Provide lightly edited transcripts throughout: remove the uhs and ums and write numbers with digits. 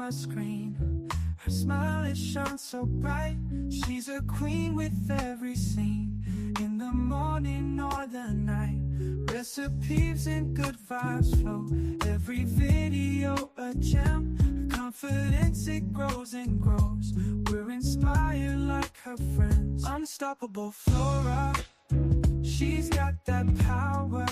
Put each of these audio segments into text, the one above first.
my screen. Her smile, it shines so bright. She's a queen with every scene. In the morning or the night, recipes and good vibes flow. Every video a gem. Her confidence, it grows and grows. We're inspired like her friends. Unstoppable Flora, she's got that power,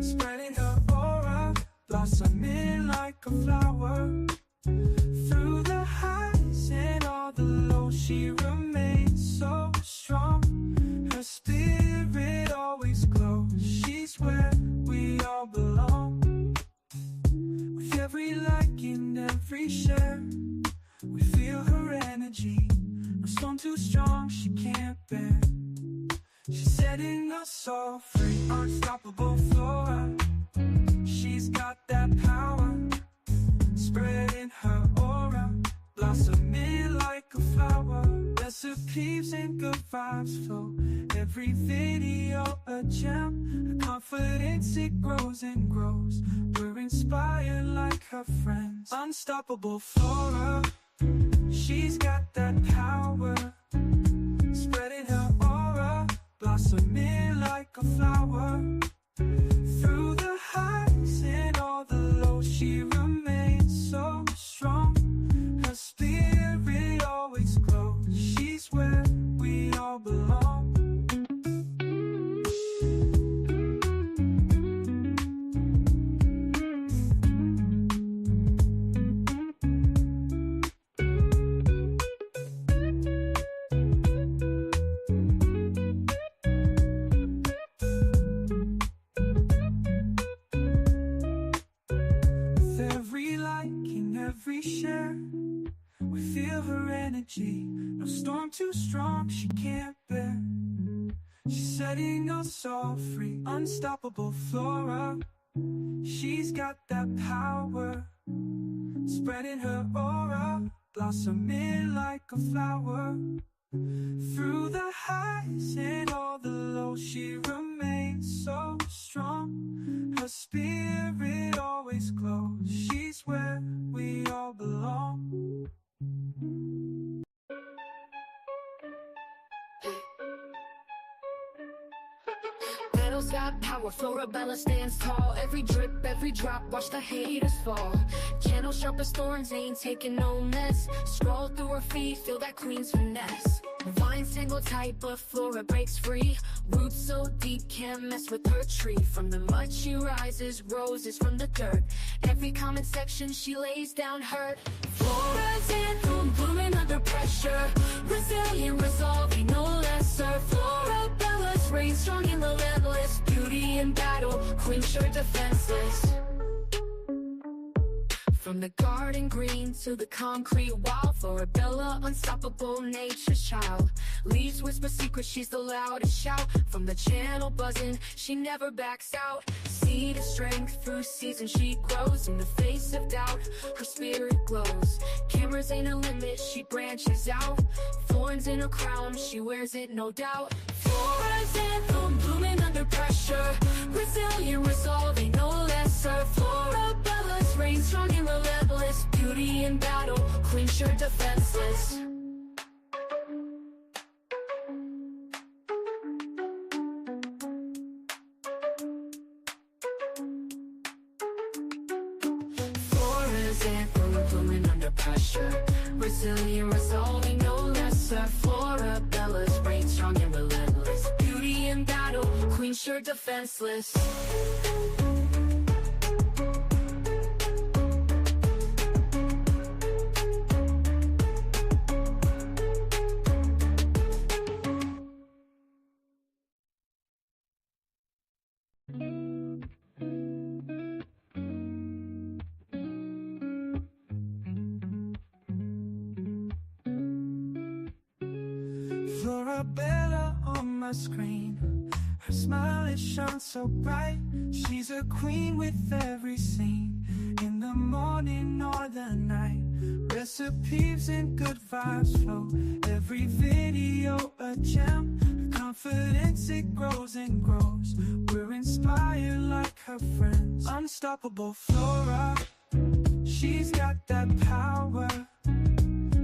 spreading her aura, blossoming like a flower. Through the highs and all the lows, she remains so strong. Her spirit always glows. She's where we all belong. With every like and every share, we feel her energy. No storm too strong she can't bear. She's setting us all free. Unstoppable Flora, she's got that power, spreading her aura, blossoming like a flower. Recipes and good vibes flow. Every video a gem. Her confidence, it grows and grows. We're inspired like her friends. Unstoppable Flora, she's got that power, spreading her aura, blossoming like a flower. Through the highs and all the lows, she remains so strong. Her spirit always glows. She's where we all belong. Every share, we feel her energy. No storm too strong she can't bear. She's setting us all free. Unstoppable Flora, she's got that power, spreading her aura, blossoming like a flower. Through the highs and all the lows, she remains so strong. Her spirit always glows. She's where we all belong. Petals got power, Florabella stands tall. Every drip, every drop, watch the haters fall. Candle sharp as thorns, ain't taking no mess. Scroll through her feet, feel that queen's finesse. Vines tangle tight, but Flora breaks free. Roots so deep, can't mess with her tree. From the mud she rises, roses from the dirt. Every comment section she lays down hurt. Flora's anthem, blooming under pressure. Resilient, resolving, no lesser. Florabella's reign strong and relentless. Beauty in battle, queen sure defenseless. From the garden green to the concrete wall, Florabella, unstoppable nature's child. Leaves whisper secrets, she's the loudest shout. From the channel buzzing, she never backs out. Seed of strength, through seasons she grows. In the face of doubt, her spirit glows. Cameras ain't a limit, she branches out. Thorns in her crown, she wears it no doubt. Flora's anthem, blooming under pressure. Resilient, resolving, no lesser. Florabella's reign strong and relentless. Beauty in battle, queen sure defenseless. Flora's anthem, blooming under pressure. Resilient, resolving, no lesser. Florabella's reign strong and relentless. Beauty in battle, queen sure defenseless. Florabella on my screen. Her smile, it shines so bright. She's a queen with every scene. In the morning or the night, recipes and good vibes flow. Every video a gem. Her confidence, it grows and grows. We're inspired like her friends. Unstoppable Flora, She's got that power,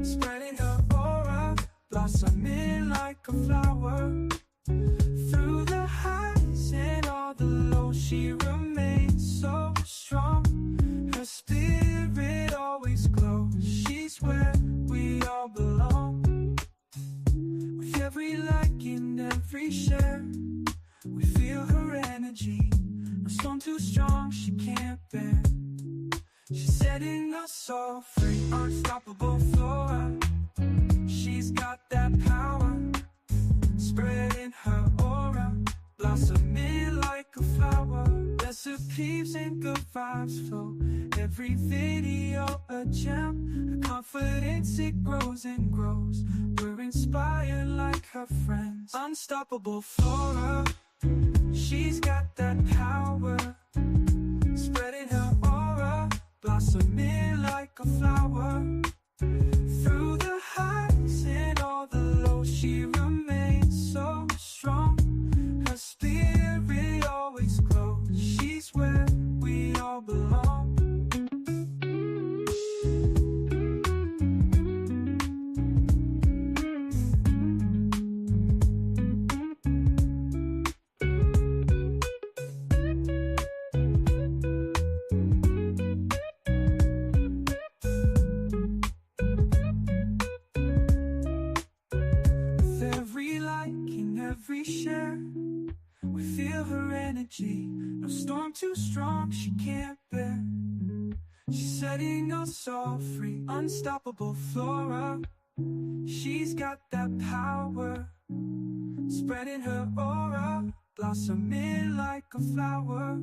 spreading her aura, blossoming like a flower. Through the highs and all the lows, she remains so strong. Her spirit always glows. She's where we all belong. With every like and every share, we feel her energy. No storm too strong, she can't bear. She's setting us all free, unstoppable flora. She's got that power, spreading her aura, blossoming like a flower. Recipes and good vibes flow, every video a gem. Her confidence, it grows and grows. We're inspired like her friends. Unstoppable flora. She's got that power, spreading her aura, blossoming like a flower. Through the highs and all the lows, she remains so strong. Her spirit always glows. She's where we all belong. Every share, we feel her energy. No storm too strong, she can't bear. She's setting us all free. Unstoppable flora. She's got that power, spreading her aura, blossoming like a flower.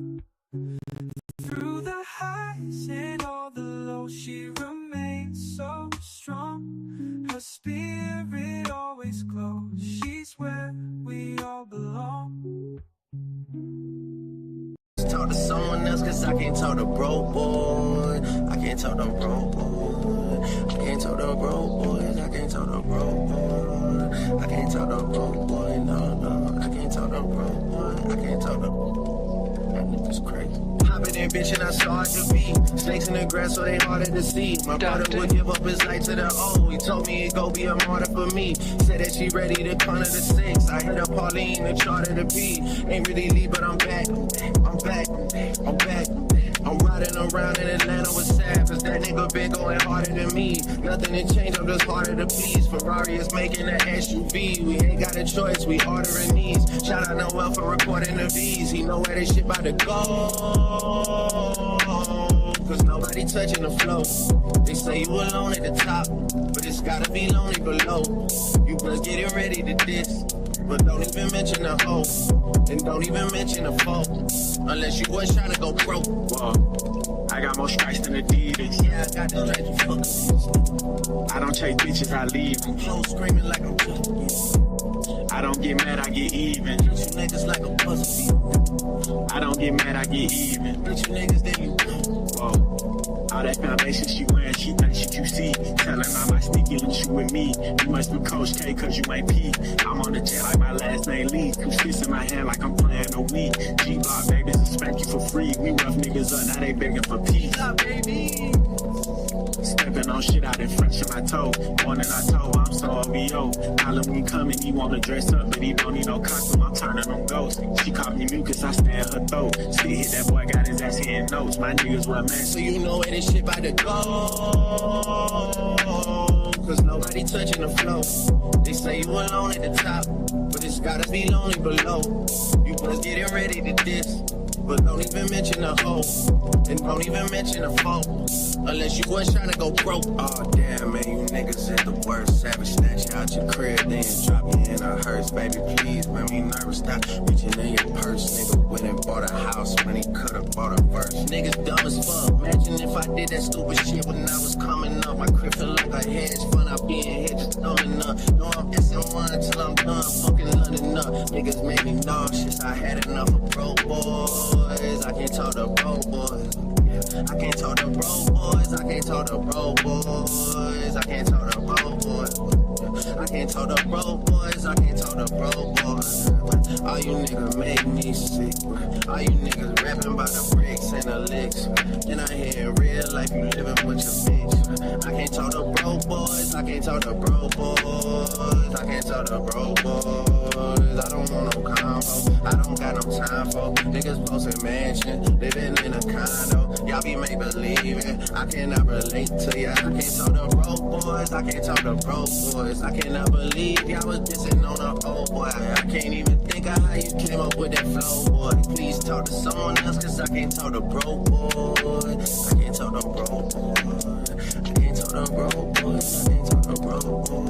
Through the highs and all the lows, she remains so strong. Her spirit always glows. She's where we all belong. Talk to someone else, cause I can't talk to bro boy. I can't talk to bro boy. I can't talk to bro boys. I can't talk to bro boy. I can't talk to bro boy. No, I can't talk to bro boy. I can't talk to. That nigga's crazy. Hopping in, bitch, and I saw it to be. Snakes in the grass, so they harder to see. My brother would give up his life to the O. He told me he'd go be a martyr for me. Said that she ready to corner the 6. I hit up Pauline and charter the P. Ain't really leave, but I'm back. I'm back. I'm back. I'm riding around in Atlanta with Sav, cause that nigga been going harder than me. Nothing to change, I'm just harder to please. Ferrari is making an SUV. We ain't got a choice, we ordering these. Shout out Noel for recording the V's. He know where this shit about to go, cause nobody touching the flow. They say you alone at the top, but it's gotta be lonely below. You was getting ready to diss, but don't even mention the hoe, and don't even mention the foe, unless you was trying to go broke. Whoa, I got more strikes than Adidas. Yeah, I got the stripes for fuck. I don't chase bitches, I leave them. Flow screaming like I'm I don't get mad, I get even. Treat you niggas like a puzzle. I don't get mad, I get even. Treat you niggas that you whoa. All that foundation she wearing, she thinks she QC. Telling I might sneak in and shoot with me. You must be Coach K, cause you ain't P. I'm on the jet like my last name Lee. Two sticks in my hand like I'm playing a Wii. G-Block babies will spank you for free. We rough niggas up, now they begging for peace. baby. Stepping on shit out in French in my toe. Morning I told, I'm so OVO. Halloween coming, he wanna dress up, but he don't need no costume, I'm turning on ghosts. She caught me mucus, I stay in her throat. See, hit that boy, got his ass hitting notes. My niggas were mad, So you know where this shit about to go, cause nobody touching the flow. They say you alone at the top, but it's gotta be lonely below. You was getting ready to diss, but don't even mention the hoe, and don't even mention the foe, unless you was trying to go broke. Oh damn, man, you niggas is the worst. Savage snatch you out your crib, then drop you in a hearse. Baby, please, make me nervous. Stop reaching in your purse. Nigga went and bought a house when he could've bought a verse. Niggas dumb as fuck. Imagine if I did that stupid shit when I was coming up. My crib feel like a hedge fund. I be in here just thumbing up. No, I'm S1 till I'm done fucking London up. Niggas made me nauseous. I had enough of bro boys. I can't talk to bro boys. I can't talk to bro boys. I can't talk to bro boys. I can't talk to bro boys. I can't talk to broke boys, I can't talk to broke boys. All you niggas make me sick. All you niggas rapping about the bricks and the licks. Then I hear in real life you living with your bitch. I can't talk to broke boys, I can't talk to broke boys. I can't talk to broke boys. I don't want no combo, I don't got no time for niggas posting mansion, living in a condo. Y'all be make believing, I cannot relate to ya. I can't talk to broke boys, I can't talk to broke boys. I cannot believe y'all was dissing on a old boy. I can't even think of how you came up with that flow, boy. Please talk to someone else, cause I can't talk to broke boy. I can't talk to broke boy. I can't talk to broke boy. I can't talk to broke boy.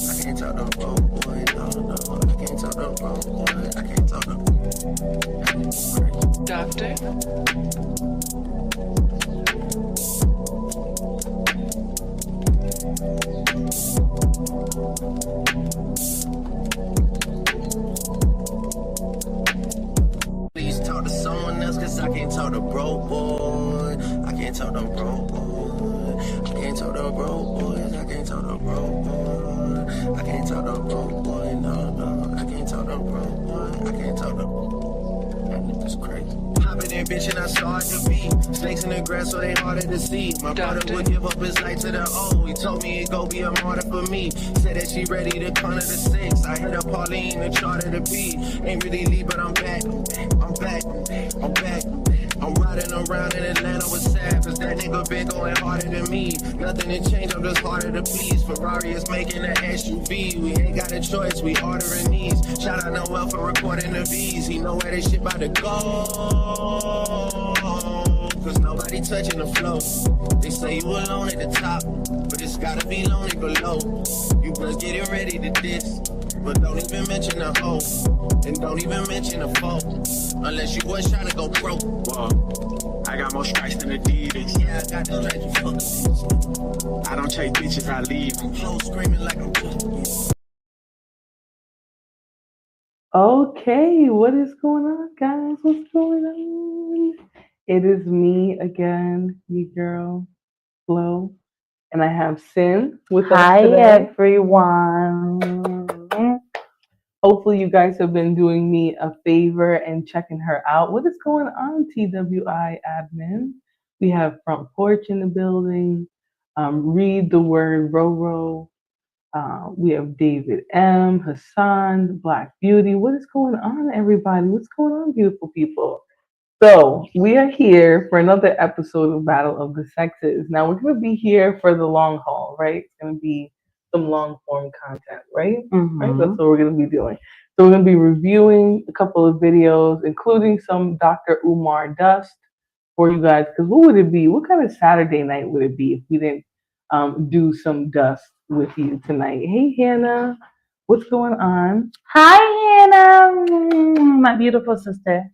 I can't talk to broke boy. No, no, I can't talk to broke boy. I can't talk to Doctor? Please talk to someone else, cause I can't talk to broke boy. I can't talk to broke boy. I can't talk to broke boys. I can't talk to broke boy. I can't talk to broke boy. No, no, I can't talk to broke boy. I can't talk to. That nigga's crazy. Hopping in, bitch, and I saw it to be. Snakes in the grass, so they harder to see. My brother would give up his life to the O. He told me he'd go be a martyr for me. Said that she ready to corner the 6. I hit up Pauline and charter the P. Ain't really leave, but I'm back. I'm back. I'm back. I'm riding around in Atlanta with Sav, cause that nigga been going harder than me. Nothing to change, I'm just harder to please. Ferrari is making an SUV. We ain't got a choice, we ordering these. Shout out Noel for recording the V's. He know where this shit about to go. Cause nobody touching the flow. They say you alone at the top, but it's gotta be lonely below. You was getting ready to diss, but don't even mention a hoe. And don't even mention a foe, unless you was trying to go broke. Whoa, I got more strikes than Adidas. Yeah, I got the stripes, you fucking bitch. I don't chase bitches, I leave them. Hoes screaming like I'm just. Okay, what is going on, guys? What's going on? It is me again, your girl, Flo, and I have Sin with us Hi today. everyone. Hopefully, you guys have been doing me a favor and checking her out. What is going on, TWI admin? We have Front Porch in the building. Read the word Roro. We have David M, Hassan, Black Beauty. What is going on, everybody? What's going on, beautiful people? So we are here for another episode of Battle of the Sexes. Now we're going to be here for the long haul, right? It's going to be some long form content, right? Right. That's what we're going to be doing. So we're going to be reviewing a couple of videos, including some Dr. Umar dust for you guys. Because what would it be? What kind of Saturday night would it be if we didn't do some dust with you tonight? Hey, Hannah, what's going on? Hi Hannah, my beautiful sister.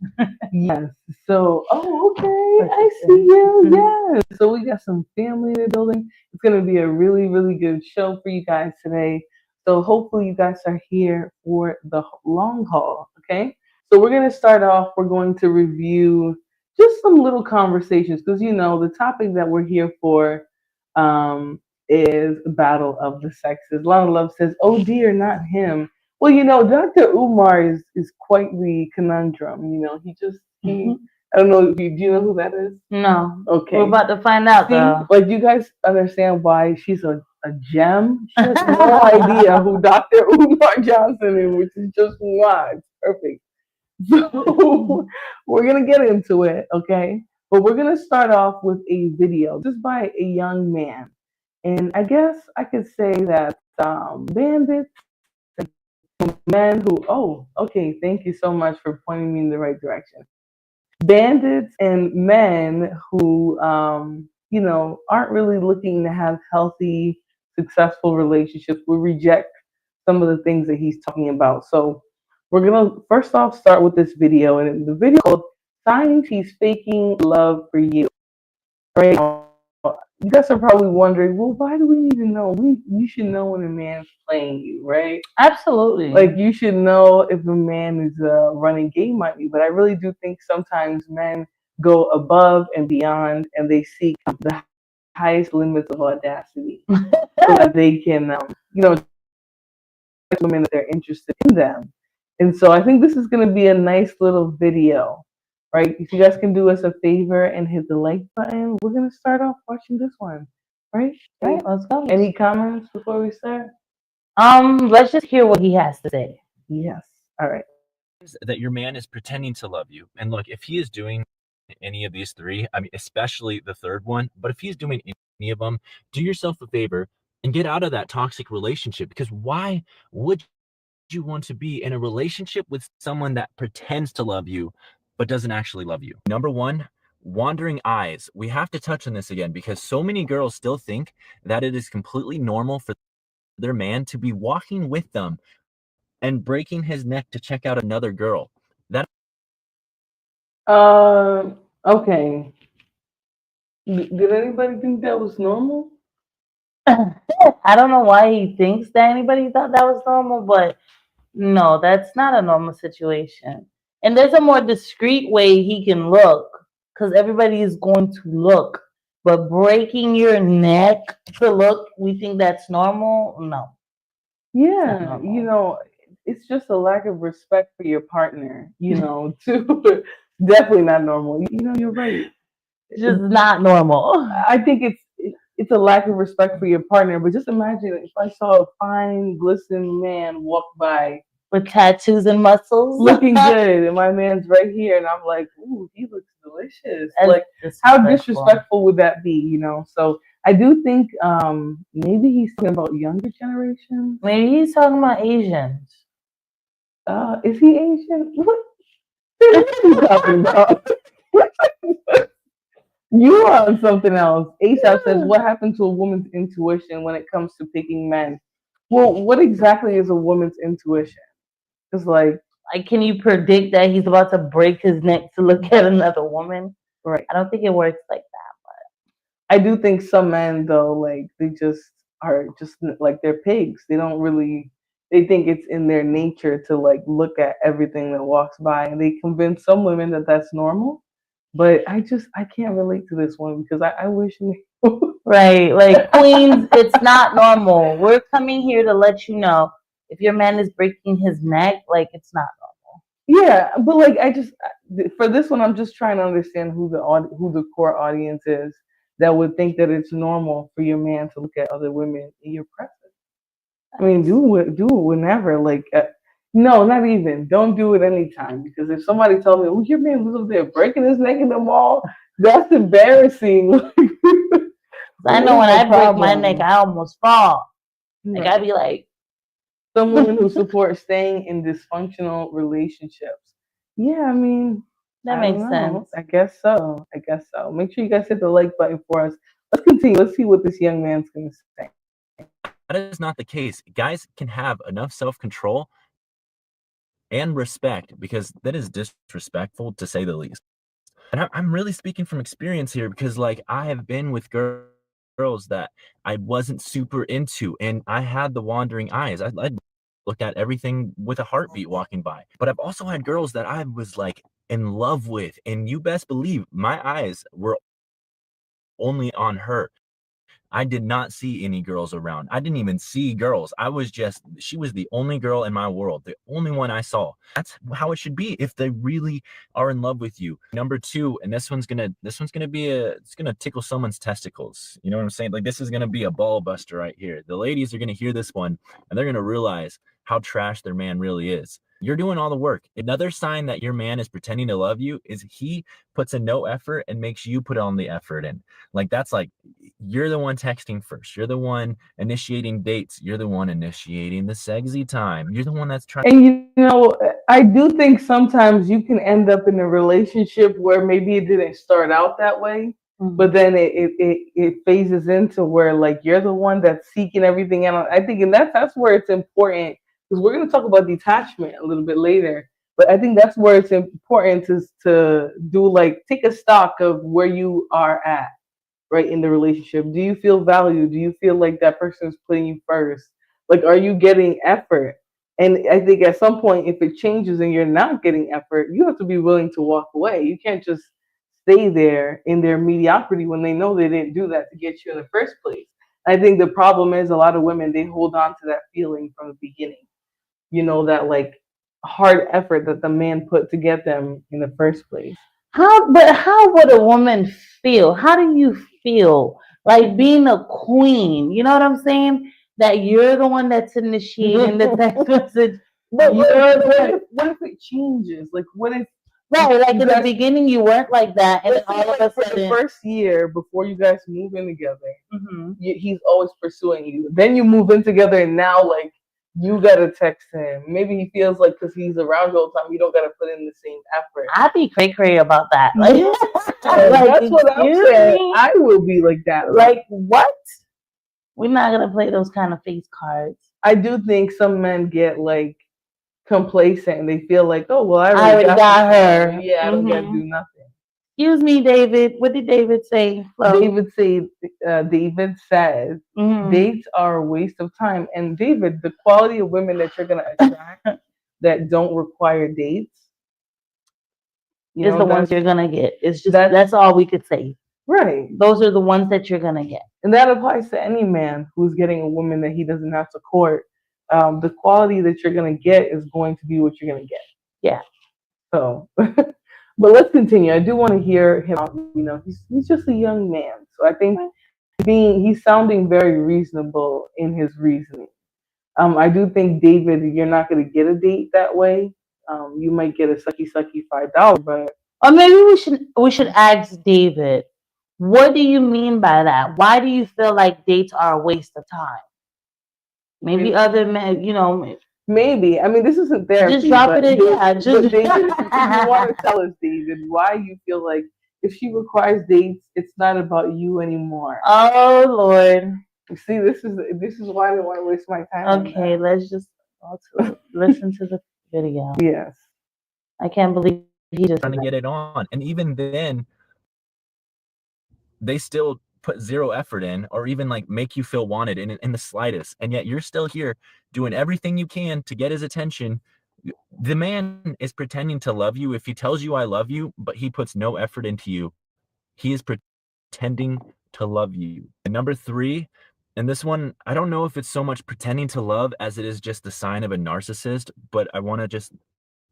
Yes. So, okay, I see you. Yes. So we got some family in the building. It's gonna be a really, really good show for you guys today. So hopefully you guys are here for the long haul. Okay. So we're gonna start off. We're going to review just some little conversations because you know the topic that we're here for is Battle of the Sexes. Lana Love says, "Oh dear, not him." Well, you know, Dr. Umar is quite the conundrum. You know, he. I don't know. Do you know who that is? No. Okay. We're about to find out though. Like, you guys understand why she's a gem? She has no idea who Dr. Umar Johnson is, which is just why it's perfect. So we're gonna get into it, okay? But we're gonna start off with a video. This is by a young man, and I guess I could say that bandits and men who. Oh, okay. Thank you so much for pointing me in the right direction. Bandits and men who, you know, aren't really looking to have healthy, successful relationships will reject some of the things that he's talking about. So we're gonna first off start with this video, and the video is called "Signs He's Faking Love for You." Right? You guys are probably wondering, well, why do we need to know? You should know when a man's playing you, right? Absolutely. Like, you should know if a man is running game on you. But I really do think sometimes men go above and beyond, and they seek the highest limits of audacity so that they can, you know, women that they're interested in them. And so I think this is going to be a nice little video, right? If you guys can do us a favor and hit the like button, we're going to start off watching this one, right? All right, let's go. Any comments before we start? Let's just hear what he has to say. Yes. All right. That your man is pretending to love you. And look, if he is doing any of these three, I mean, especially the third one, but if he's doing any of them, do yourself a favor and get out of that toxic relationship. Because why would you want to be in a relationship with someone that pretends to love you but doesn't actually love you? Number one, wandering eyes. We have to touch on this again because so many girls still think that it is completely normal for their man to be walking with them and breaking his neck to check out another girl. That Okay. Did anybody think that was normal? I don't know why he thinks that anybody thought that was normal, but no, that's not a normal situation. And there's a more discreet way he can look because everybody is going to look. But breaking your neck to look, we think that's normal? No. Yeah, it's just a lack of respect for your partner, to definitely not normal. You're right. Just not normal. I think it's a lack of respect for your partner, but just imagine if I saw a fine, glistening man walk by with tattoos and muscles, looking good, and my man's right here, and I'm like, ooh, he looks delicious. Like, how disrespectful would that be? So I do think maybe he's talking about younger generations. Maybe he's talking about Asians. Is he Asian? What are you talking about? You are on something else. ASAP says, what happened to a woman's intuition when it comes to picking men? Well, what exactly is a woman's intuition? It's like, can you predict that he's about to break his neck to look at another woman? Right. I don't think it works like that, but I do think some men, though, like, they just are just like they're pigs. They don't really, they think it's in their nature to like look at everything that walks by, and they convince some women that that's normal. But I can't relate to this one because I wish right, like queens, it's not normal. We're coming here to let you know if your man is breaking his neck, like it's not normal. Yeah, but like for this one, I'm just trying to understand who the core audience is that would think that it's normal for your man to look at other women in your presence. I mean, do it whenever, like. No, not even. Don't do it anytime. Because if somebody tells me, oh, your man was up there breaking his neck in the mall, that's embarrassing. I know when I break my neck, I almost fall. Like, I'd be like. Some women who support staying in dysfunctional relationships. Yeah, I mean. That makes sense. I guess so. Make sure you guys hit the like button for us. Let's continue. Let's see what this young man's going to say. That is not the case. Guys can have enough self-control and respect, because that is disrespectful to say the least. And I'm really speaking from experience here, because like I have been with girls that I wasn't super into, and I had the wandering eyes. I looked at everything with a heartbeat walking by. But I've also had girls that I was like in love with, and you best believe my eyes were only on her. I did not see any girls around. I didn't even see girls. She was the only girl in my world, the only one I saw. That's how it should be if they really are in love with you. Number two, and it's gonna tickle someone's testicles. You know what I'm saying? Like, this is gonna be a ball buster right here. The ladies are gonna hear this one and they're gonna realize how trash their man really is. You're doing all the work. Another sign that your man is pretending to love you is he puts in no effort and makes you put on the effort in. Like, that's like, you're the one texting first. You're the one initiating dates. You're the one initiating the sexy time. You're the one that's trying. And I do think sometimes you can end up in a relationship where maybe it didn't start out that way, but then it phases into where like you're the one that's seeking everything out. I think, and that's where it's important, because we're going to talk about detachment a little bit later. But I think that's where it's important to do, like, take a stock of where you are at, right, in the relationship. Do you feel valued? Do you feel like that person is putting you first? Like, are you getting effort? And I think at some point, if it changes and you're not getting effort, you have to be willing to walk away. You can't just stay there in their mediocrity when they know they didn't do that to get you in the first place. I think the problem is a lot of women, they hold on to that feeling from the beginning. that like hard effort that the man put to get them in the first place. How would a woman feel? How do you feel like being a queen? You know what I'm saying? That you're the one that's initiating the text message. But You're the one. what if it changes? Like what if Right, like you in the guys, beginning you weren't like that, and then let's say all of like a for the sudden, first year before you guys move in together, hmm he's always pursuing you. Then you move in together, and now like you gotta text him. Maybe he feels like because he's around you all the time, you don't gotta put in the same effort. I'd be cray cray about that. Like, Yeah, like that's what I'm excuse saying. me, I will be like that. like what? We're not gonna play those kind of face cards. I do think some men get like complacent and they feel like, oh well, I I already already got got this. her. Yeah, I don't gotta hmm do nothing. Excuse me, David. What did David say? Flo? David says Mhm. dates are a waste of time. And David, the quality of women that you're gonna attract that don't require dates, Is the ones that's you're gonna get. It's just that's that's all we could say. right. Those are the ones that you're gonna get. And that applies to any man who's getting a woman that he doesn't have to court. The quality that you're gonna get is going to be what you're gonna get. Yeah. So, but let's continue. I do want to hear him out. He's just a young man, so I think he's sounding very reasonable in his reasoning. I do think David, you're not going to get a date that way. You might get a sucky $5, but Or maybe we should ask David, what do you mean by that? Why do you feel like dates are a waste of time? Maybe other men, maybe. I mean, this isn't therapy, just drop but it in. Yeah, but just David, if you want to tell us, David, why you feel like if she requires dates, it's not about you anymore. Oh Lord. See, this is why I don't want to waste my time. Okay, let's just listen to the video. Yes. I can't believe he just trying to get it on. And even then, they still put zero effort in or even like make you feel wanted in the slightest. And yet you're still here doing everything you can to get his attention. The man is pretending to love you. If he tells you I love you, but he puts no effort into you, he is pretending to love you. And number 3, and this one, I don't know if it's so much pretending to love as it is just the sign of a narcissist, but I want to just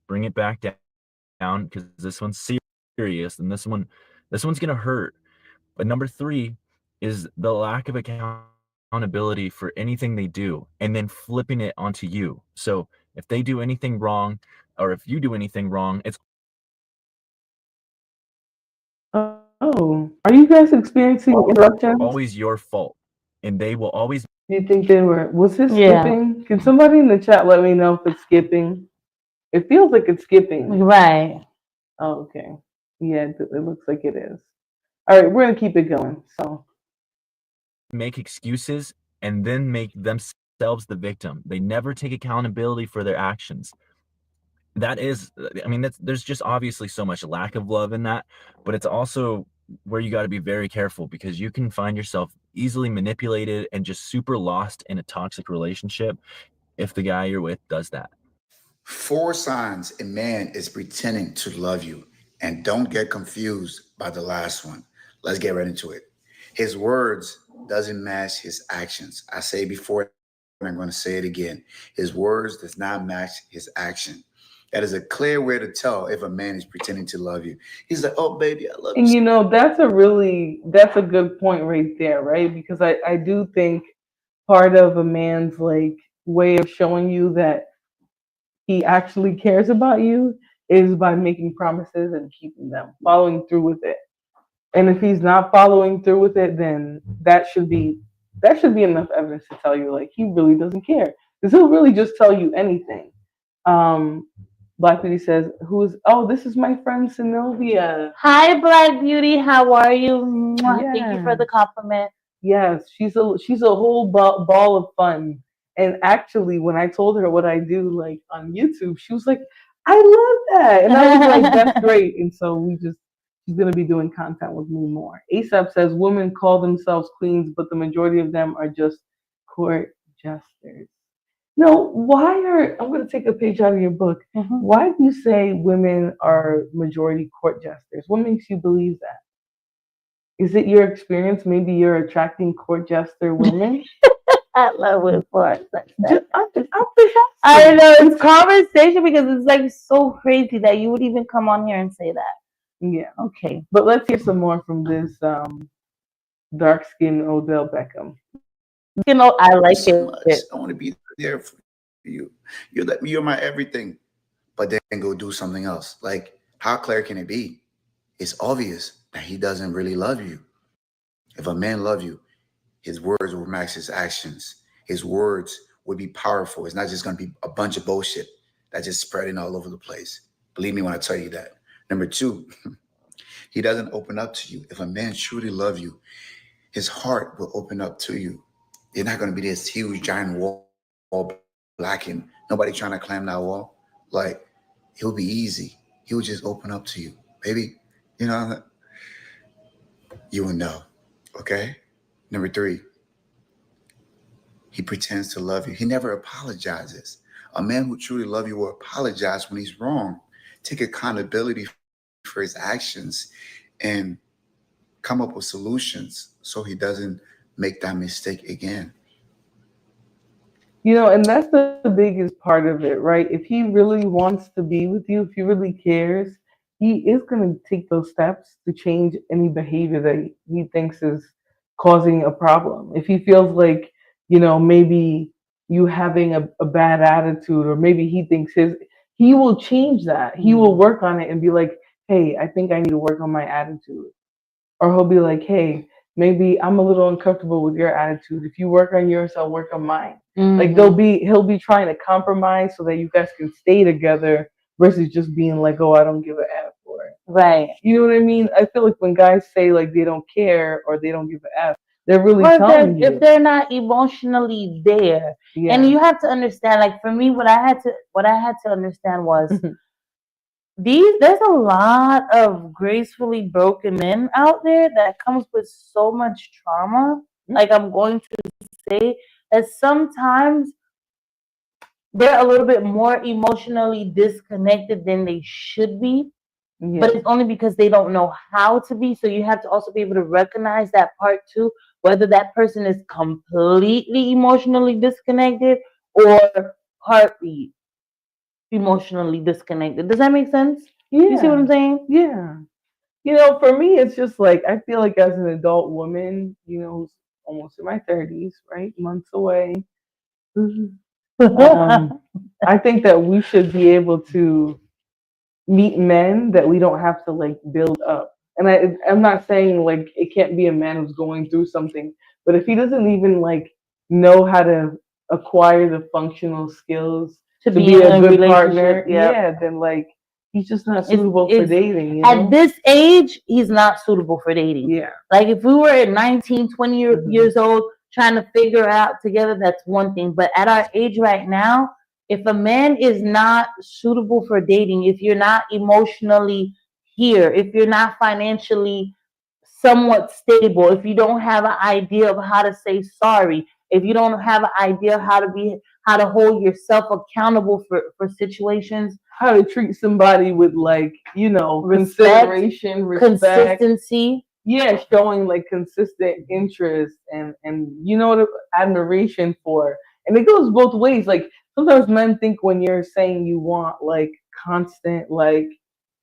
bring it back down because this one's serious and this one's gonna hurt. But number 3 is the lack of accountability for anything they do and then flipping it onto you. So if they do anything wrong or if you do anything wrong, it's Oh, are you guys experiencing interruptions? always your fault. And they will always Do you think they were? Was this Yeah. skipping? Can somebody in the chat let me know if it's skipping? It feels like it's skipping. Right. Oh, okay. Yeah, it looks like it is. All right, we're gonna keep it going. So make excuses and then make themselves the victim. They never take accountability for their actions. There's just obviously so much lack of love in that, but it's also where you got to be very careful because you can find yourself easily manipulated and just super lost in a toxic relationship if the guy you're with does that. 4 signs a man is pretending to love you, and don't get confused by the last one. Let's get right into it. His words doesn't match his actions. I say before, and I'm going to say it again. His words does not match his action. That is a clear way to tell if a man is pretending to love you. He's like, "Oh, baby, I love you." and that's a good point right there, right? Because I do think part of a man's like way of showing you that he actually cares about you is by making promises and keeping them, following through with it. And if he's not following through with it, then that should be enough evidence to tell you like he really doesn't care. Because he'll really just tell you anything. Um, Black Beauty says, this is my friend Sylvia. Hi, Black Beauty. How are you? Mwah. Yeah. Thank you for the compliment. Yes, she's a whole ball of fun. And actually, when I told her what I do, like on YouTube, she was like, "I love that," and I was like, "That's great." And so she's gonna be doing content with me more. ASAP says, "Women call themselves queens, but the majority of them are just court jesters." No, I'm gonna take a page out of your book. Mhm. Why do you say women are majority court jesters? What makes you believe that? Is it your experience? Maybe you're attracting court jester women? I love it for I'm just I asking. know it's conversation because it's like so crazy that you would even come on here and say that. Yeah, Okay. but let's hear some more from this dark skinned Odell Beckham. You know, I You like so it. much. I want to be there for you. You're my everything. But then go do something else. Like, how clear can it be? It's obvious that he doesn't really love you. If a man love you, his words will match his actions. His words would be powerful. It's not just going to be a bunch of bullshit that's just spreading all over the place. Believe me when I tell you that. Number two, he doesn't open up to you. If a man truly love you, his heart will open up to you. You're not going to be this huge giant wall blocking. Nobody trying to climb that wall. Like, it'll be easy. He will just open up to you. Baby, you know, you will know. Okay? Number three, he pretends to love you. He never apologizes. A man who truly loves you will apologize when he's wrong, take accountability for his actions, and come up with solutions so he doesn't make that mistake again. And that's the biggest part of it, right? If he really wants to be with you, if he really cares, he is going to take those steps to change any behavior that he thinks is causing a problem. If he feels like, maybe you having a bad attitude, or maybe he thinks he will change that. He will work on it and be like, hey, I think I need to work on my attitude. Or he'll be like, hey, maybe I'm a little uncomfortable with your attitude. If you work on yours, I'll work on mine. Like he'll be trying to compromise so that you guys can stay together versus just being like, oh, I don't give a F for it. Right. You know what I mean? I feel like when guys say like they don't care or they don't give a F, they're really Or telling you. if they're not emotionally there. Yeah. And you have to understand, like for me, what I had to understand was there's a lot of gracefully broken men out there that comes with so much trauma. Like I'm going to say that sometimes they're a little bit more emotionally disconnected than they should be. Yeah. But it's only because they don't know how to be. So you have to also be able to recognize that part too, whether that person is completely emotionally disconnected or partly emotionally disconnected. Does that make sense? Yeah. You see what I'm saying? Yeah. For me, it's just like I feel like as an adult woman, who's almost in my 30s, right? Months away. I think that we should be able to meet men that we don't have to like build up. And I'm not saying like it can't be a man who's going through something, but if he doesn't even like know how to acquire the functional skills To to be be in a a good partner, relationship, yeah. yeah, then like he's just not suitable for It's dating, at this age, he's not suitable for dating. Yeah. Like if we were at 19, 20 years old trying to figure out together, that's one thing. But at our age right now, if a man is not suitable for dating, if you're not emotionally here, if you're not financially somewhat stable, if you don't have an idea of how to say sorry, if you don't have an idea how to hold yourself accountable for situations, how to treat somebody with like, respect, consideration, respect, consistency. Yeah, showing like consistent interest and admiration for. And it goes both ways. Like sometimes men think when you're saying you want like constant like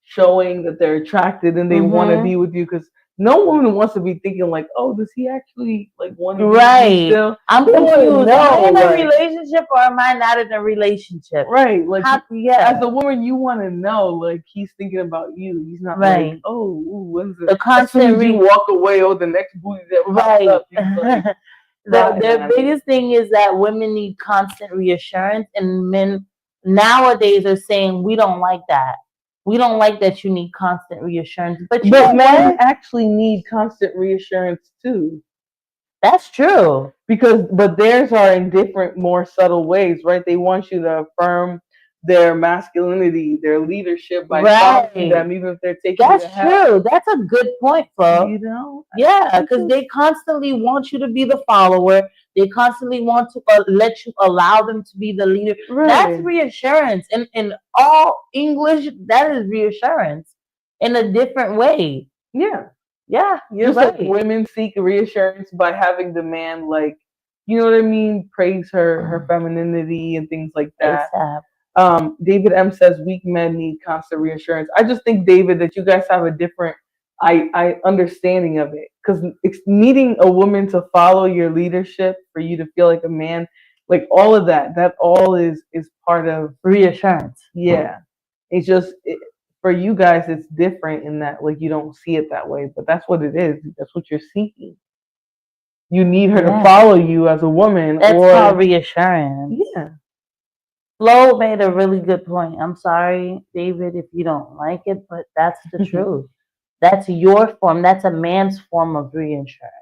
showing that they're attracted and they want to be with you, because no woman wants to be thinking like, oh, does he actually like want to be with me still? I'm They wanna confused. Am I in a like- relationship or am I not in a relationship? Right, like Yeah. as a woman, you want to know like he's thinking about you. He's not Right. like, oh, ooh, when's The as constant soon as you walk away, oh, the next booty that pops Right. up. He's like, The biggest thing is that women need constant reassurance, and men nowadays are saying we don't like that. We don't like that you need constant reassurance. But you know men what? actually need constant reassurance too. That's true. But theirs are in different, more subtle ways, right? They want you to affirm their masculinity, their leadership by following them, even if they're taking That's you to hell. true. That's a good point, Flo. Yeah, because they constantly want you to be the follower. They constantly want to let you allow them to be the leader. Right. That's reassurance. In all English, that is reassurance in a different way. Yeah. Yeah, you're Just right. like women seek reassurance by having the man like you know what I mean, praise her femininity and things like that. ASAP. David M says weak men need constant reassurance. I just think, David, that you guys have a different I understanding of it, because it's needing a woman to follow your leadership for you to feel like a man, like all of that all is part of Reassurance. yeah. It's just for you guys, it's different in that like you don't see it that way, but that's what it is. That's what you're seeking. You need her to follow you as a woman. That's called reassurance. Yeah. Flo made a really good point. I'm sorry, David, if you don't like it, but that's the truth. That's your form. That's a man's form of reassurance.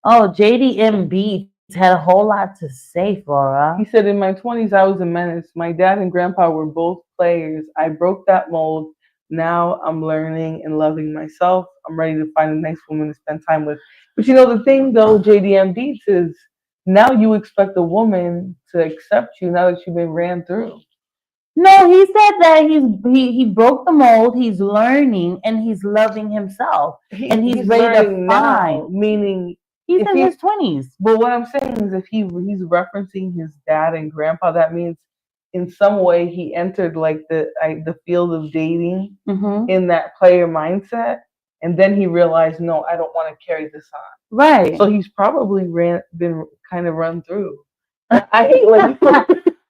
Oh, JDM Beats had a whole lot to say, Flora. He said, in my 20s, I was a menace. My dad and grandpa were both players. I broke that mold. Now I'm learning and loving myself. I'm ready to find a nice woman to spend time with. But you know, the thing though, JDM Beats, is now you expect a woman to accept you now that you've been ran through. No, he said that he broke the mold. He's learning and he's loving himself, and he's ready to find. Meaning, he's in his 20s. But what I'm saying is, if he's referencing his dad and grandpa, that means in some way he entered like the field of dating in that player mindset, and then he realized, no, I don't want to carry this on. Right. So he's probably been kind of run through. I hate like.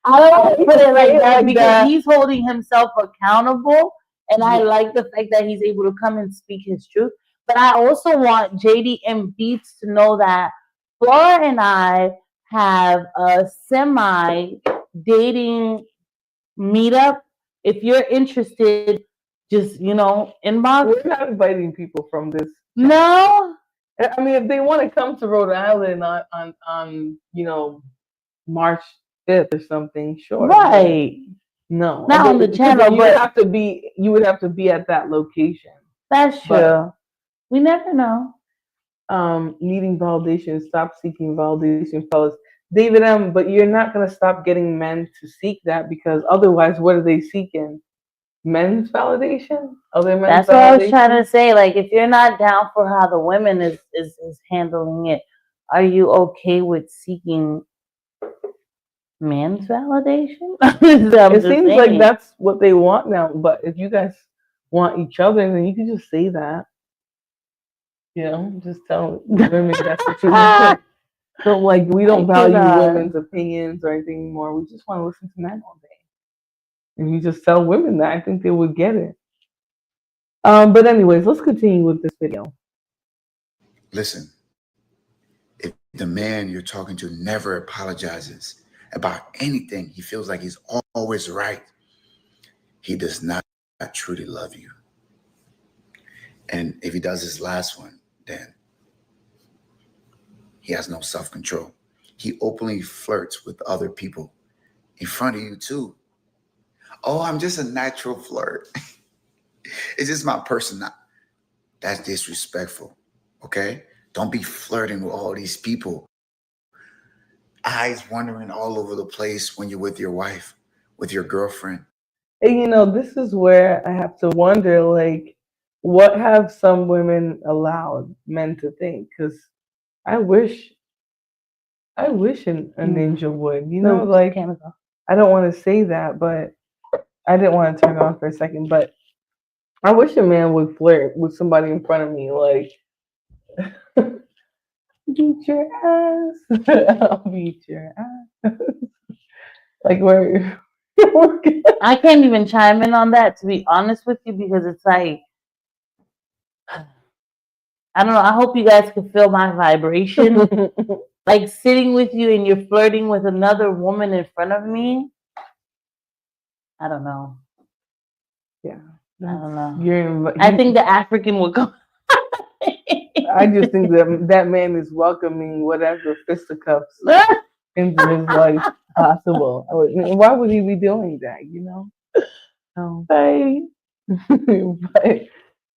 I don't want to put it like that because he's holding himself accountable, and I like the fact that he's able to come and speak his truth. But I also want JDM Beats to know that Flora and I have a semi-dating meetup. If you're interested, just, inbox. We're not inviting people from this. No? I mean, if they want to come to Rhode Island on March 5th or something, sure. Right. No. Not on the channel, you would have to be at that location. That's true. But we never know. Needing validation, stop seeking validation, fellas. David M., but you're not gonna stop getting men to seek that, because otherwise what are they seeking? Men's validation? Other men's That's what I was trying to say. Like, if you're not down for how the women is handling it, are you okay with seeking man's validation? It seems like that's what they want now. But if you guys want each other, then you can just say that. Just tell women that's what you want. So like, we don't value women's opinions or anything anymore. We just want to listen to men all day. If you just tell women that, I think they would get it. But anyways, let's continue with this video. Listen, if the man you're talking to never apologizes about anything, he feels like he's always right, he does not truly love you. And if he does his last one, then he has no self-control. He openly flirts with other people in front of you too. Oh, I'm just a natural flirt. It's just my personality. That's disrespectful, okay? Don't be flirting with all these people. Eyes wandering all over the place when you're with your wife, with your girlfriend. And this is where I have to wonder, like, what have some women allowed men to think? Because I wish a ninja would, like, I don't want to say that, but I didn't want to turn it on for a second, but I wish a man would flirt with somebody in front of me, like, beat your ass. I'll beat your ass. Like, where I can't even chime in on that, to be honest with you, because it's like, I don't know. I hope you guys can feel my vibration. Like, sitting with you and you're flirting with another woman in front of me. I don't know. Yeah. I don't know. I think the African would go. I just think that man is welcoming whatever fisticuffs into his life possible. Why would he be doing that, Right. But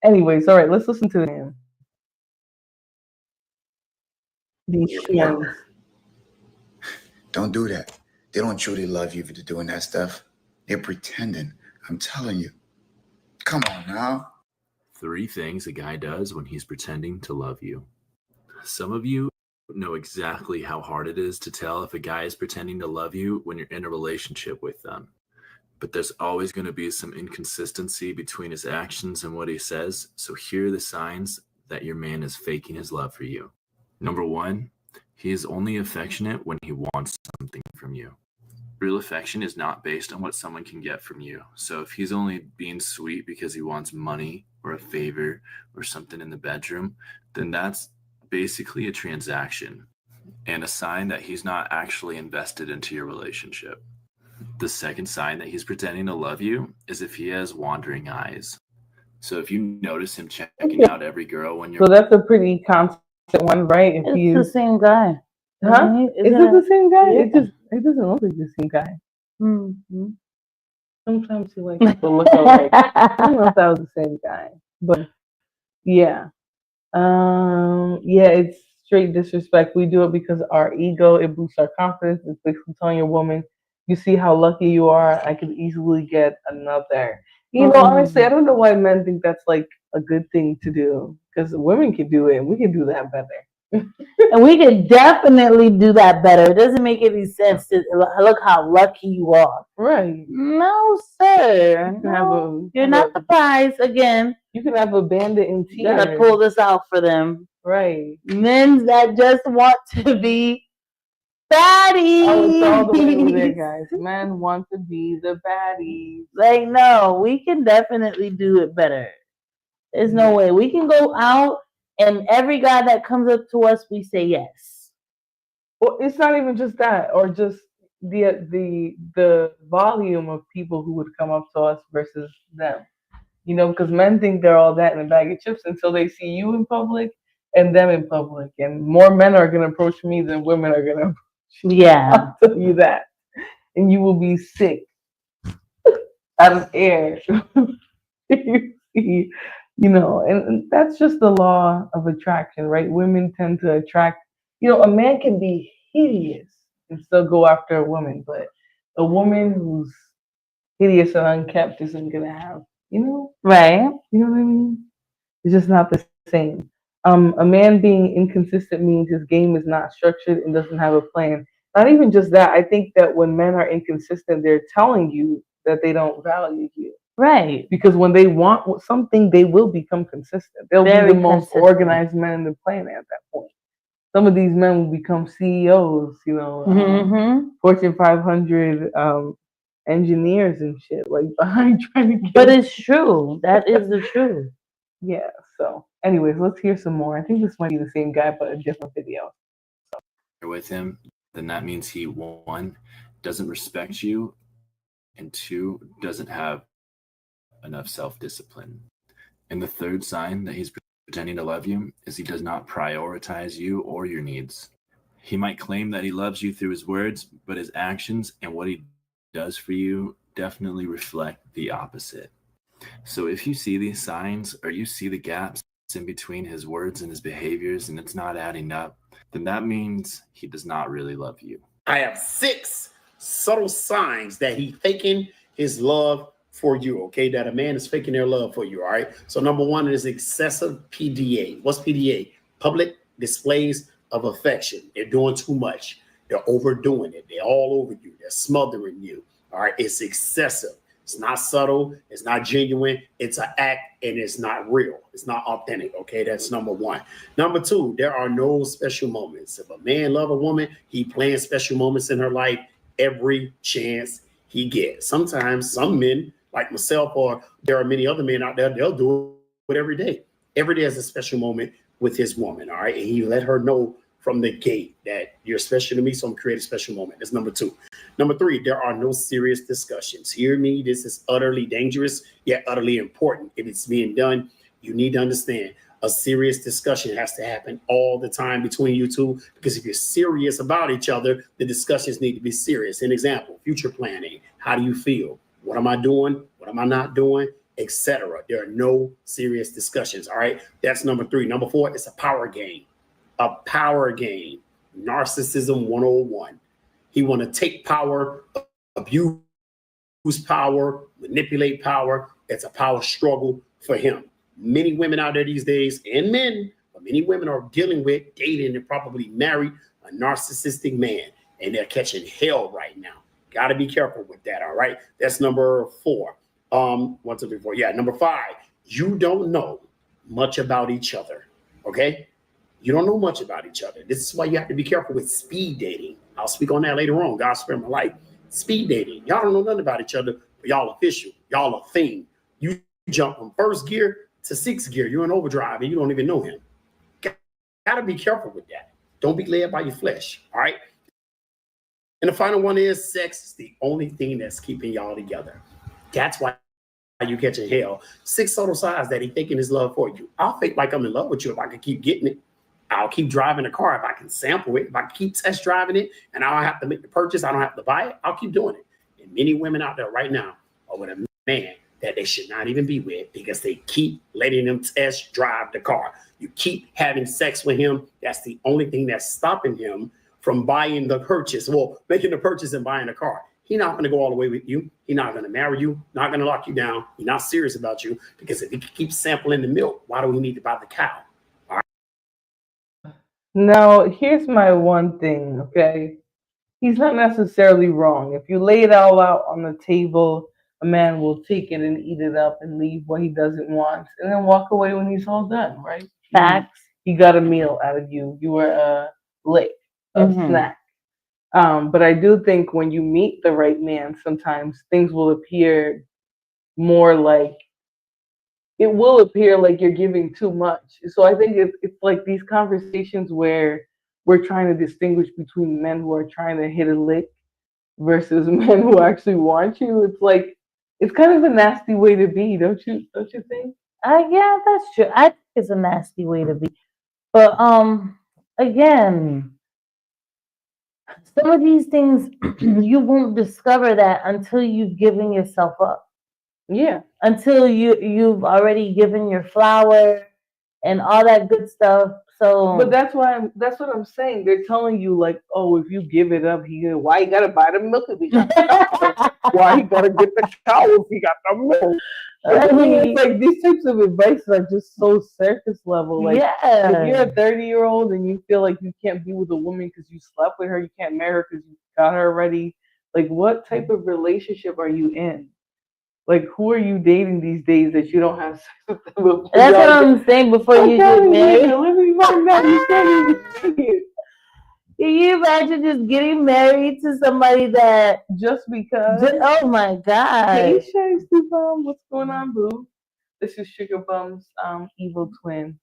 anyways, all right, let's listen to the man. These ones. Don't do that. They don't truly love you for doing that stuff. They're pretending. I'm telling you. Come on now. 3 things a guy does when he's pretending to love you. Some of you know exactly how hard it is to tell if a guy is pretending to love you when you're in a relationship with them. But there's always going to be some inconsistency between his actions and what he says. So here are the signs that your man is faking his love for you. Number one, he is only affectionate when he wants something from you. Real affection is not based on what someone can get from you. So if he's only being sweet because he wants money or a favor or something in the bedroom, then that's basically a transaction and a sign that he's not actually invested into your relationship. The second sign that he's pretending to love you is if he has wandering eyes. So if you notice him checking out every girl when you're So that's a pretty constant one, right? If It's you, the same guy. huh? Is it the same guy? Yeah. It doesn't look like the same guy. Mhm. Sometimes you like people look alike. I don't know if that was the same guy, but yeah. Yeah, it's straight disrespect. We do it because our ego, it boosts our confidence. It's basically telling your woman, you see how lucky you are. I could easily get another. You know, honestly, I don't know why men think that's like a good thing to do. Because women can do it and we can do that better. And we could definitely do that better. It doesn't make any sense to look how lucky you are. Right. No, sir. You can have No. You're not the prize again. You can have a bandit in You gotta tears. pull this out for them. Right. Men that just want to be baddies. Oh, it's all the way over there, guys. Men want to be the baddies. Like, no, we can definitely do it better. There's no way. We can go out and every guy that comes up to us, we say yes. Well, it's not even just that, or just the volume of people who would come up to us versus them. You know, because men think they're all that in a bag of chips until they see you in public and them in public. And more men are going to approach me than women are going to approach you. Yeah. I'll tell you that. And you will be sick out of air. You see, you know, and that's just the law of attraction, right? Women tend to attract, you know, a man can be hideous and still go after a woman, but a woman who's hideous and unkept isn't going to have, you know? Right. You know what I mean? It's just not the same. A man being inconsistent means his game is not structured and doesn't have a plan. Not even just that. I think that when men are inconsistent, they're telling you that they don't value you. Right. Because when they want something, they will become consistent. They'll Very be the most consistent. organized men in the planet at that point. Some of these men will become CEOs, you know, Fortune 500 engineers and shit, like behind trying to get. But it's true. That is the truth. Yeah. So, anyways, let's hear some more. I think this might be the same guy, but a different video. with him, then that means he, one, doesn't respect you, and two, doesn't have enough self-discipline. And the third sign that he's pretending to love you is he does not prioritize you or your needs. He might claim that he loves you through his words, but his actions and what he does for you definitely reflect the opposite. So if you see these signs or you see the gaps in between his words and his behaviors and it's not adding up, then that means he does not really love you. I have 6 subtle signs that he's faking his love for you, okay? That a man is faking their love for you, all right? So number 1 is excessive PDA. What's PDA? Public displays of affection. They're doing too much. They're overdoing it. They're all over you. They're smothering you, all right? It's excessive. It's not subtle. It's not genuine. It's an act and it's not real. It's not authentic, okay? That's number 1. Number 2, there are no special moments. If a man loves a woman, he plans special moments in her life every chance he gets. Sometimes some men, like myself, or there are many other men out there, they'll do it every day. Every day is a special moment with his woman, all right? And he let her know from the gate that you're special to me, so I'm creating a special moment. That's number 2. Number 3, there are no serious discussions. Hear me, this is utterly dangerous, yet utterly important. If it's being done, you need to understand a serious discussion has to happen all the time between you two, because if you're serious about each other, the discussions need to be serious. An example, future planning. How do you feel? What am I doing? What am I not doing? Etc. There are no serious discussions. All right. That's number 3. Number 4, it's a power game. A power game. Narcissism 101. He want to take power, abuse power, manipulate power. It's a power struggle for him. Many women out there these days, and men, But many women are dealing with, dating, and probably married a narcissistic man, and they're catching hell right now. Got to be careful with that. All right. That's number 4. 1, 2, 3, 4. Yeah. Number 5. You don't know much about each other. Okay. You don't know much about each other. This is why you have to be careful with speed dating. I'll speak on that later on. God spare my life. Speed dating. Y'all don't know nothing about each other, but y'all official. Y'all a thing. You jump from first gear to 6th gear. You're in overdrive and you don't even know him. Got to be careful with that. Don't be led by your flesh. All right. And the final one is sex is the only thing that's keeping y'all together. That's why you catching hell. 6 subtle signs that he thinking his love for you. I'll fake like I'm in love with you if I can keep getting it. I'll keep driving the car if I can sample it. If I keep test driving it and I don't have to make the purchase, I don't have to buy it, I'll keep doing it. And many women out there right now are with a man that they should not even be with because they keep letting them test drive the car. You keep having sex with him. That's the only thing that's stopping him from buying the purchase. Well, making the purchase and buying a car. He's not going to go all the way with you. He's not going to marry you, not going to lock you down. He's not serious about you because if he keeps sampling the milk, why do we need to buy the cow? Now, here's my one thing, okay? He's not necessarily wrong. If you lay it all out on the table, a man will take it and eat it up and leave what he doesn't want and then walk away when he's all done, right? Facts. He got a meal out of you. You were a lick, a snack. But I do think when you meet the right man, sometimes things will appear more like it will appear like you're giving too much. So I think it's like these conversations where we're trying to distinguish between men who are trying to hit a lick versus men who actually want you. It's like it's kind of a nasty way to be, don't you think? Yeah, that's true. I think it's a nasty way to be. But again, some of these things you won't discover that until you've given yourself up. Yeah. Until you've already given your flower and all that good stuff. So But that's what I'm saying. They're telling you like, oh, if you give it up, why you gotta buy the milk if he got the cow? Why he gotta get the cow if he got the milk? It's like these types of advice are just so surface level. Like if you're a 30-year-old and you feel like you can't be with a woman because you slept with her, you can't marry her because you got her already. Like what type of relationship are you in? Like, who are you dating these days that you don't have sex with them? That's what I'm saying before you get married. Let me find out. You can't even see it. Can you imagine just getting married to somebody that just because? Oh my God. Hey, Shiesty Bum, what's going on, boo? This is Sugar Bum's evil twin.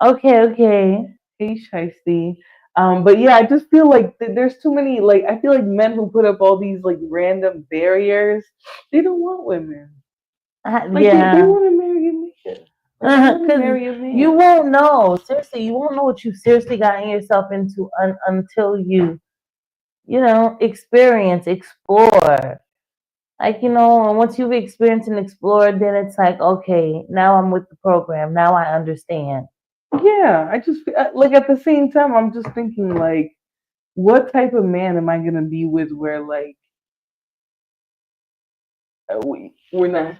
Okay. Hey, Shiesty. But yeah, I just feel like there's too many. Like, I feel like men who put up all these like random barriers, they don't want women. Like, they want to marry a man. You won't know. Seriously, you won't know what you seriously gotten yourself into until you experience, explore. Like, and once you've experienced and explored, then it's like, okay, now I'm with the program. Now I understand. Yeah, I just like at the same time, I'm just thinking like, what type of man am I gonna be with where like we're not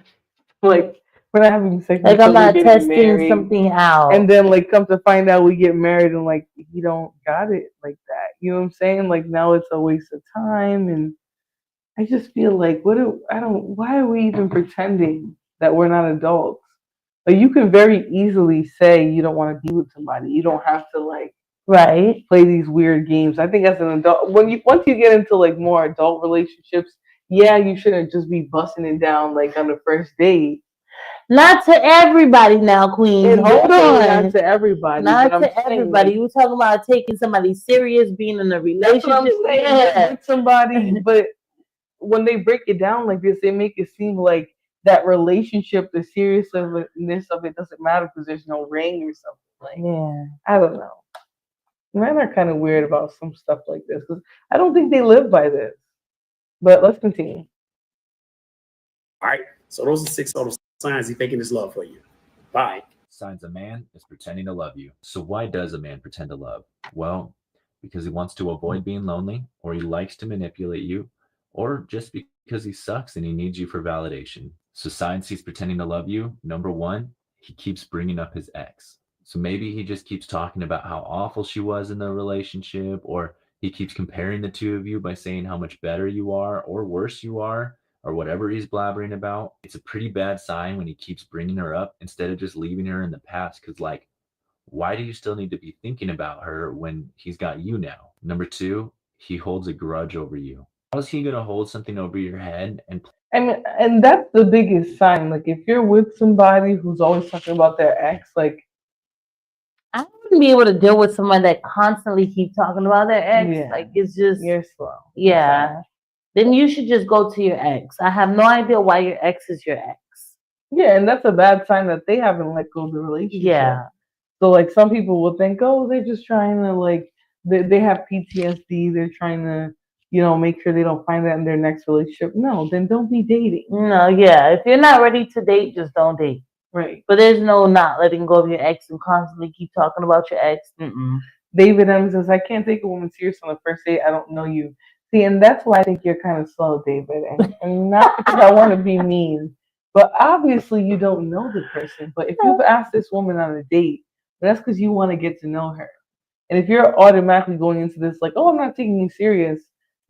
having sex, like I'm not testing something out, and then like come to find out we get married and like you don't got it like that. You know what I'm saying? Like now it's a waste of time, and I just feel like why are we even pretending that we're not adults? Like you can very easily say you don't want to be with somebody. You don't have to like play these weird games. I think as an adult, once you get into like more adult relationships, yeah, you shouldn't just be busting it down like on the first date. Not to everybody now, Queen. Hold on. Not to everybody. Not to everybody. You were talking about taking somebody serious, being in a relationship. That's what I'm saying, with somebody, but when they break it down like this, they make it seem like that relationship, the seriousness of it doesn't matter because there's no ring or something. Like, I don't know. Men are kind of weird about some stuff like this because I don't think they live by this. But let's continue. All right. So those are 6 total signs he's faking his love for you. Bye. Signs a man is pretending to love you. So why does a man pretend to love? Well, because he wants to avoid being lonely, or he likes to manipulate you, or just because he sucks and he needs you for validation. So signs he's pretending to love you. Number 1, he keeps bringing up his ex. So maybe he just keeps talking about how awful she was in the relationship, or he keeps comparing the two of you by saying how much better you are or worse you are, or whatever he's blabbering about. It's a pretty bad sign when he keeps bringing her up instead of just leaving her in the past. Because, like, why do you still need to be thinking about her when he's got you now? Number two, he holds a grudge over you. How is he going to hold something over your head and I mean, and that's the biggest sign. Like, if you're with somebody who's always talking about their ex, like, I wouldn't be able to deal with someone that constantly keep talking about their ex. yeah, Like, it's just, you're slow. yeah. Then you should just go to your ex. I have no idea why your ex is your ex. Yeah, and that's a bad sign that they haven't let go of the relationship. Yeah. So, like, some people will think, oh, they're just trying to, like, they have PTSD. They're trying to, make sure they don't find that in their next relationship. No, then don't be dating. No, yeah. If you're not ready to date, just don't date. Right. But there's no not letting go of your ex and constantly keep talking about your ex. David M says, I can't take a woman serious on the first date. I don't know you. See, and that's why I think you're kind of slow, David. And not because I want to be mean, but obviously you don't know the person. But if you've asked this woman on a date, that's because you want to get to know her. And if you're automatically going into this like, oh, I'm not taking you serious,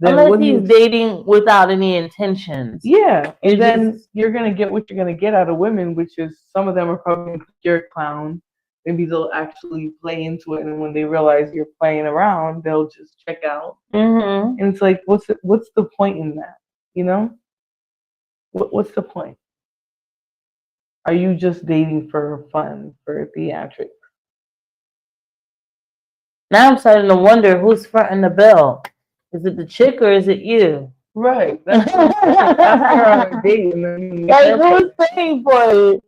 then unless he's dating without any intentions. Yeah, and then you're gonna get what you're gonna get out of women, which is some of them are probably gonna think you're a clown. Maybe they'll actually play into it, and when they realize you're playing around, they'll just check out. And it's like, what's the point in that? What's the point? Are you just dating for fun, for theatrics? Now I'm starting to wonder who's fronting the bill. Is it the chick or is it you? Right. That's after a date. Like, who's paying for it?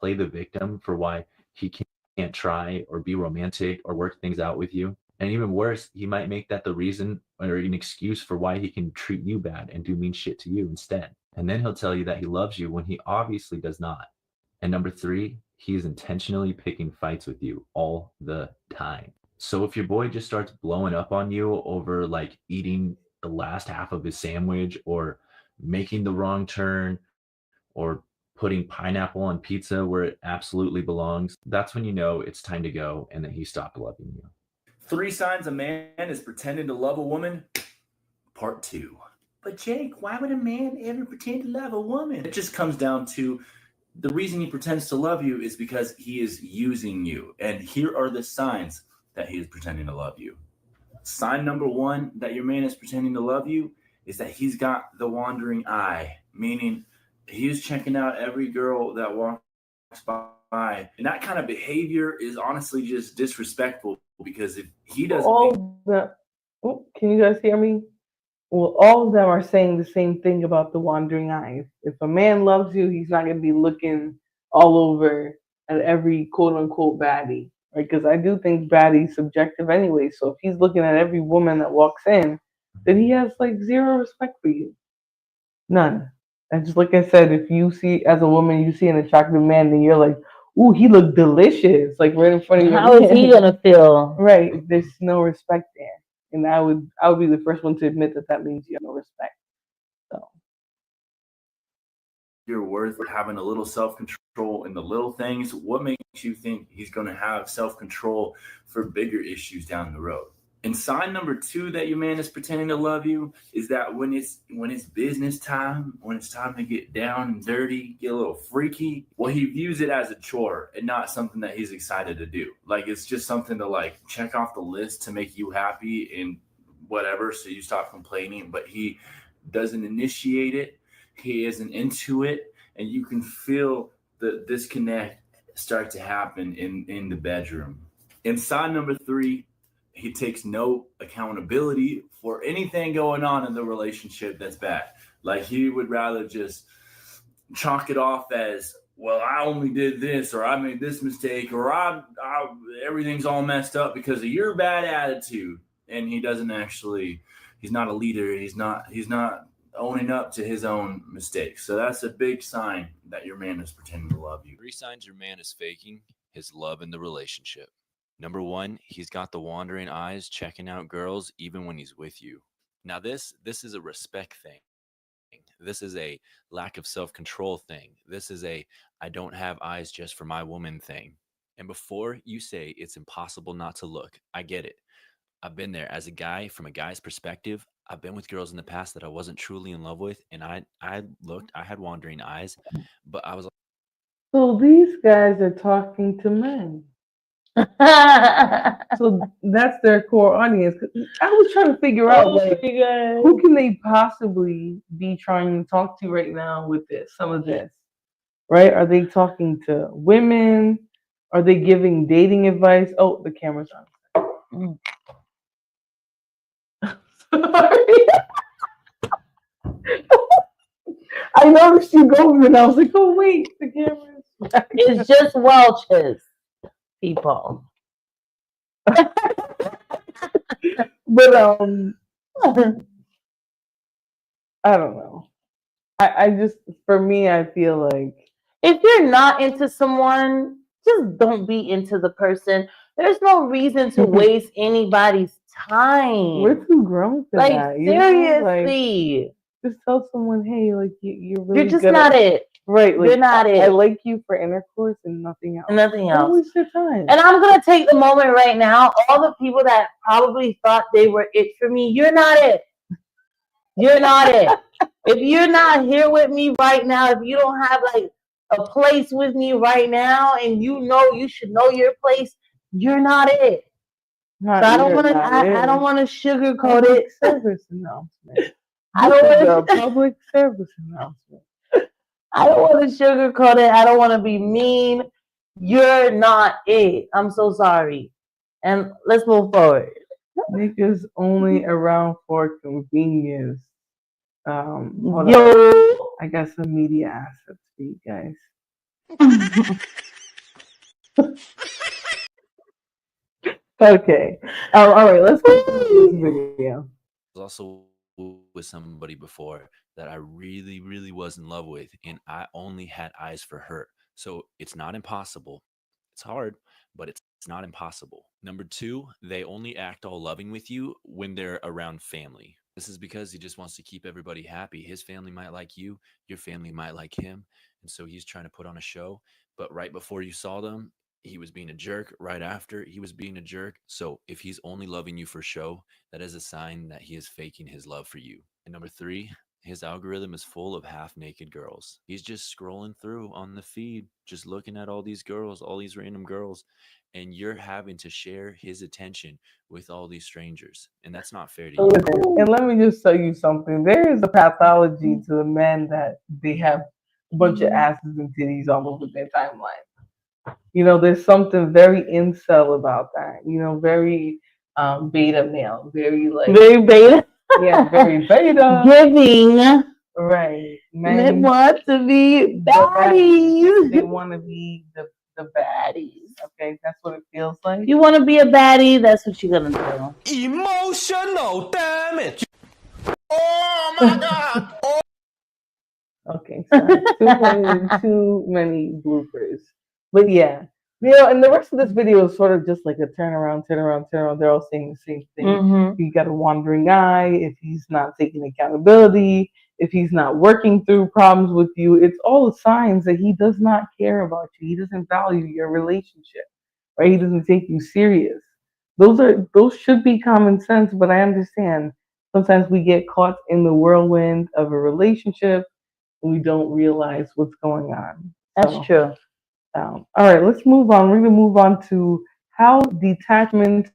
play the victim for why he can't try or be romantic or work things out with you? And even worse, he might make that the reason or an excuse for why he can treat you bad and do mean shit to you instead. And then he'll tell you that he loves you when he obviously does not. And number three, he is intentionally picking fights with you all the time. So if your boy just starts blowing up on you over like eating the last half of his sandwich or making the wrong turn or putting pineapple on pizza where it absolutely belongs, that's when you know it's time to go and that he stopped loving you. 3 signs a man is pretending to love a woman, part 2. But Jake, why would a man ever pretend to love a woman? It just comes down to the reason he pretends to love you is because he is using you. And here are the signs that he is pretending to love you. Sign number 1 that your man is pretending to love you is that he's got the wandering eye, meaning he's checking out every girl that walks by. And that kind of behavior is honestly just disrespectful because if he doesn't... Can you guys hear me? Well, all of them are saying the same thing about the wandering eyes. If a man loves you, he's not going to be looking all over at every quote unquote baddie, right? Because I do think baddie is subjective anyway. So if he's looking at every woman that walks in, then he has like zero respect for you. None. And just like I said, if you see, as a woman, you see an attractive man, then you're like, ooh, he looked delicious, like right in front of you. How is he gonna feel? Right. There's no respect there. And I would be the first one to admit that means you have no respect. So you're worth having a little self-control in the little things. What makes you think he's going to have self-control for bigger issues down the road? And sign number 2 that your man is pretending to love you is that when it's business time, when it's time to get down and dirty, get a little freaky, well, he views it as a chore and not something that he's excited to do. Like, it's just something to like check off the list to make you happy and whatever, so you stop complaining, but he doesn't initiate it. He isn't into it, and you can feel the disconnect start to happen in the bedroom. And sign number 3, he takes no accountability for anything going on in the relationship that's bad. Like, he would rather just chalk it off as, well, I only did this, or I made this mistake, or I everything's all messed up because of your bad attitude. And he doesn't actually, he's not a leader. He's not owning up to his own mistakes. So that's a big sign that your man is pretending to love you. 3 signs your man is faking his love in the relationship. Number 1, he's got the wandering eyes, checking out girls even when he's with you. Now this is a respect thing. This is a lack of self-control thing. This is a I don't have eyes just for my woman thing. And before you say it's impossible not to look, I get it. I've been there as a guy from a guy's perspective. I've been with girls in the past that I wasn't truly in love with, and I looked, I had wandering eyes, but I was So these guys are talking to men. So that's their core audience. I was trying to figure out like who can they possibly be trying to talk to right now with this, some of this, right? Are they talking to women? Are they giving dating advice? Oh, the camera's on. Sorry. I noticed you going and I was like, oh wait, the camera's back. It's just Welch's, people. But I don't know. I just, for me, I feel like if you're not into someone, just don't be into the person. There's no reason to waste anybody's time. we're too grown for like that. seriously, Just tell someone, hey, like you're really you're just good not at, it. right. Like, You're not it. I like you for intercourse and nothing else. Nothing else. Don't waste your time. And I'm gonna take the moment right now. All the people that probably thought they were it for me, you're not it. You're not it. If you're not here with me right now, if you don't have like a place with me right now, and you know you should know your place, you're not it. Not So I don't you're want to. not I don't it. want to sugarcoat Public it. service announcement. I This is don't a public service announcement. I don't want to sugarcoat it. I don't want to be mean. You're not it. I'm so sorry. And let's move forward. Niggas only around for convenience. Hold on. Yo. I got some media assets for you guys. Okay. All right. Let's go to this video. was also with somebody before that I really, really was in love with, and I only had eyes for her. So it's not impossible. It's hard, but it's not impossible. Number two, they only act all loving with you when they're around family. This is because he just wants to keep everybody happy. His family might like you, your family might like him. And so he's trying to put on a show. But right before you saw them, he was being a jerk. Right after, he was being a jerk. So if he's only loving you for show, that is a sign that he is faking his love for you. And number three, his algorithm is full of half-naked girls. He's just scrolling through on the feed, just looking at all these girls, all these random girls, and you're having to share his attention with all these strangers. And that's not fair to you. And let me just tell you something. There is a pathology to the men that they have a bunch of asses and titties all over their timeline. You know, there's something very incel about that. You know, very beta male, very like Very beta. Yeah, very beta. Giving. Right. They Men, want to be baddies. they want to be the baddies. Okay, that's what it feels like. You want to be a baddie? That's what you're gonna do. Emotional damage. Oh my God. Okay, sorry. Too many bloopers. But yeah, you know, and the rest of this video is sort of just like a turn around. They're all saying the same thing. Mm-hmm. He got a wandering eye. If he's not taking accountability, if he's not working through problems with you, it's all signs that he does not care about you. He doesn't value your relationship, right? He doesn't take you serious. Those should be common sense, but I understand sometimes we get caught in the whirlwind of a relationship and we don't realize what's going on. That's true. All right, let's move on. We're going to move on to how detachment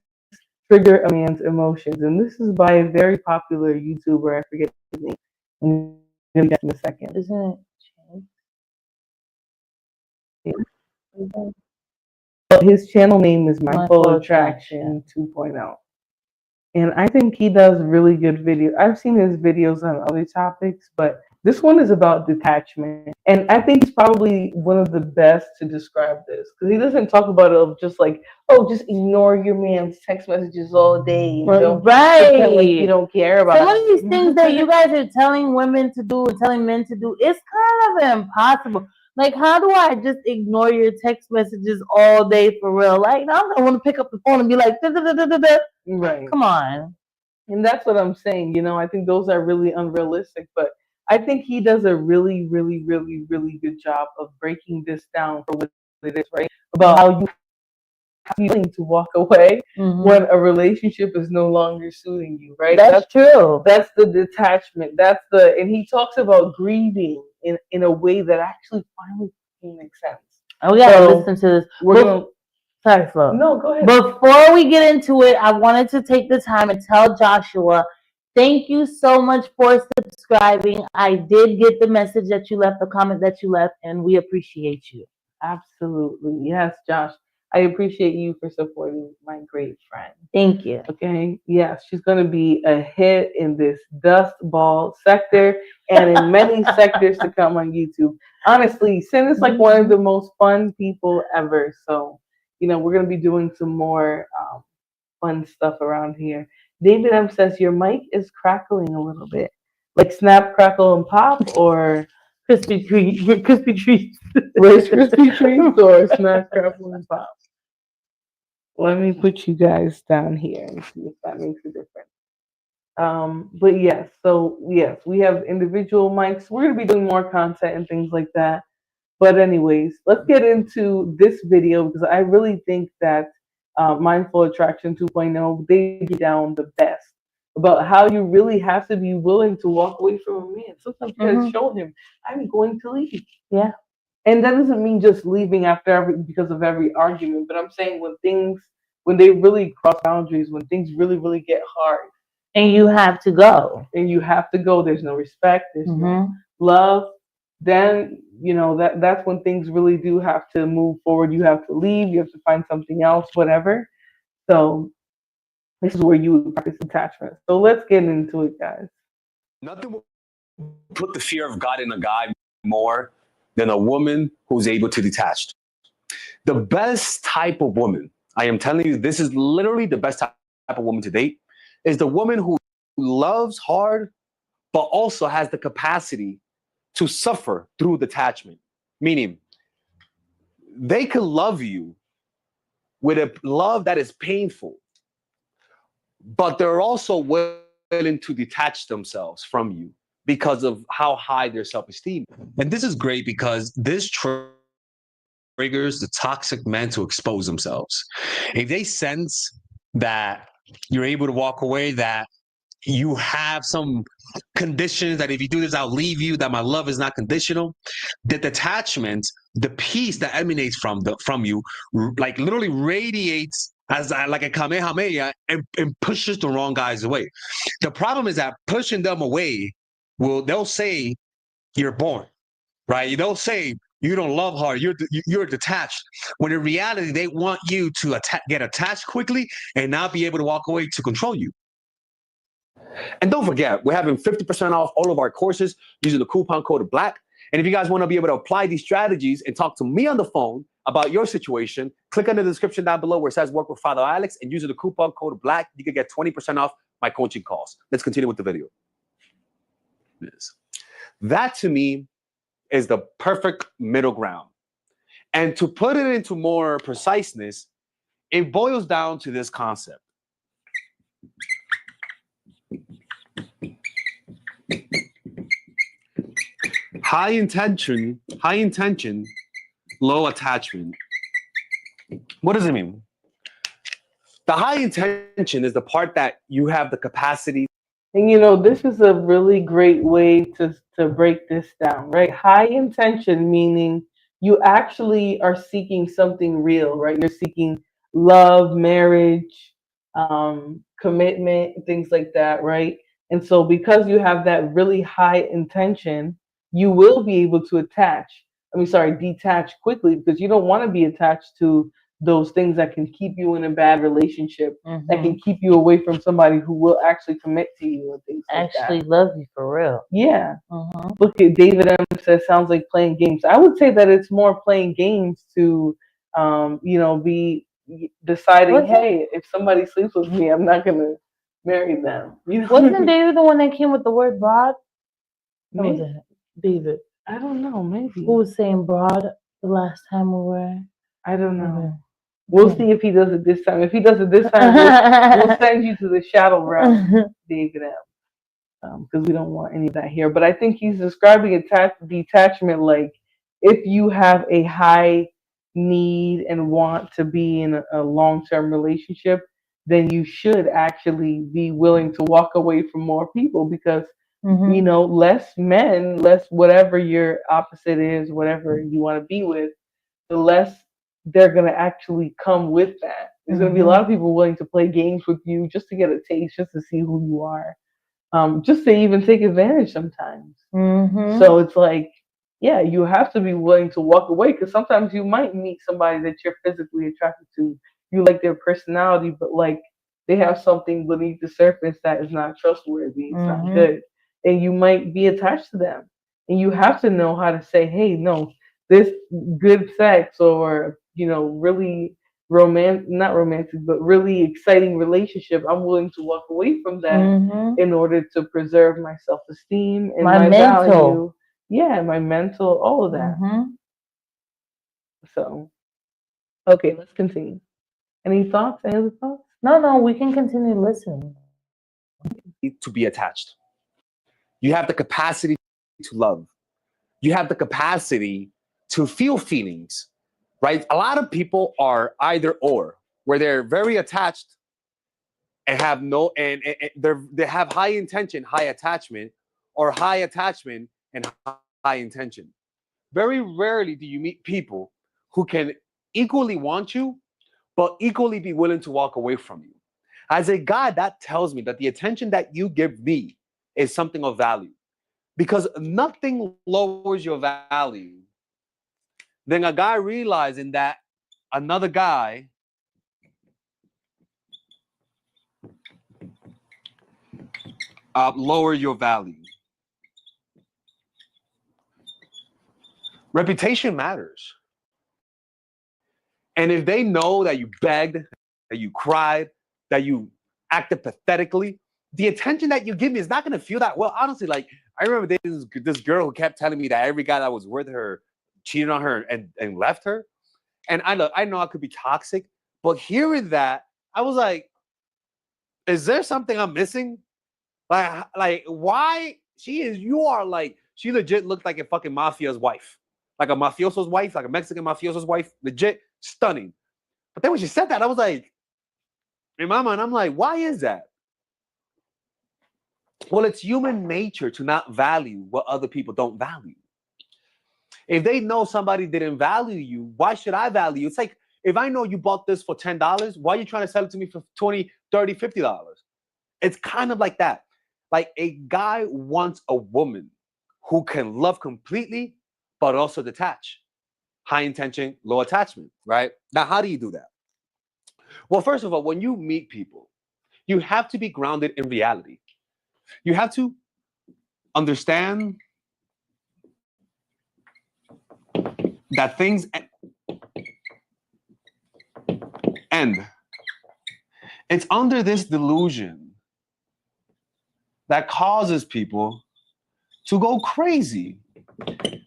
trigger a man's emotions. And this is by a very popular YouTuber. I forget his name. I'm going to get in a second. Isn't But his channel name is Mindful Attraction 2.0. And I think he does really good videos. I've seen his videos on other topics, but this one is about detachment. And I think he's probably one of the best to describe this because he doesn't talk about it just like, oh, just ignore your man's text messages all day. You know? Right. Like you don't care about some of these things that you guys are telling women to do and telling men to do, it's kind of impossible. Like, how do I just ignore your text messages all day for real? Like, I don't want to pick up the phone and be like, da, da, da, da, da, da. Right. Come on. And that's what I'm saying. You know, I think those are really unrealistic. But I think he does a really, really, really, really good job of breaking this down for what it is, right? About how you have to be willing to walk away when a relationship is no longer suiting you, right? That's true. That's the detachment. And he talks about grieving in a way that actually finally makes sense. Oh, we gotta listen to this. We're gonna. Sorry, Flo. No, go ahead. Before we get into it, I wanted to take the time and tell Joshua, thank you so much for subscribing. I did get the message that you left, the comment that you left, and we appreciate you. Absolutely. Yes, Josh. I appreciate you for supporting my great friend. Thank you. Okay. Yes, she's going to be a hit in this dust ball sector and in many sectors to come on YouTube. Honestly, Sin is like one of the most fun people ever. So, we're going to be doing some more fun stuff around here. David M says your mic is crackling a little bit. Like snap, crackle, and pop, or crispy treats. Rice Krispie treats or snap, crackle, and pop. Let me put you guys down here and see if that makes a difference. But yes, we have individual mics. We're gonna be doing more content and things like that. But anyways, let's get into this video because I really think that Mindful Attraction 2.0, they get down the best about how you really have to be willing to walk away from a man. Sometimes you gotta show him, I'm going to leave. Yeah. And that doesn't mean just leaving because of every argument, but I'm saying when they really cross boundaries, when things really, really get hard. And you have to go. There's no respect, there's no love. Then, that's when things really do have to move forward. You have to leave, you have to find something else, whatever. So this is where you would practice attachment. So let's get into it, guys. Nothing will put the fear of God in a guy more than a woman who's able to detach. The best type of woman, I am telling you, this is literally the best type of woman to date, is the woman who loves hard, but also has the capacity to suffer through detachment. Meaning, they can love you with a love that is painful, but they're also willing to detach themselves from you because of how high their self-esteem. And this is great because this triggers the toxic men to expose themselves. If they sense that you're able to walk away, that you have some conditions, that if you do this, I'll leave you, that my love is not conditional, the detachment, the peace that emanates from you, like literally radiates as like a kamehameha and pushes the wrong guys away. The problem is that pushing them away, they'll say you're boring, right? They'll say you don't love hard, you're detached. When in reality, they want you to get attached quickly and not be able to walk away to control you. And don't forget, we're having 50% off all of our courses using the coupon code BLACK. And if you guys want to be able to apply these strategies and talk to me on the phone about your situation, click on the description down below where it says work with Father Alex, and using the coupon code BLACK, you can get 20% off my coaching calls. Let's continue with the video. That to me is the perfect middle ground. And to put it into more preciseness, it boils down to this concept. High intention, low attachment. What does it mean? The high intention is the part that you have the capacity. And this is a really great way to break this down, right? High intention meaning you actually are seeking something real, right? You're seeking love, marriage, commitment, things like that, right? And so because you have that really high intention, you will be able to detach quickly, because you don't want to be attached to those things that can keep you in a bad relationship, that can keep you away from somebody who will actually commit to you and things like that. Actually love you for real. Yeah. Look at David M says, sounds like playing games. I would say that it's more playing games to, be deciding, hey, if somebody sleeps with me, I'm not going to marry them. Wasn't David the one that came with the word broad? What was it? David. I don't know, maybe. Who was saying broad the last time we were? I don't know. We'll see if he does it this time. If he does it this time, we'll send you to the shadow realm, David M. because we don't want any of that here. But I think he's describing detachment like if you have a high need and want to be in a long term relationship, then you should actually be willing to walk away from more people because Mm-hmm. less men, less whatever your opposite is, whatever you want to be with, the less they're going to actually come with that. There's going to be a lot of Mm-hmm. people willing to play games with you just to get a taste, just to see who you are, just to even take advantage sometimes. Mm-hmm. So it's like, yeah, you have to be willing to walk away because sometimes you might meet somebody that you're physically attracted to. You like their personality, but like they have something beneath the surface that is not trustworthy. It's not Mm-hmm. good. And you might be attached to them. And you have to know how to say, hey, no, this good sex or, really not romantic, but really exciting relationship, I'm willing to walk away from that Mm-hmm. in order to preserve my self esteem and My my mental. value. Yeah, my mental, all of that. Mm-hmm. So, okay, let's continue. Any thoughts? Any other thoughts? No, we can continue listening. To be attached. You have the capacity to love. You have the capacity to feel feelings, right? A lot of people are either or, where they're very attached and have no, they have high intention, high attachment, or high attachment and high intention. Very rarely do you meet people who can equally want you, but equally be willing to walk away from you. As a guy, that tells me that the attention that you give me is something of value because nothing lowers your value than a guy realizing that another guy lower your value. Reputation matters. And if they know that you begged, that you cried, that you acted pathetically, the attention that you give me is not going to feel that well. Honestly, like I remember this girl who kept telling me that every guy that was with her cheated on her and left her. And I know I could be toxic, but hearing that, I was like, is there something I'm missing? Like why she legit looked like a fucking mafia's wife, like a mafioso's wife, like a Mexican mafioso's wife, legit stunning. But then when she said that, I was like, in my mind, I'm like, why is that? Well, it's human nature to not value what other people don't value. If they know somebody didn't value you, why should I value you? It's like if I know you bought this for $10, why are you trying to sell it to me for $20, $30, $50? It's kind of like that. Like a guy wants a woman who can love completely, but also detach. High intention, low attachment, right? Now, how do you do that? Well, first of all, when you meet people, you have to be grounded in reality. You have to understand that things end. It's under this delusion that causes people to go crazy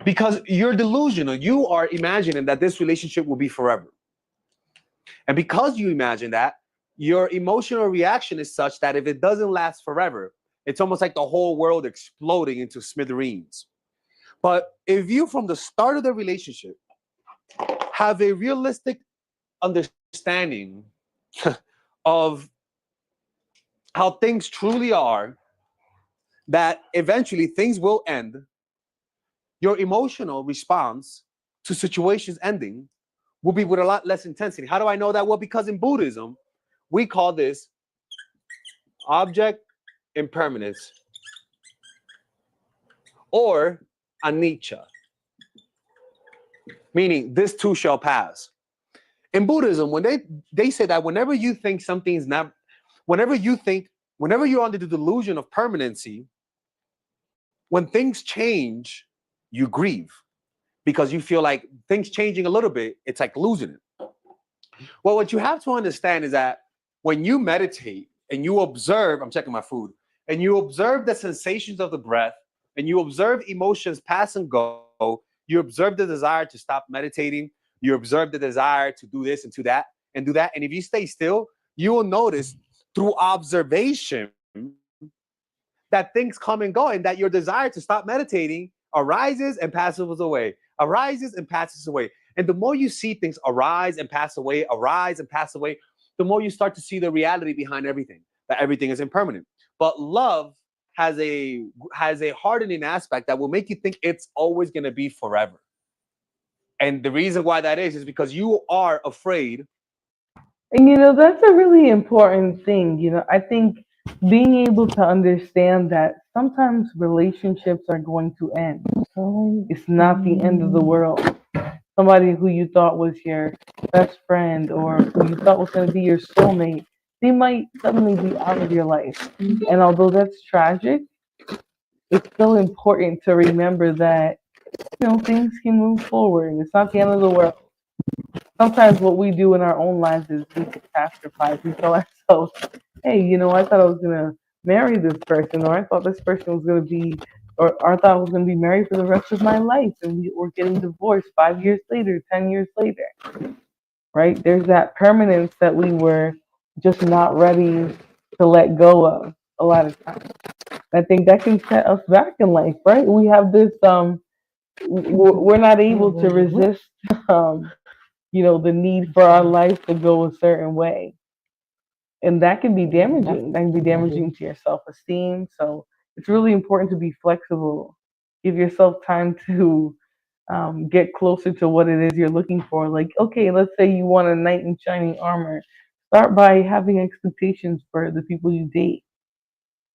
because you're delusional. You are imagining that this relationship will be forever. And because you imagine that, your emotional reaction is such that if it doesn't last forever, it's almost like the whole world exploding into smithereens. But if you, from the start of the relationship, have a realistic understanding of how things truly are, that eventually things will end, your emotional response to situations ending will be with a lot less intensity. How do I know that? Well, because in Buddhism, we call this object impermanence or anicca, meaning this too shall pass. In Buddhism, when they say that whenever you think something's not, whenever you're under the delusion of permanency, when things change, you grieve because you feel like things changing a little bit, it's like losing it. Well, what you have to understand is that when you meditate and you observe, I'm checking my food, and you observe the sensations of the breath, and you observe emotions pass and go, you observe the desire to stop meditating, you observe the desire to do this and to that and do that. And if you stay still, you will notice through observation that things come and go, and that your desire to stop meditating arises and passes away, arises and passes away. And the more you see things arise and pass away, arise and pass away, the more you start to see the reality behind everything, that everything is impermanent. But love has a hardening aspect that will make you think it's always going to be forever. And the reason why that is because you are afraid. And that's a really important thing. I think being able to understand that sometimes relationships are going to end. It's not the end of the world. Somebody who you thought was your best friend or who you thought was going to be your soulmate, they might suddenly be out of your life. And although that's tragic, it's still important to remember that, things can move forward. It's not the end of the world. Sometimes what we do in our own lives is we catastrophize. We tell ourselves, hey, I thought I was going to marry this person, or I thought this person was going to be, or I thought I was going to be married for the rest of my life. And we're getting divorced 5 years later, 10 years later, right? There's that permanence that we were just not ready to let go of a lot of times. I think that can set us back in life, right? We have this, we're not able to resist, the need for our life to go a certain way. And that can be damaging. That can be damaging to your self-esteem. So it's really important to be flexible. Give yourself time to get closer to what it is you're looking for. Like, okay, let's say you want a knight in shining armor. Start by having expectations for the people you date,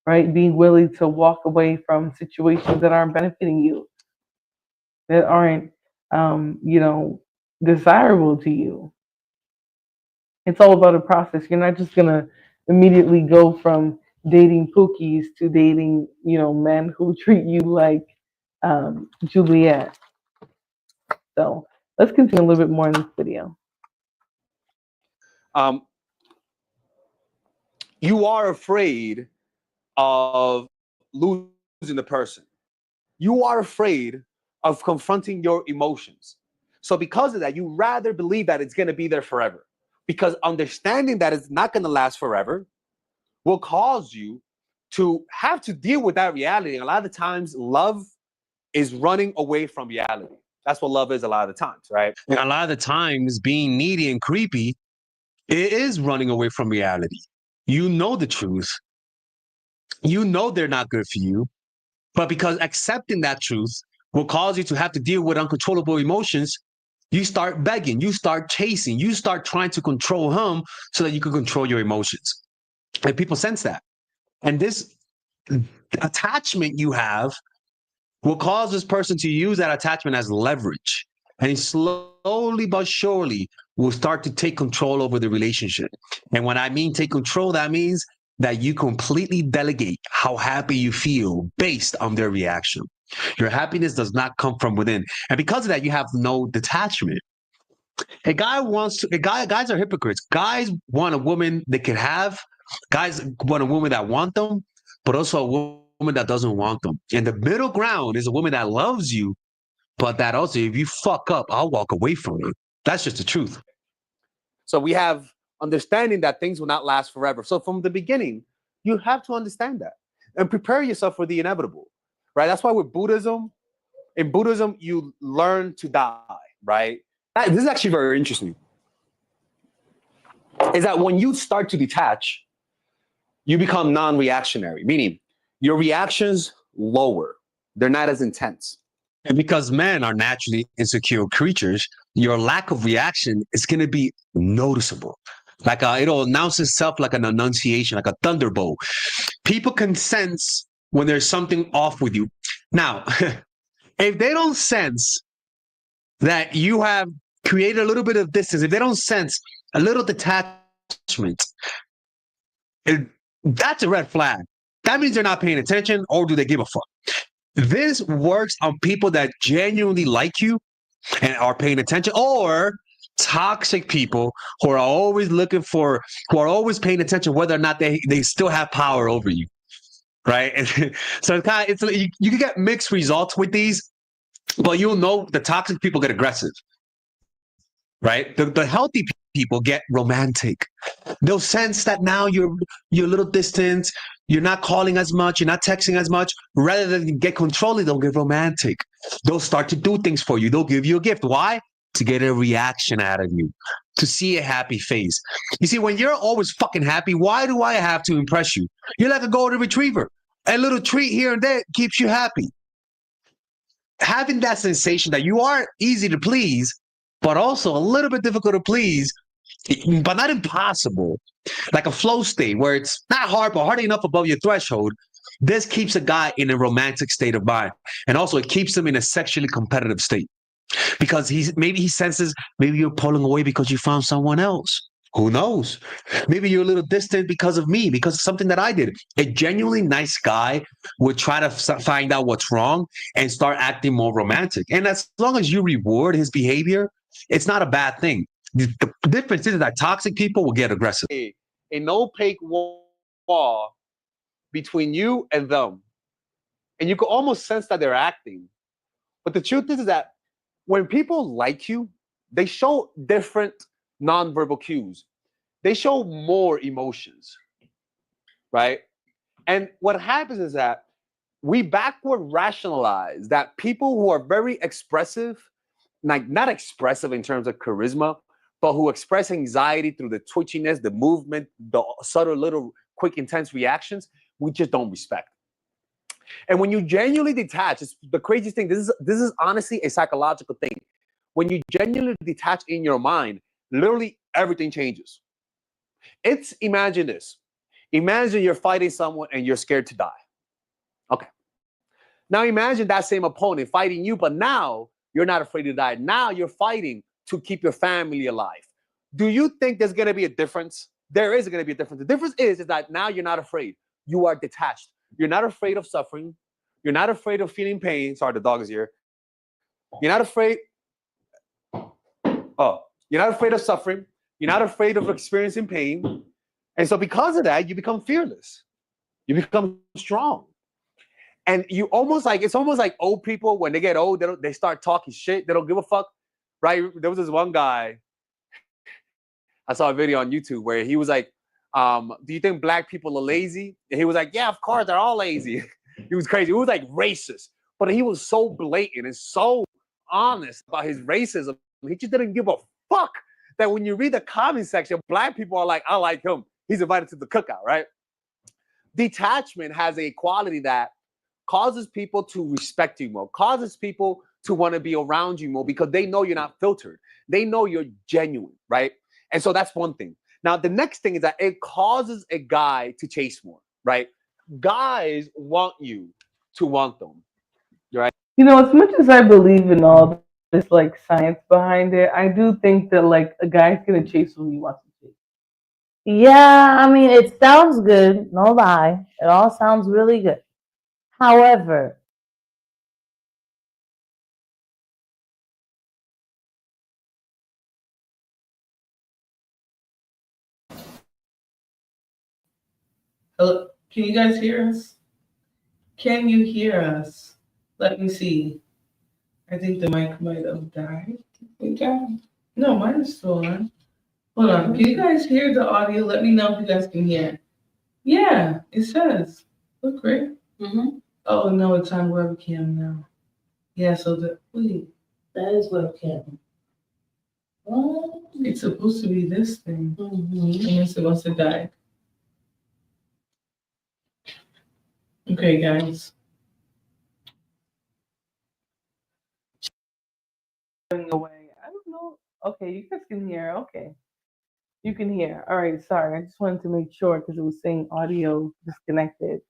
right? Being willing to walk away from situations that aren't benefiting you, that aren't, desirable to you. It's all about a process. You're not just gonna immediately go from dating pookies to dating, men who treat you like Juliet. So let's continue a little bit more in this video. You are afraid of losing the person. You are afraid of confronting your emotions. So because of that, you rather believe that it's going to be there forever. Because understanding that it's not going to last forever will cause you to have to deal with that reality. And a lot of the times, love is running away from reality. That's what love is a lot of the times, right? And a lot of the times, being needy and creepy, it is running away from reality. You know the truth. You know they're not good for you. But because accepting that truth will cause you to have to deal with uncontrollable emotions, you start begging, you start chasing, you start trying to control him so that you can control your emotions. And people sense that. And this attachment you have will cause this person to use that attachment as leverage. And he slowly but surely will start to take control over the relationship. And when I mean take control, that means that you completely delegate how happy you feel based on their reaction. Your happiness does not come from within. And because of that, you have no detachment. Guys are hypocrites. Guys want a woman they can have. Guys want a woman that want them, but also a woman that doesn't want them. And the middle ground is a woman that loves you, but that also, if you fuck up, I'll walk away from you. That's just the truth. So we have understanding that things will not last forever. So from the beginning, you have to understand that and prepare yourself for the inevitable, right? That's why with Buddhism, in Buddhism, you learn to die, right? This is actually very interesting. Is that when you start to detach, you become non-reactionary, meaning your reactions lower. They're not as intense. And because men are naturally insecure creatures, your lack of reaction is going to be noticeable. Like it'll announce itself like an annunciation, like a thunderbolt. People can sense when there's something off with you. Now, if they don't sense that you have created a little bit of distance, if they don't sense a little detachment, that's a red flag. That means they're not paying attention, or do they give a fuck? This works on people that genuinely like you and are paying attention, or toxic people who are always paying attention whether or not they still have power over you, right? And so you can get mixed results with these, but you'll know the toxic people get aggressive. right? The healthy people get romantic. They'll sense that now you're a little distant, you're not calling as much, you're not texting as much. Rather than get controlling, they'll get romantic. They'll start to do things for you. They'll give you a gift. Why? To get a reaction out of you, to see a happy face. You see, when you're always fucking happy, why do I have to impress you? You're like a golden retriever. A little treat here and there keeps you happy. Having that sensation that you are easy to please, but also a little bit difficult to please, but not impossible, like a flow state where it's not hard, but hard enough above your threshold. This keeps a guy in a romantic state of mind. And also it keeps him in a sexually competitive state because maybe he senses maybe you're pulling away because you found someone else. Who knows? Maybe you're a little distant because of me, because of something that I did. A genuinely nice guy would try to find out what's wrong and start acting more romantic. And as long as you reward his behavior, it's not a bad thing. The difference is that toxic people will get aggressive. An opaque wall between you and them. And you can almost sense that they're acting. But the truth is that when people like you, they show different nonverbal cues. They show more emotions, right? And what happens is that we backward rationalize that people who are very expressive, like not expressive in terms of charisma, but who express anxiety through the twitchiness, the movement, the subtle little quick intense reactions, we just don't respect. And when you genuinely detach, it's the craziest thing. This is honestly a psychological thing. When you genuinely detach in your mind, literally everything changes. Imagine this. Imagine you're fighting someone and you're scared to die. Okay. Now imagine that same opponent fighting you, but now you're not afraid to die. Now you're fighting to keep your family alive. Do you think there's going to be a difference? There is going to be a difference. The difference is that now you're not afraid. You are detached. You're not afraid of suffering. You're not afraid of feeling pain. Sorry, the dog is here. You're not afraid. You're not afraid of suffering. You're not afraid of experiencing pain. And so because of that, you become fearless. You become strong. And it's almost like old people, when they get old, they start talking shit. They don't give a fuck, right? There was this one guy, I saw a video on YouTube where he was like, do you think black people are lazy? And he was like, yeah, of course, they're all lazy. He was crazy. He was like racist, but he was so blatant and so honest about his racism. He just didn't give a fuck that when you read the comment section, black people are like, I like him. He's invited to the cookout, right? Detachment has a quality that causes people to respect you more, causes people to want to be around you more because they know you're not filtered. They know you're genuine, right? And so that's one thing. Now, the next thing is that it causes a guy to chase more, right? Guys want you to want them, right? You know, as much as I believe in all this like science behind it, I do think that like a guy's gonna chase who he wants to chase. Yeah, I mean, it sounds good, no lie. It all sounds really good. However, Hello, can you guys hear us? Can you hear us? Let me see. I think the mic might have died. It died. No, mine is still on. Hold on. Can you guys hear the audio? Let me know if you guys can hear. Yeah, it says. Look, right? Mm-hmm. Oh, no, it's on webcam now. Yeah, so that is webcam. Oh, it's supposed to be this thing. Mm-hmm. And it must have died. Okay, guys. Away. I don't know. Okay, you guys can hear. Okay. You can hear. All right, sorry. I just wanted to make sure because it was saying audio disconnected.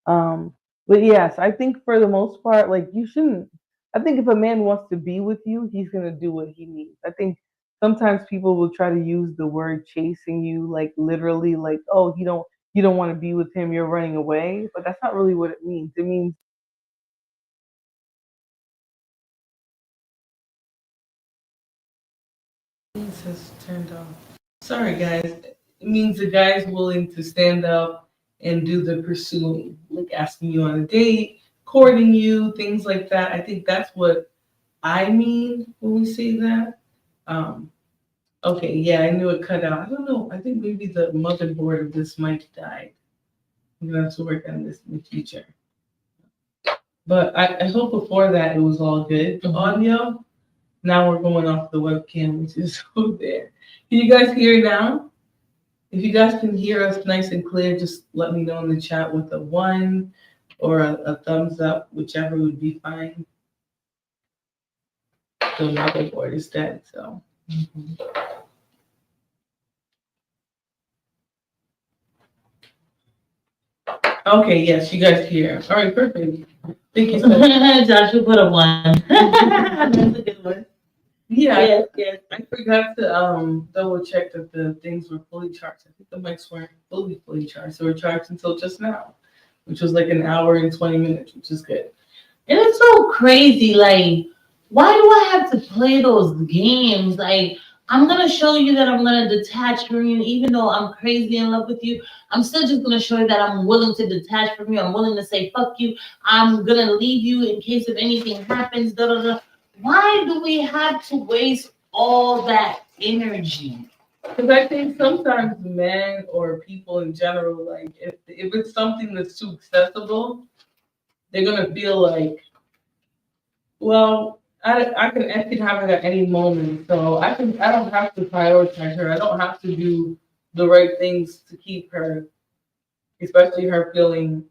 Um, but yes, I think for the most part, like you shouldn't. I think if a man wants to be with you, he's gonna do what he needs. I think sometimes people will try to use the word chasing you like literally, like, oh, you don't want to be with him, you're running away. But that's not really what it means. It means has turned off. Sorry, guys. It means the guy's willing to stand up and do the pursuing, like asking you on a date, courting you, things like that. I think that's what I mean when we say that. Okay, yeah, I knew it cut out. I don't know. I think maybe the motherboard of this mic died. I'm gonna have to work on this in the future. But I hope before that it was all good. The audio. Now we're going off the webcam, which is so there. Can you guys hear now? If you guys can hear us nice and clear, just let me know in the chat with a 1 or a thumbs up, whichever would be fine. The motherboard is dead, so. Okay, yes, you guys hear. All right, perfect. Thank you so much. Joshua put a 1. That's a good one. Yeah, yes. I forgot to double check that the things were fully charged. I think the mics weren't fully charged. They were charged until just now, which was like an hour and 20 minutes, which is good. And it's so crazy. Like, why do I have to play those games? Like, I'm gonna show you that I'm gonna detach from you, even though I'm crazy in love with you. I'm still just gonna show you that I'm willing to detach from you. I'm willing to say fuck you. I'm gonna leave you in case if anything happens. Da da da. Why do we have to waste all that energy? Because I think sometimes men or people in general, like if it's something that's too accessible, they're gonna feel like, well, I can have it at any moment, so I don't have to prioritize her. I don't have to do the right things to keep her, especially her feeling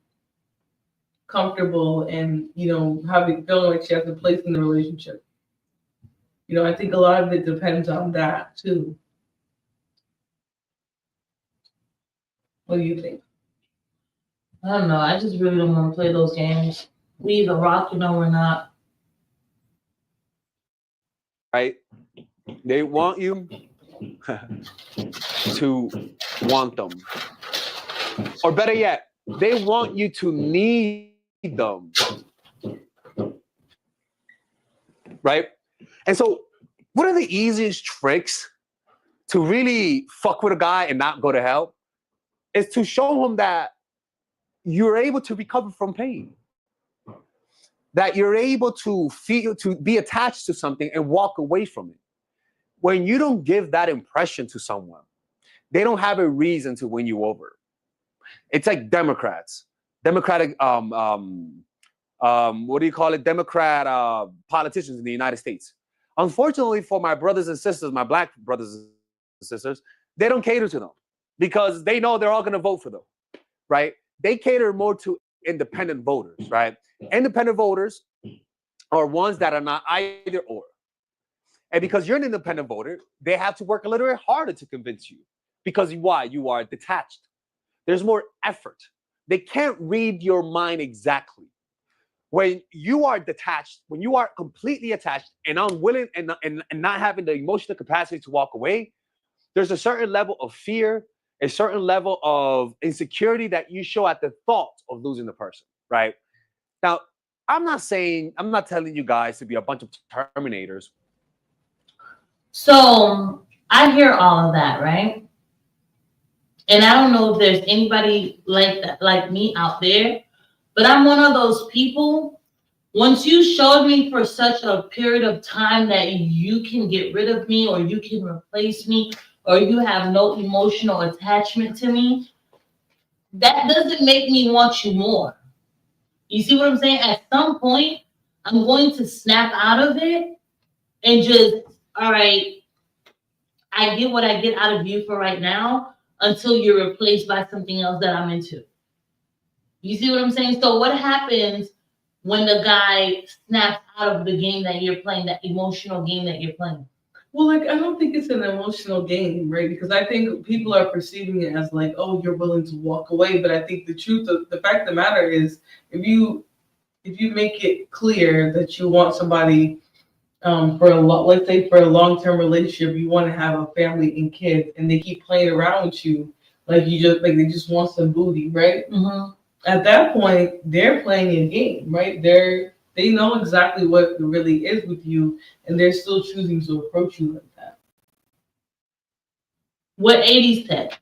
comfortable and feeling like she has a place in the relationship. I think a lot of it depends on that too. What do you think? I don't know. I just really don't want to play those games. We either rock or no, we're not. Right? They want you to want them. Or better yet, they want you to need them. Right? And so, what are the easiest tricks to really fuck with a guy and not go to hell? Is to show him that you're able to recover from pain. That you're able to feel, to be attached to something and walk away from it. When you don't give that impression to someone, they don't have a reason to win you over. It's like Democratic, what do you call it? Democrat politicians in the United States. Unfortunately for my brothers and sisters, my black brothers and sisters, they don't cater to them because they know they're all going to vote for them, right? They cater more to independent voters, right? Independent voters are ones that are not either or. And because you're an independent voter, they have to work a little bit harder to convince you. Because why? You are detached. There's more effort. They can't read your mind exactly. When you are detached, when you are completely attached and unwilling and not having the emotional capacity to walk away, there's a certain level of fear, a certain level of insecurity that you show at the thought of losing the person, right? Now, I'm not telling you guys to be a bunch of Terminators. So I hear all of that, right? And I don't know if there's anybody like that, like me out there, but I'm one of those people. Once you showed me for such a period of time that you can get rid of me or you can replace me or you have no emotional attachment to me, that doesn't make me want you more. You see what I'm saying? At some point, I'm going to snap out of it and just, all right, I get what I get out of you for right now until you're replaced by something else that I'm into. You see what I'm saying? So what happens when the guy snaps out of the game that you're playing, that emotional game that you're playing? Well, like, I don't think it's an emotional game, right? Because I think people are perceiving it as like, oh, you're willing to walk away. But I think the fact of the matter is, if you make it clear that you want somebody let's say for a long-term relationship, you want to have a family and kids, and they keep playing around with you, like they just want some booty, right? Mm-hmm. At that point, they're playing a game, right? They know exactly what it really is with you, and they're still choosing to approach you like that. What 80s said?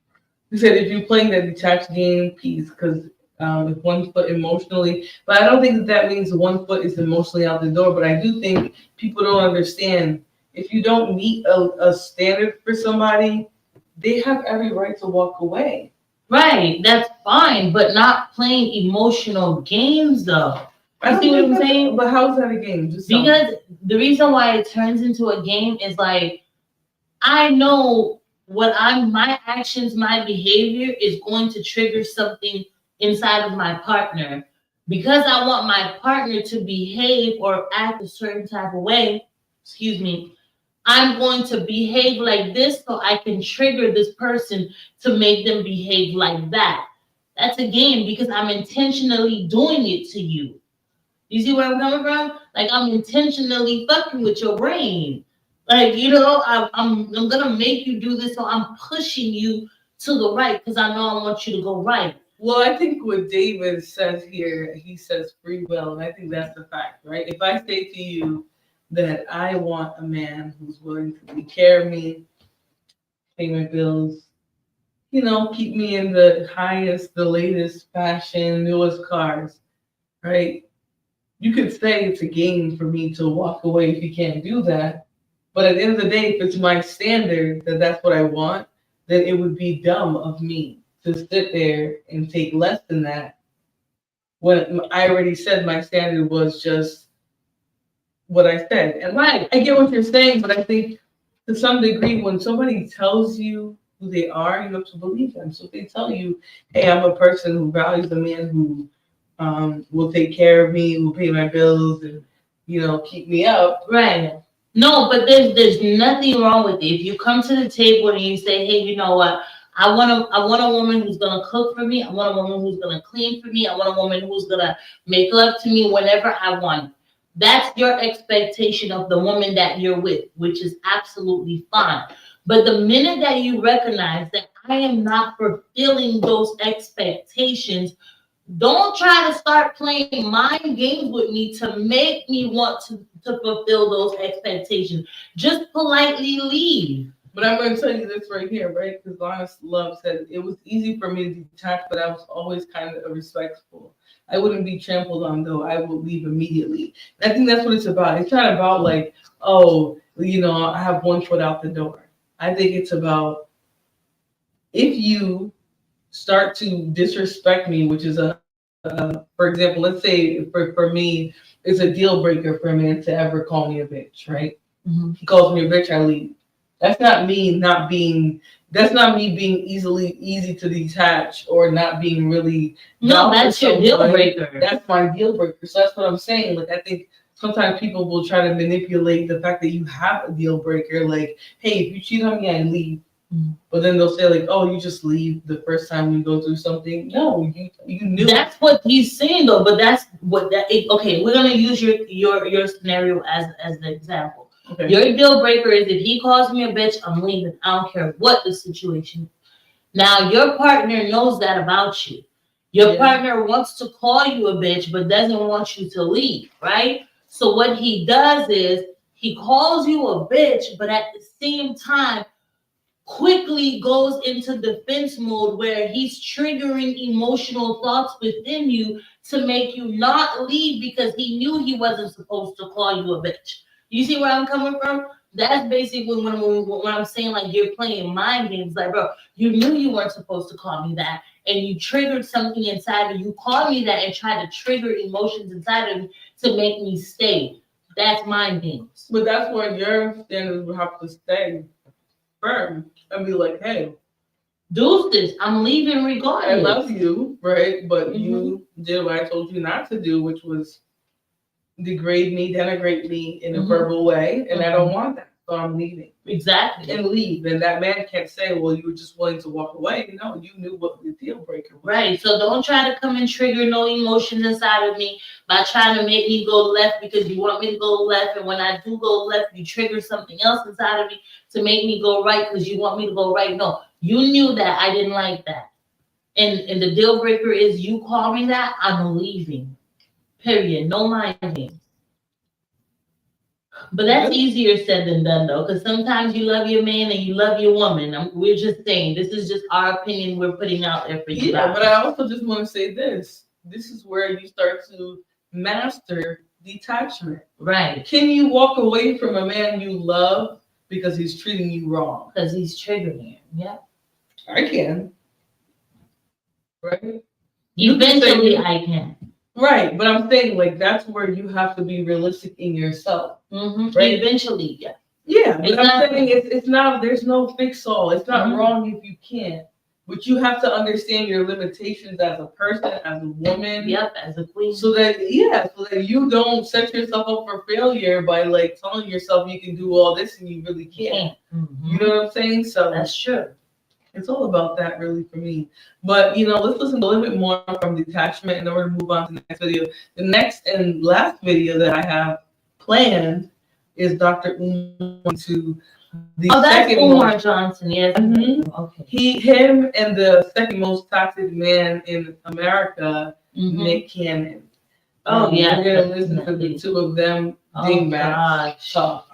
He said if you're playing that detached game, peace, because if one foot emotionally, but I don't think that means one foot is emotionally out the door. But I do think people don't understand if you don't meet a standard for somebody, they have every right to walk away. Right, that's fine, but not playing emotional games though. I You don't see what think I'm that's, saying? but how's that a game? Just tell me. Because the reason why it turns into a game is like I know my actions, my behavior is going to trigger something inside of my partner. Because I want my partner to behave or act a certain type of way, excuse me, I'm going to behave like this so I can trigger this person to make them behave like that. That's a game because I'm intentionally doing it to you. You see where I'm coming from? Like I'm intentionally fucking with your brain. Like I'm gonna make you do this, so I'm pushing you to the right because I know I want you to go right. Well, I think what David says here, he says free will, and I think that's a fact, right? If I say to you that I want a man who's willing to take care of me, pay my bills, keep me in the highest, the latest fashion, newest cars, right? You could say it's a game for me to walk away if you can't do that. But at the end of the day, if it's my standard that that's what I want, then it would be dumb of me to sit there and take less than that when I already said my standard was just what I said. And right, I get what you're saying, but I think to some degree, when somebody tells you who they are, you have to believe them. So if they tell you, hey, I'm a person who values a man who will take care of me, will pay my bills, and keep me up. Right. No, but there's nothing wrong with it. If you come to the table and you say, hey, you know what? I want a woman who's gonna cook for me. I want a woman who's gonna clean for me. I want a woman who's gonna make love to me whenever I want. That's your expectation of the woman that you're with, which is absolutely fine. But the minute that you recognize that I am not fulfilling those expectations, don't try to start playing mind games with me to make me want to fulfill those expectations. Just politely leave. But I'm going to tell you this right here, right? Because Honest Love said it was easy for me to detach, but I was always kind of respectful. I wouldn't be trampled on, though. I would leave immediately. And I think that's what it's about. It's not about like, oh, I have one foot out the door. I think it's about if you start to disrespect me, which is for example, let's say for me, it's a deal breaker for a man to ever call me a bitch, right? Mm-hmm. He calls me a bitch, I leave. That's not me not being. That's not me being easy to detach or not being really. No, that's your deal breaker. That's my deal breaker. So that's what I'm saying. Like I think sometimes people will try to manipulate the fact that you have a deal breaker. Like, hey, if you cheat on me, I leave. But then they'll say like, "Oh, you just leave the first time you go through something." No, you knew. That's what he's saying though. But that's what that. Okay, we're gonna use your scenario as the example. Okay. Your deal breaker is if he calls me a bitch, I'm leaving. I don't care what the situation is. Now your partner knows that about you. Your partner wants to call you a bitch, but doesn't want you to leave, right? So what he does is he calls you a bitch, but at the same time quickly goes into defense mode where he's triggering emotional thoughts within you to make you not leave because he knew he wasn't supposed to call you a bitch. You see where I'm coming from? That's basically when I'm saying like you're playing mind games. Like, bro, you knew you weren't supposed to call me that, and you triggered something inside of you. Called me that and tried to trigger emotions inside of me to make me stay. That's mind games. But that's where your standards will have to stay firm and be like, hey, deuces, I'm leaving regardless. I love you, right? But you did what I told you not to do, which was degrade me, denigrate me in a verbal way, and I don't want that. So I'm leaving. Exactly. And leave. And that man can't say, well, you were just willing to walk away. No, you knew what the deal breaker was. Right. So don't try to come and trigger no emotions inside of me by trying to make me go left because you want me to go left. And when I do go left, you trigger something else inside of me to make me go right because you want me to go right. No, you knew that I didn't like that. And the deal breaker is you call me that, I'm leaving. Period. No mind games. But that's easier said than done, though, because sometimes you love your man and you love your woman. We're just saying, this is just our opinion we're putting out there for you. Yeah, but I also just want to say this. This is where you start to master detachment. Right. Can you walk away from a man you love because he's treating you wrong? Because he's triggering you. Yeah. I can. Right? Eventually I can. Right, but I'm saying like that's where you have to be realistic in yourself. Right? Eventually, yeah. Yeah, but I'm saying it's not, there's no fix all. It's not wrong if you can't. But you have to understand your limitations as a person, as a woman. Yep, as a queen. So that you don't set yourself up for failure by like telling yourself you can do all this and you really can't. You know what I'm saying? So that's true. It's all about that really for me. But let's listen to a little bit more from detachment and then we're gonna move on to the next video. The next and last video that I have planned is Dr. Umar to the that's second Umar most, Johnson, yes. Okay. Him and the second most toxic man in America, Nick Cannon. Yeah. We're gonna listen to the two of them dingbats talk.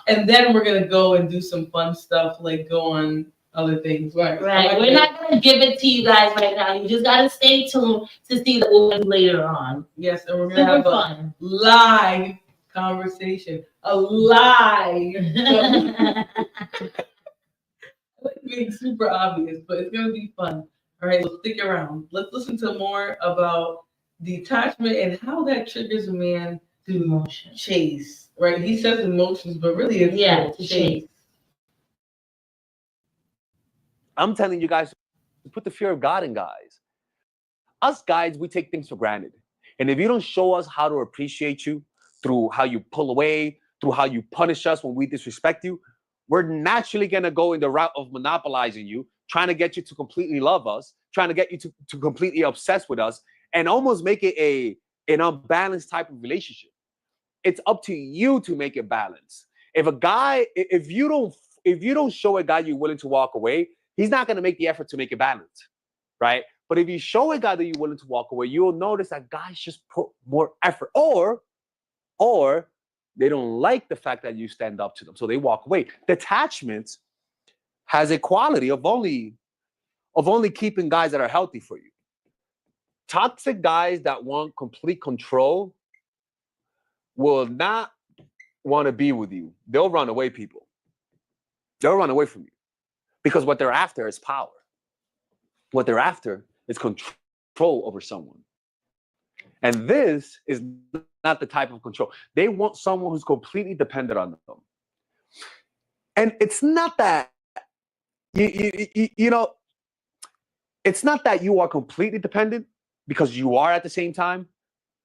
And then we're gonna go and do some fun stuff like go on other things. Right. We're not gonna give it to you guys right now. You just gotta stay tuned to see the one later on. Yes, and we're gonna have a live conversation. A live. Being super obvious, but it's gonna be fun. All right, so stick around. Let's listen to more about detachment and how that triggers a man to chase. Right? He says emotions, but really it's to chase. I'm telling you guys to put the fear of God in guys. Us guys, we take things for granted. And if you don't show us how to appreciate you through how you pull away, through how you punish us when we disrespect you, we're naturally going to go in the route of monopolizing you, trying to get you to completely love us, trying to get you to completely obsess with us, and almost make it an unbalanced type of relationship. It's up to you to make it balanced. If you don't show a guy you're willing to walk away, he's not going to make the effort to make it balanced, right? But if you show a guy that you're willing to walk away, you'll notice that guys just put more effort, or they don't like the fact that you stand up to them, so they walk away. Detachment has a quality of only keeping guys that are healthy for you. Toxic guys that want complete control will not want to be with you. They'll run away, people. They'll run away from you because what they're after is power. What they're after is control over someone. And this is not the type of control. They want someone who's completely dependent on them. And it's not that, it's not that you are completely dependent, because you are at the same time.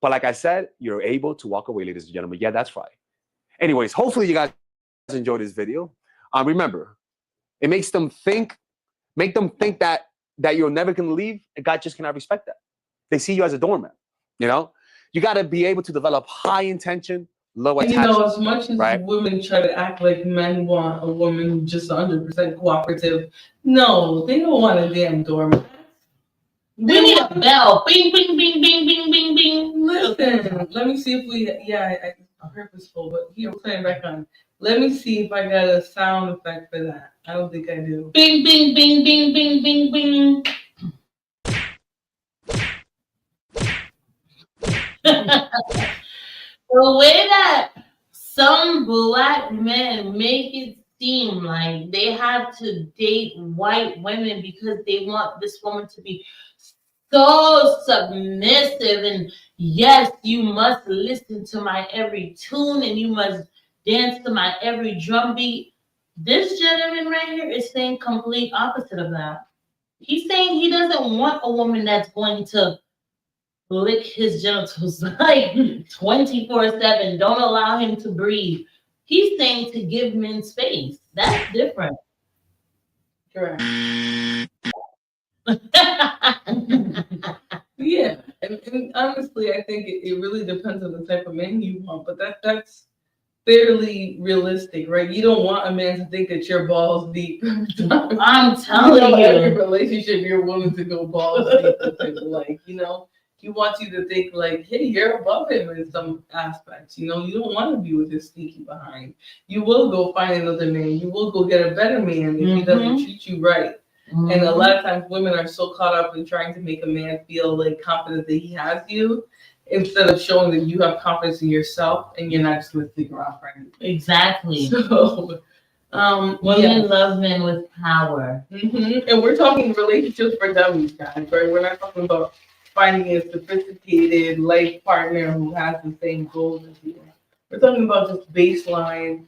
But like I said, you're able to walk away, ladies and gentlemen. Yeah, that's right. Anyways, hopefully you guys enjoyed this video. Remember, it makes them think that you're never going to leave, and God just cannot respect that. They see you as a doormat. You got to be able to develop high intention, low attachment. As much as women try to act like men want a woman who's just 100% cooperative, no, they don't want a damn doormat. We need a bell. Bing, bing, bing, bing, bing, bing, bing. Listen, let me see if we, I'm purposeful, but here, we're playing back on. Let me see if I got a sound effect for that. I don't think I do. Bing, bing, bing, bing, bing, bing, bing. The way that some black men make it seem like they have to date white women because they want this woman to be so submissive, and yes, you must listen to my every tune and you must dance to my every drum beat. This gentleman right here is saying complete opposite of that. He's saying he doesn't want a woman that's going to lick his genitals like 24/7. Don't allow him to breathe. He's saying to give men space. That's different. Correct. Yeah, and honestly, I think it really depends on the type of man you want, but that's fairly realistic, right? You don't want a man to think that you're balls deep. I'm telling you. Every relationship you're willing to go balls deep with him, like, he wants you to think like, hey, you're above him in some aspects. You don't want to be with his sneaky behind. You will go find another man. You will go get a better man if he doesn't treat you right. And a lot of times women are so caught up in trying to make a man feel like confident that he has you. instead of showing that you have confidence in yourself and you're not just going to stick around for anything. Exactly. So, women love men with power. And we're talking relationships for dummies, guys, right? We're not talking about finding a sophisticated life partner who has the same goals as you. We're talking about just baseline,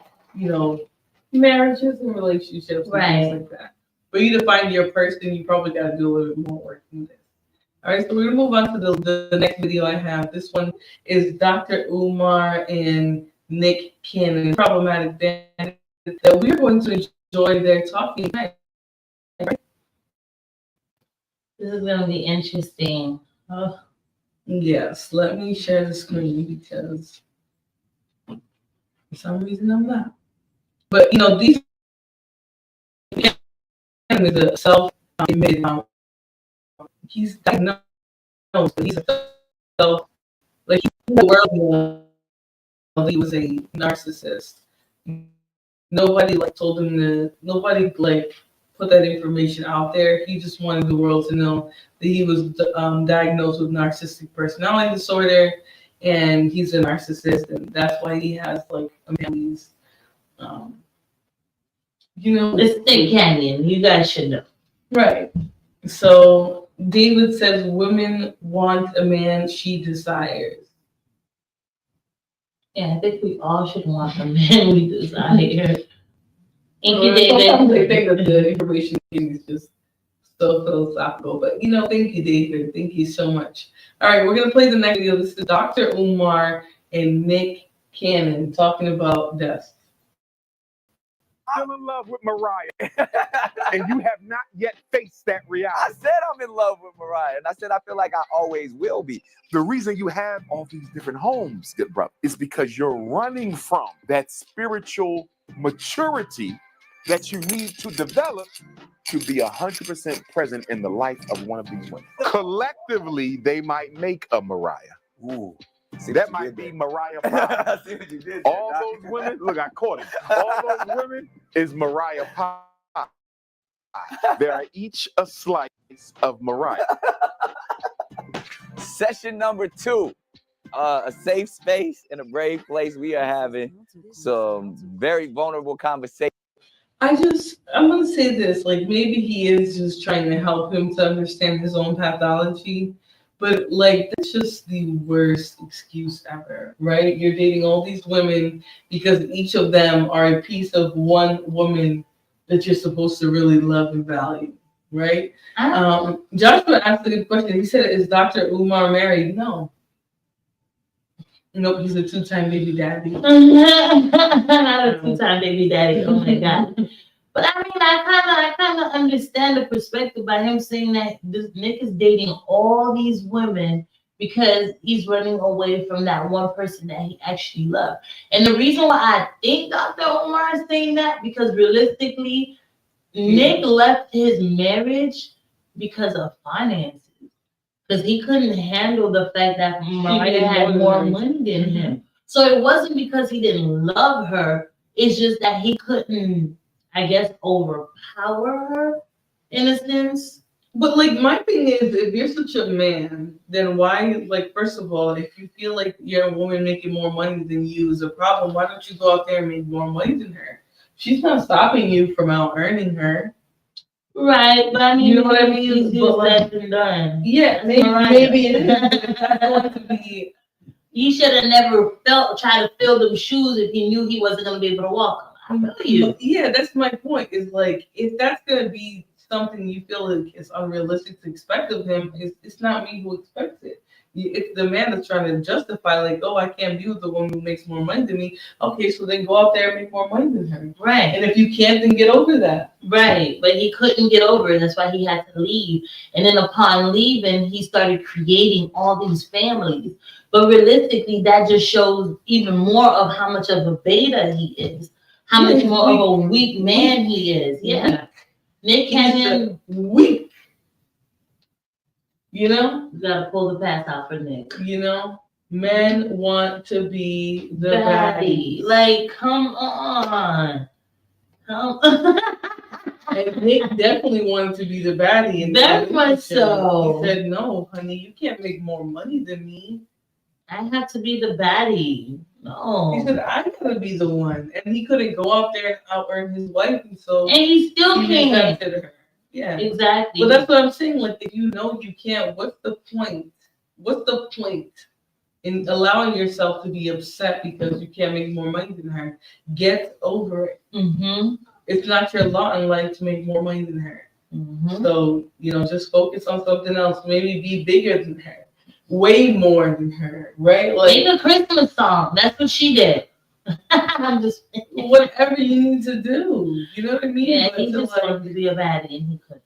marriages and relationships and things like that. For you to find your person, you probably got to do a little bit more work than this. All right, so we're going to move on to the next video I have. This one is Dr. Umar and Nick Cannon, problematic bandit, that we're going to enjoy their talking. This is going to be interesting. Oh. Yes, let me share the screen because for some reason I'm not. But, these is a self-admitted, he's diagnosed, but he's a like the world he was a narcissist. Nobody told him to. Nobody put that information out there. He just wanted the world to know that he was diagnosed with narcissistic personality disorder, and he's a narcissist, and that's why he has these. It's Nick Cannon. You guys should know, right? So David says women want a man she desires. Yeah, I think we all should want the man we desire. Thank you, David. David. They think that the information is just so philosophical, but thank you, David. Thank you so much. All right, we're gonna play the next video. This is Dr. Umar and Nick Cannon talking about death. I'm in love with Mariah, and you have not yet faced that reality. I said I'm in love with Mariah, and I said I feel like I always will be. The reason you have all these different homes, good brother, is because you're running from that spiritual maturity that you need to develop to be 100% present in the life of one of these women. Collectively, they might make a Mariah. Ooh. See, that might be Mariah Pie. I see what you did. All those women, look, I caught it. All those women is Mariah Pie. They are each a slice of Mariah. Session number 2. A safe space and a brave place. We are having some very vulnerable conversations. I'm going to say this, maybe he is just trying to help him to understand his own pathology. But that's just the worst excuse ever, right? You're dating all these women because each of them are a piece of one woman that you're supposed to really love and value, right? Joshua asked a good question. He said, "Is Dr. Umar married?" No. Nope, he's a 2-time baby daddy. Not a 2-time baby daddy. Oh my God. But I mean, I kind of understand the perspective by him saying that this Nick is dating all these women because he's running away from that one person that he actually loved. And the reason why I think Dr. Umar is saying that, because realistically, Nick left his marriage because of finances. Because he couldn't handle the fact that Mariah had more money than him. So it wasn't because he didn't love her. It's just that he couldn't, I guess, overpower her in a sense. But my thing is, if you're such a man, then why, first of all, if you feel like you're a woman making more money than you is a problem, why don't you go out there and make more money than her? She's not stopping you from out earning her. Right, but I mean, you know what I mean? Said and done. Yeah, maybe it is. It's not going to be. He should have never tried to fill them shoes if he knew he wasn't going to be able to walk them. I feel you. Yeah, that's my point. Is if that's going to be something you feel like is unrealistic to expect of him, it's not me who expects it. It's the man that's trying to justify, I can't be with the woman who makes more money than me. Okay, so then go out there and make more money than her. Right. And if you can't, then get over that. Right. But he couldn't get over it. That's why he had to leave. And then upon leaving, he started creating all these families. But realistically, that just shows even more of how much of a beta he is. How much more of a weak man he is. Yeah. Nick Cannon, weak. You gotta pull the pass out for Nick. Men want to be the baddie. Come on. And Nick definitely wanted to be the baddie. Very much so. He said, "No, honey, you can't make more money than me." I have to be the baddie. No. He said, I gotta be the one. And he couldn't go out there and out earn his wife. And so And he still he can't. rejected her. Yeah. Exactly. But that's what I'm saying. Like, if you know you can't, what's the point? What's the point in allowing yourself to be upset because you can't make more money than her? Get over it. Mm-hmm. It's not your lot in life to make more money than her. Mm-hmm. So, just focus on something else. Maybe be bigger than her. Way more than her, right? Like, make a Christmas song. That's what she did. I'm just whatever you need to do. You know what I mean? Yeah, But he just wanted to be a baddie and he couldn't.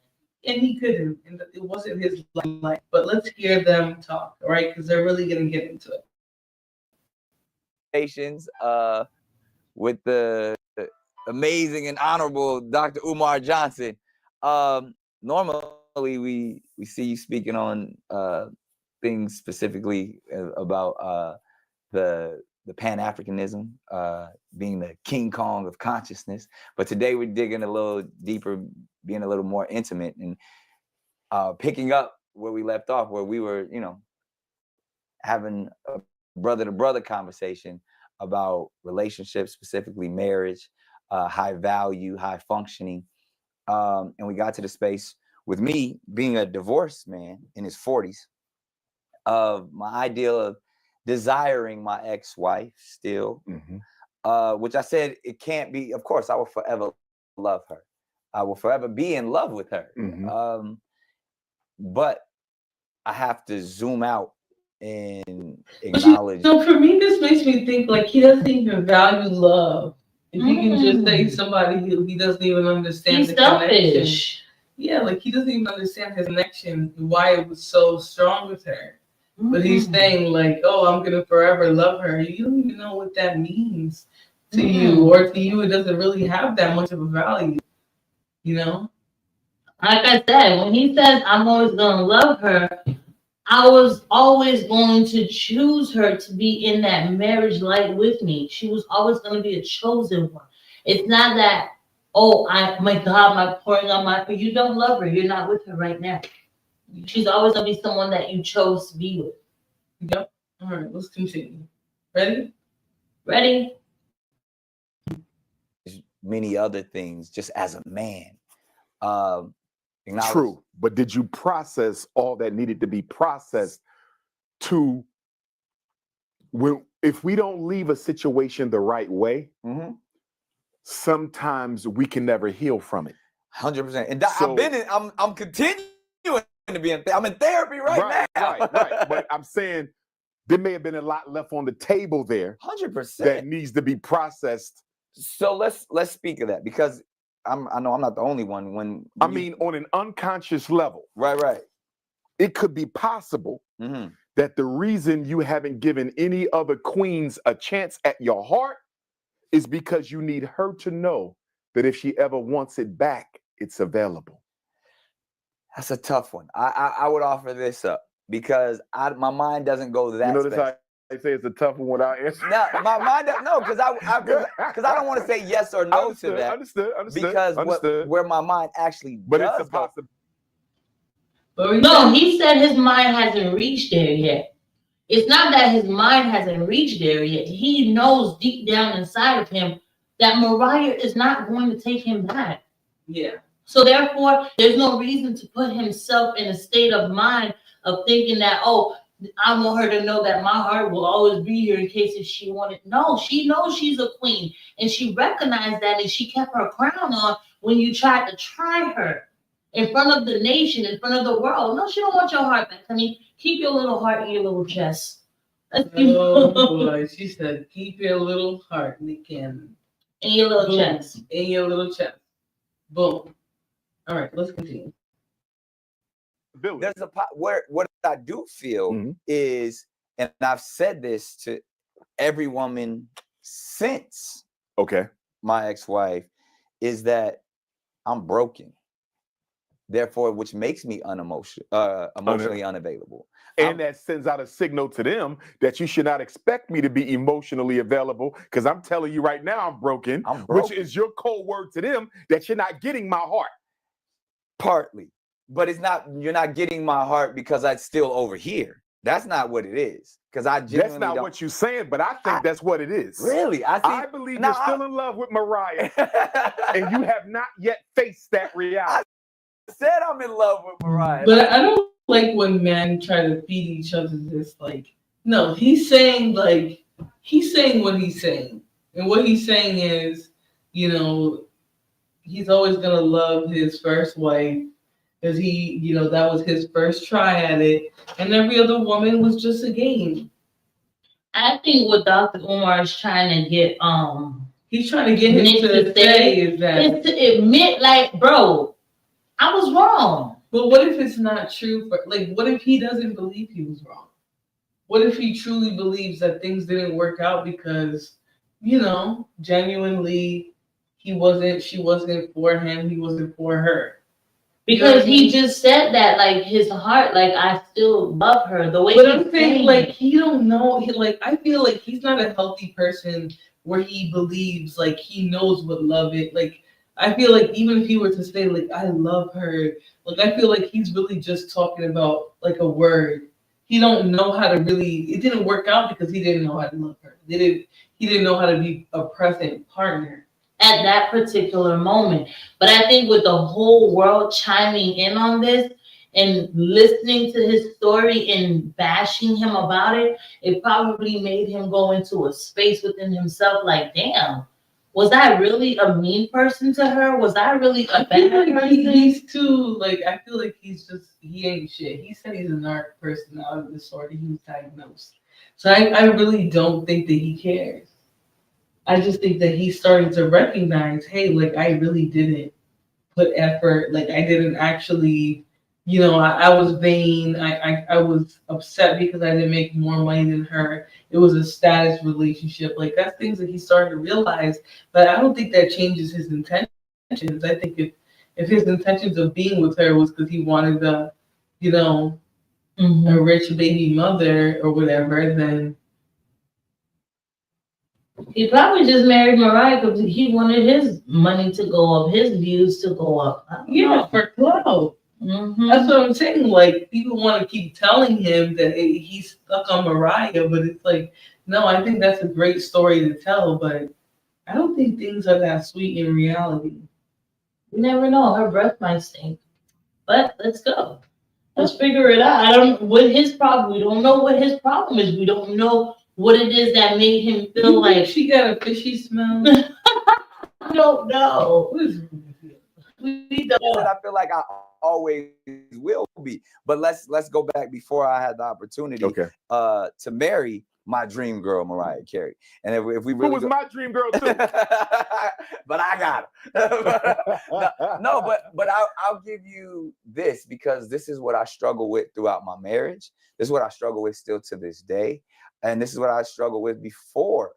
And he couldn't. And it wasn't his life. But let's hear them talk, right? Because they're really gonna get into it. With the amazing and honorable Dr. Umar Johnson. Normally we see you speaking on things specifically about the Pan-Africanism, being the King Kong of consciousness. But today we're digging a little deeper, being a little more intimate, and picking up where we left off, where we were, having a brother-to-brother conversation about relationships, specifically marriage, high value, high functioning. And we got to the space with me being a divorced man in his 40s, of my ideal of desiring my ex-wife still, which I said it can't be. Of course, I will forever love her. I will forever be in love with her. But I have to zoom out and acknowledge. So for me, this makes me think like he doesn't even value love. If you can just say somebody he doesn't even understand He's the selfish. connection. Yeah, like he doesn't even understand his connection, why it was so strong with her. But he's saying like, oh, I'm gonna forever love her. You don't even know what that means to you, or to you, it doesn't really have that much of a value. Like I said, when he says I'm always gonna love her, I was always going to choose her to be in that marriage light with me. She was always going to be a chosen one. It's not that, oh, my God, my pouring on my, you don't love her. You're not with her right now. She's always going to be someone that you chose to be with. Yep. All right, let's continue. Ready? Ready? Many other things, just as a man. True, but did you process all that needed to be processed to if we don't leave a situation the right way, sometimes we can never heal from it. 100%. And I'm continuing to be I'm in therapy right now. Right. But I'm saying there may have been a lot left on the table there. 100%. That needs to be processed. So let's speak of that, because I know I'm not the only one. I mean, on an unconscious level. Right. It could be possible that the reason you haven't given any other queens a chance at your heart is because you need her to know that if she ever wants it back, it's available. That's a tough one. I would offer this up because my mind doesn't go that. You notice how I say it's a tough one without answering? No, my mind no, because I don't want to say yes or no to that. Understood. Because where my mind actually but does it's a possibility. No, he said his mind hasn't reached there yet. It's not that his mind hasn't reached there yet. He knows deep down inside of him that Mariah is not going to take him back. Yeah. So therefore, there's no reason to put himself in a state of mind of thinking that, oh, I want her to know that my heart will always be here in case if she wanted. No, she knows she's a queen, and she recognized that, and she kept her crown on when you tried to try her in front of the nation, in front of the world. No, she don't want your heart back. I mean, keep your little heart in your little chest. Oh boy, she said, keep your little heart in the cannon. In your little chest. In your little chest. Boom. All right, let's continue. There's what I do feel is, and I've said this to every woman since my ex-wife, is that I'm broken. Therefore, which makes me emotionally unavailable. And that sends out a signal to them that you should not expect me to be emotionally available, because I'm telling you right now I'm broken, which is your code word to them that you're not getting my heart. Partly. But it's not, you're not getting my heart because I'm still over here. That's not what it is. Because I genuinely That's not what you're saying, but I think that's what it is. Really? I believe you're still in love with Mariah, and you have not yet faced that reality. I said I'm in love with Mariah. But I don't like when men try to feed each other this, like, no, he's saying what he's saying. And what he's saying is, you know, he's always gonna love his first wife because he, you know, that was his first try at it, and every other woman was just a game. I think what Dr. Umar is trying to get he's trying to get him to say is to admit, like, bro, I was wrong. But what if it's not true? What if he doesn't believe he was wrong? What if he truly believes that things didn't work out because, you know, genuinely she wasn't for him, he wasn't for her? Because he just said that, like, his heart, like, I still love her. The way but I'm saying, like, he don't know. I feel like he's not a healthy person where he believes, like, he knows what love is. Like, I feel like even if he were to say, like, I love her, like, I feel like he's really just talking about, like, a word. He don't know how to really, it didn't work out because he didn't know how to love her. He didn't know how to be a present partner at that particular moment. But I think with the whole world chiming in on this and listening to his story and bashing him about it, it probably made him go into a space within himself like, damn, was I really a mean person to her? Was I really a bad person? He's too, like, I feel like he ain't shit. He said he's a narc personality disorder. He was diagnosed. So I really don't think that he cares. I just think that he's starting to recognize, hey, like, I really didn't put effort. Like, I didn't actually, you know, I was vain. I was upset because I didn't make more money than her. It was a status relationship. Like, that's things that he's starting to realize. But I don't think that changes his intentions. I think if his intentions of being with her was because he wanted a, you know, a rich baby mother or whatever, then he probably just married Mariah because he wanted his money to go up, his views to go up. Yeah, for clout. That's what I'm saying. Like, people want to keep telling him that he's stuck on Mariah, but it's like, no, I think that's a great story to tell, but I don't think things are that sweet in reality. You never know. Her breath might stink. But let's go. Let's figure it out. I don't know what his problem. We don't know what his problem is. We don't know what it is that made him feel like she got a fishy smell. I don't know. We don't. I feel like I always will be. But let's go back before I had the opportunity to marry my dream girl, Mariah Carey. And if we really who was my dream girl too, but I got her. no, but I'll give you this because this is what I struggle with throughout my marriage. This is what I struggle with still to this day, and this is what I struggle with before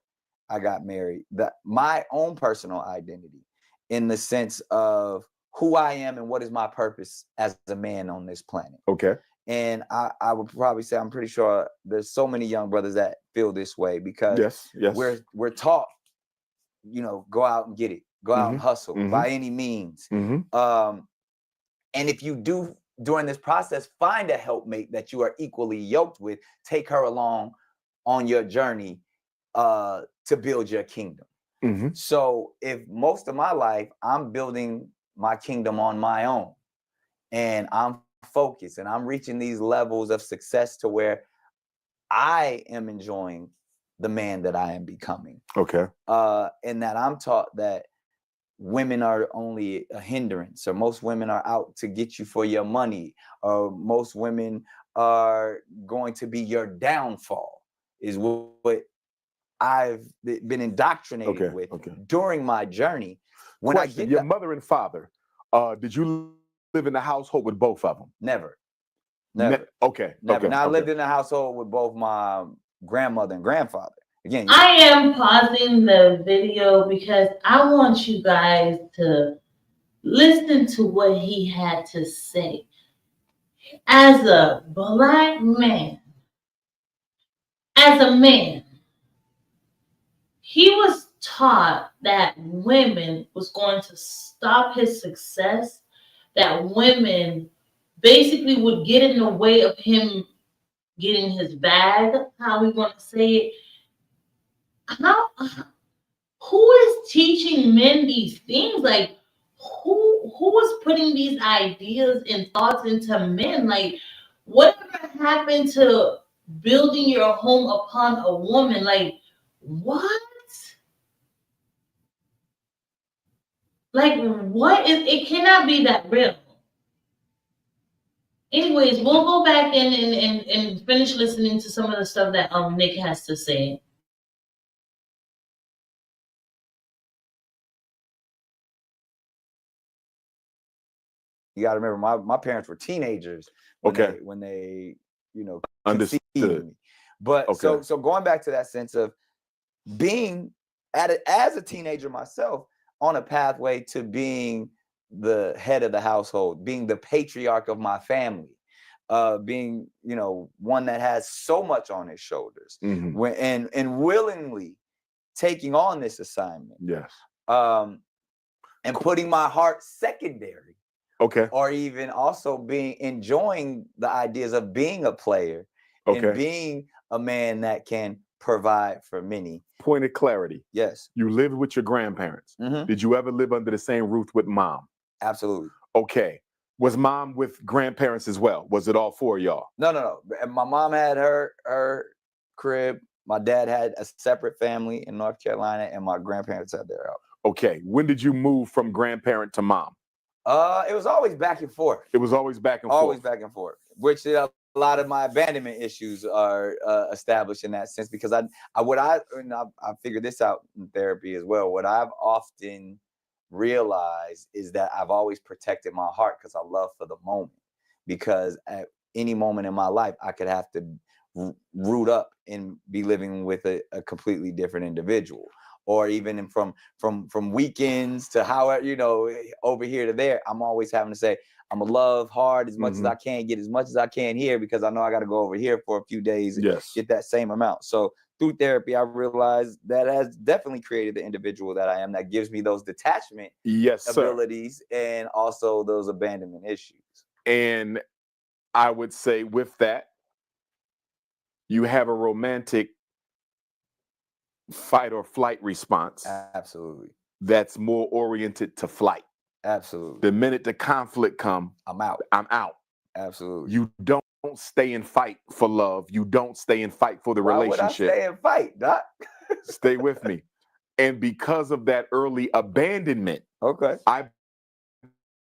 I got married. My own personal identity, in the sense of who I am and what is my purpose as a man on this planet. Okay. And I would probably say I'm pretty sure there's so many young brothers that feel this way because we're taught, you know, go out and get it, go out and hustle by any means. And if you do during this process find a helpmate that you are equally yoked with, take her along on your journey to build your kingdom. So if most of my life I'm building my kingdom on my own and I'm focused and I'm reaching these levels of success to where I am enjoying the man that I am becoming. Okay. And that I'm taught that women are only a hindrance, or most women are out to get you for your money, or most women are going to be your downfall, is what I've been indoctrinated with during my journey. When Question, I get your mother and father, did you live in the household with both of them? Never. Never. Never. Now I lived in a household with both my grandmother and grandfather. Again, I am pausing the video because I want you guys to listen to what he had to say. As a black man, as a man, he was taught that women was going to stop his success, that women basically would get in the way of him getting his bag, how we want to say it. Who is teaching men these things? Like, who is putting these ideas and thoughts into men? Like, whatever happened to building your home upon a woman? Like, what? Like, what is it? Cannot be that real. Anyways, we'll go back and finish listening to some of the stuff that Nick has to say. You got to remember, my parents were teenagers when they you know, conceived me. But so going back to that sense of being as a teenager myself on a pathway to being the head of the household, being the patriarch of my family, being, you know, one that has so much on his shoulders, and willingly taking on this assignment. Yes. And putting my heart secondary. Okay. Or even also enjoying the ideas of being a player and being a man that can provide for many. Point of clarity. Yes. You lived with your grandparents. Did you ever live under the same roof with mom? Absolutely. Okay. Was mom with grandparents as well? Was it all four of y'all? No. My mom had her crib. My dad had a separate family in North Carolina, and my grandparents had their house. Okay. When did you move from grandparent to mom? It was always back and forth. It was always back and forth. Always back and forth. Which a lot of my abandonment issues are established in that sense, because I figured this out in therapy as well. What I've often realized is that I've always protected my heart because I love for the moment. Because at any moment in my life, I could have to root up and be living with a completely different individual. Or even from weekends to however, you know, over here to there, I'm always having to say, I'm gonna love hard as much as I can, get as much as I can here, because I know I got to go over here for a few days and get that same amount. So through therapy, I realized that has definitely created the individual that I am, that gives me those detachment abilities and also those abandonment issues. And I would say with that, you have a romantic fight or flight response. Absolutely. That's more oriented to flight. Absolutely. The minute the conflict come, I'm out. Absolutely. You don't stay and fight for love. You don't stay and fight for the relationship. Why would I stay and fight, Doc? Stay with me. And because of that early abandonment, I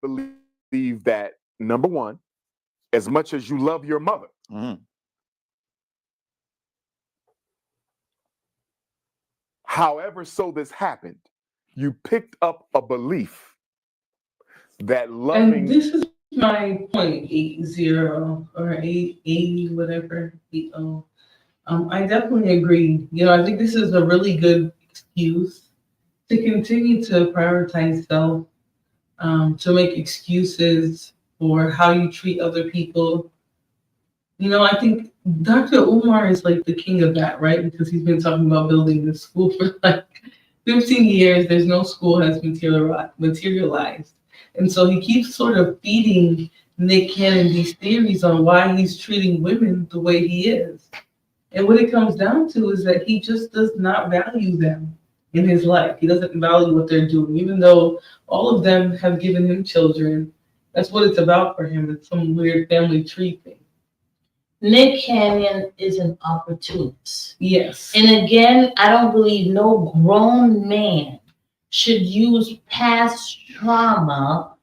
believe that, number one, as much as you love your mother, however so this happened, you picked up a belief that loving... And this is my point 80 or 80, whatever. 80. I definitely agree. You know, I think this is a really good excuse to continue to prioritize self, to make excuses for how you treat other people. You know, I think Dr. Umar is like the king of that, right? Because he's been talking about building this school for like 15 years. There's no school has materialized. And so he keeps sort of feeding Nick Cannon these theories on why he's treating women the way he is. And what it comes down to is that he just does not value them in his life. He doesn't value what they're doing, even though all of them have given him children. That's what it's about for him. It's some weird family tree thing. Nick Cannon is an opportunist. Yes. And again, I don't believe no grown man should use past trauma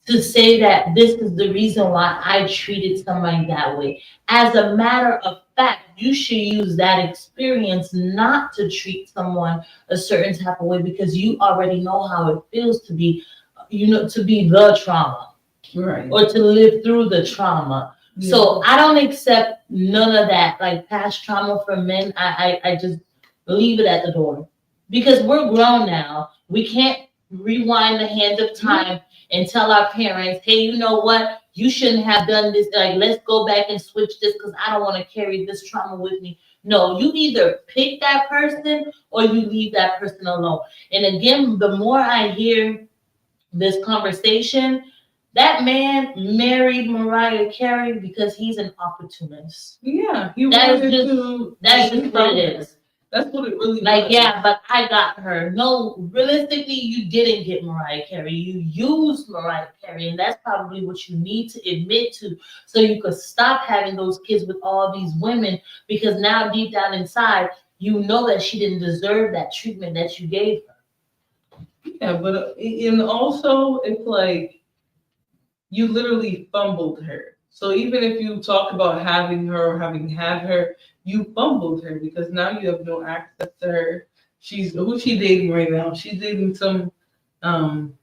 to say that this is the reason why I treated somebody that way. As a matter of fact, you should use that experience not to treat someone a certain type of way, because you already know how it feels to be, you know, to be the trauma. Right. Or to live through the trauma. Yeah. So I don't accept none of that, like past trauma for men. I just leave it at the door, because we're grown now. We can't rewind the hands of time and tell our parents, hey, you know what? You shouldn't have done this. Like, let's go back and switch this because I don't want to carry this trauma with me. No, you either pick that person or you leave that person alone. And again, the more I hear this conversation, That man married Mariah Carey because he's an opportunist. Yeah, he That's wanted just to. that's just what it is. That's what it really Like, was. yeah, but I got her. No, realistically, you didn't get Mariah Carey. You used Mariah Carey, and that's probably what you need to admit to, so you could stop having those kids with all these women. Because now, deep down inside, you know that she didn't deserve that treatment that you gave her. Yeah, but and also it's like you literally fumbled her. So even if you talk about having her or having had her, you fumbled her because now you have no access to her. Who's she dating right now? She's dating um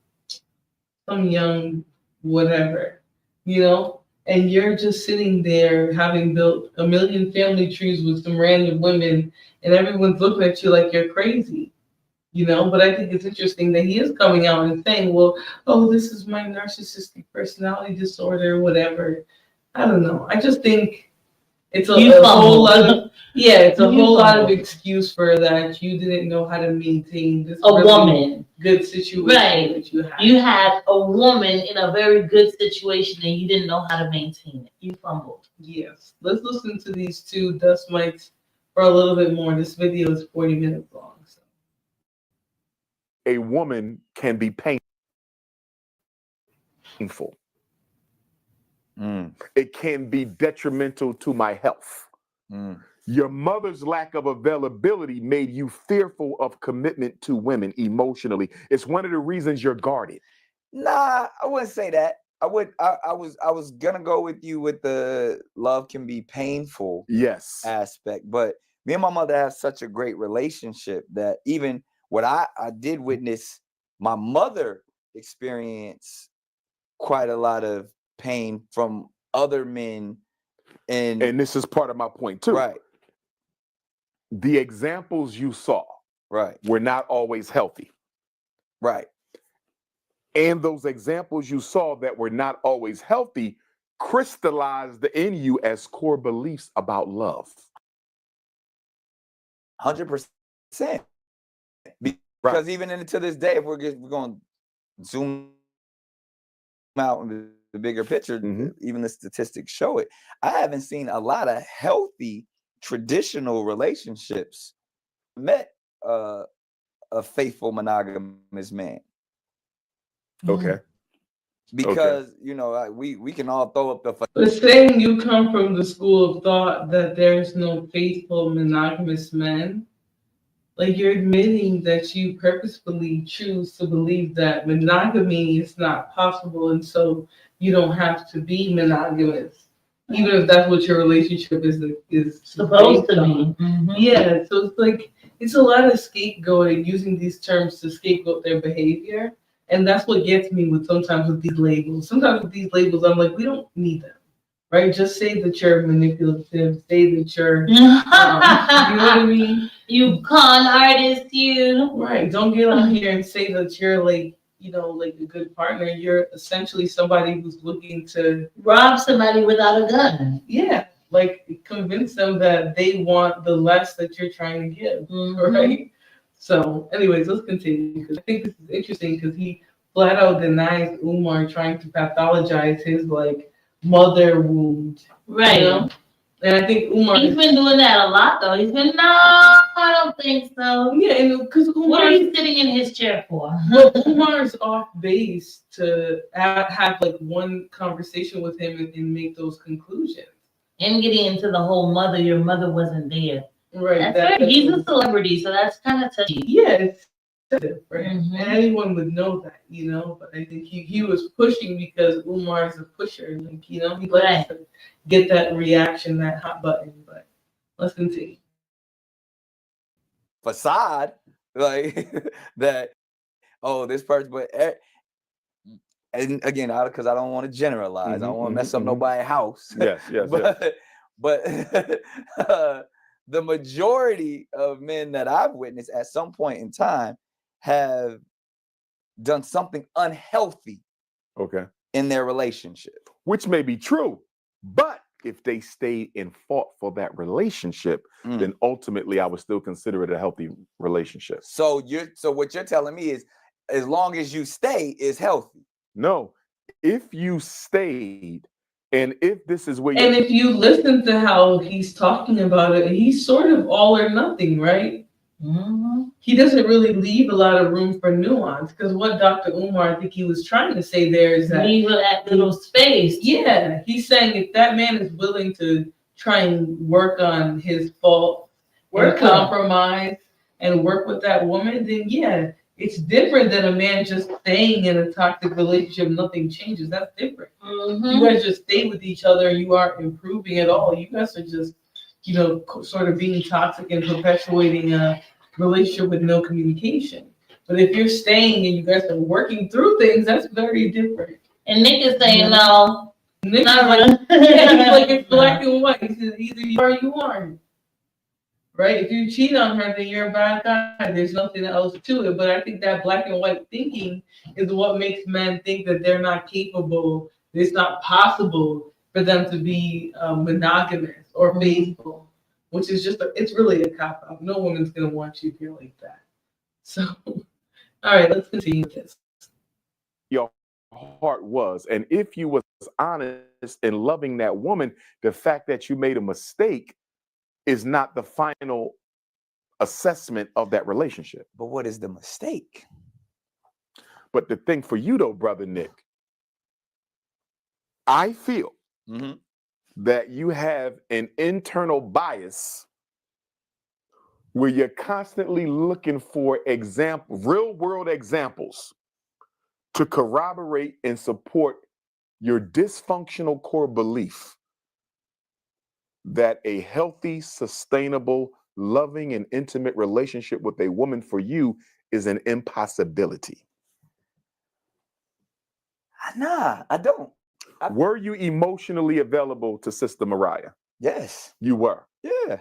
some young whatever, you know? And you're just sitting there having built a million family trees with some random women and everyone's looking at you like you're crazy. You know, but I think it's interesting that he is coming out and saying, well, oh, this is my narcissistic personality disorder, whatever. I don't know. I just think it's a whole lot of, yeah, it's a whole lot of excuse for that you didn't know how to maintain this a woman good situation that you had. You had a woman in a very good situation and you didn't know how to maintain it. You fumbled. Yes. Let's listen to these two dust mites for a little bit more. This video is 40 minutes long. So. A woman can be painful. It can be detrimental to my health. Your mother's lack of availability made you fearful of commitment to women emotionally. It's one of the reasons you're guarded. Nah, I wouldn't say that. I was gonna go with you with the love can be painful aspect, but me and my mother have such a great relationship that even what I did witness my mother experience quite a lot of pain from other men, and this is part of my point too. Right. The examples you saw were not always healthy. Right. And those examples you saw that were not always healthy crystallized in you as core beliefs about love. 100%. Because even to this day, if we're going to zoom out into the bigger picture, even the statistics show it. I haven't seen a lot of healthy traditional relationships. Met a faithful monogamous man. Okay. Because you know we can all throw up the. But saying you come from the school of thought that there's no faithful monogamous men, like you're admitting that you purposefully choose to believe that monogamy is not possible, and so you don't have to be monogamous, even if that's what your relationship is supposed to be. Yeah, so it's like it's a lot of scapegoating, using these terms to scapegoat their behavior. And that's what gets me sometimes with these labels. Sometimes with these labels, I'm like, we don't need them, right? Just say that you're manipulative. Say that you're, you know what I mean? You con artist, you. Right. Don't get on here and say that you're like, you know, like a good partner. You're essentially somebody who's looking to rob somebody without a gun. Yeah. Like convince them that they want the less that you're trying to give, right? So, anyways, let's continue because I think this is interesting because he flat out denies Umar trying to pathologize his like mother wound, right? You know? And I think Umar he's been doing that a lot though. He's been I don't think so. Yeah, and because what are you sitting in his chair for? Well, Umar's off base to have like one conversation with him and make those conclusions. And getting into the whole mother, your mother wasn't there. Right. That's right. He's a celebrity, so that's kind of touchy. Yeah, it's sensitive for him. And anyone would know that, you know. But I think he was pushing because Umar is a pusher. Like, you know, he likes to get that reaction, that hot button. But let's continue. Facade, like that. Oh, this person, but and again, because I don't want to generalize. I don't want to mess up nobody's house. Yes. But the majority of men that I've witnessed at some point in time have done something unhealthy in their relationship. Which may be true, but if they stayed and fought for that relationship, then ultimately I would still consider it a healthy relationship. So what you're telling me is as long as you stay is healthy. No, if you stayed, and if this is where And if you listen to how he's talking about it, he's sort of all or nothing, right? Mhm. He doesn't really leave a lot of room for nuance, because what Dr. Umar, I think he was trying to say there is that Leave that little space. yeah, he's saying if that man is willing to try and work on his fault, Work and with him. compromise and work with that woman, then yeah, it's different than a man just staying in a toxic relationship. Nothing changes. That's different. You guys just stay with each other and you aren't improving at all. You guys are just, sort of being toxic and perpetuating a relationship with no communication. But if you're staying and you guys are working through things, that's very different. And Nick is saying Yeah. no. Nick's Not like, really. yeah, he's like, it's black and white. He says either you are or you aren't. Right? If you cheat on her, then you're a bad guy. There's nothing else to it. But I think that black and white thinking is what makes men think that they're not capable. It's not possible for them to be monogamous or faithful, which is it's really a cop out. No woman's gonna want you if you're like that. So, all right, let's continue with this. your heart was, and if you was honest in loving that woman, the fact that you made a mistake is not the final assessment of that relationship. But what is the mistake? But the thing for you though, brother Nick, I feel that you have an internal bias where you're constantly looking for real world examples to corroborate and support your dysfunctional core belief that a healthy, sustainable, loving, and intimate relationship with a woman for you is an impossibility. Nah, I don't. Were you emotionally available to Sister Mariah? Yes. You were. Yeah.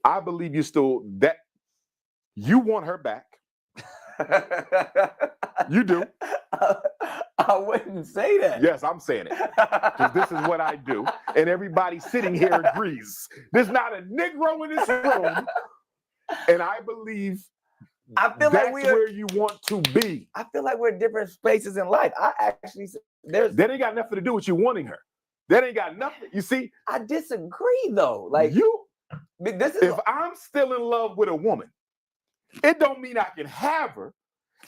I believe you want her back. You do. I wouldn't say that. Yes, I'm saying it. Because this is what I do. And everybody sitting here agrees. There's not a Negro in this room. And I believe I feel that's like where you want to be. I feel like we're in different spaces in life. I actually that ain't got nothing to do with you wanting her. That ain't got nothing. You see, I disagree though. Like if I'm still in love with a woman, it don't mean I can have her.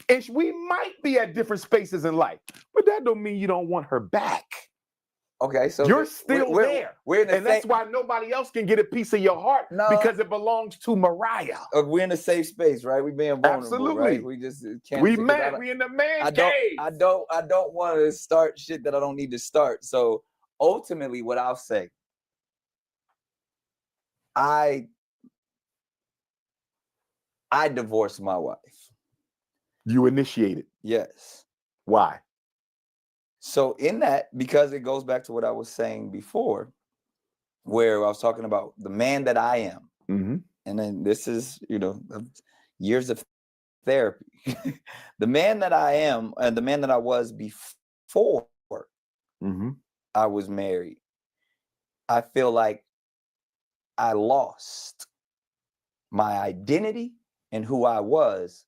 And we might be at different spaces in life, but that don't mean you don't want her back. Okay, so you're still there. And that's why nobody else can get a piece of your heart because it belongs to Mariah. We're in a safe space, right? We being vulnerable, Absolutely. right? We just can't. We in the man cave. I don't want to start shit that I don't need to start. So ultimately, what I'll say, I divorced my wife. You initiated. Yes. Why? So in that, because it goes back to what I was saying before, where I was talking about the man that I am. Mm-hmm. And then this is, years of therapy. The man that I am and the man that I was before I was married, I feel like I lost my identity and who I was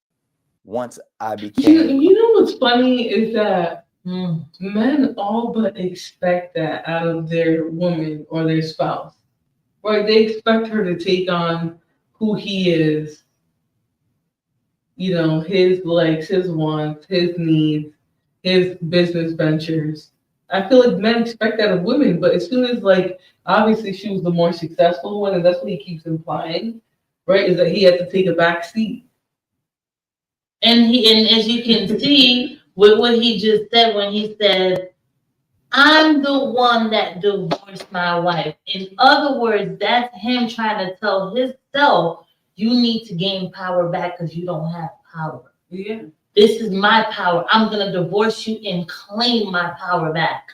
once I became. You know what's funny is that men all but expect that out of their woman or their spouse. Right? They expect her to take on who he is, his likes, his wants, his needs, his business ventures. I feel like men expect that of women, but as soon as obviously she was the more successful one, and that's what he keeps implying, right? Is that he had to take a back seat. And as you can see with what he just said when he said, I'm the one that divorced my wife. In other words, that's him trying to tell himself, you need to gain power back because you don't have power. Yeah. This is my power. I'm going to divorce you and claim my power back,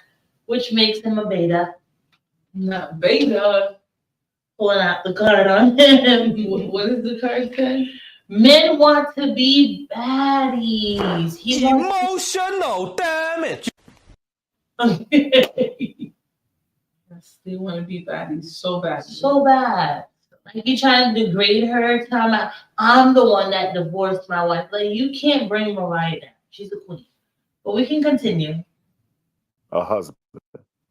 which makes him a beta. Not beta. Pulling out the card on him. What is the card say? Men want to be baddies. Emotional damage. Yes, they want to be baddies so bad. So bad. Like you trying to degrade her, talking about I'm the one that divorced my wife. Like you can't bring Mariah down. She's a queen. But we can continue. A husband.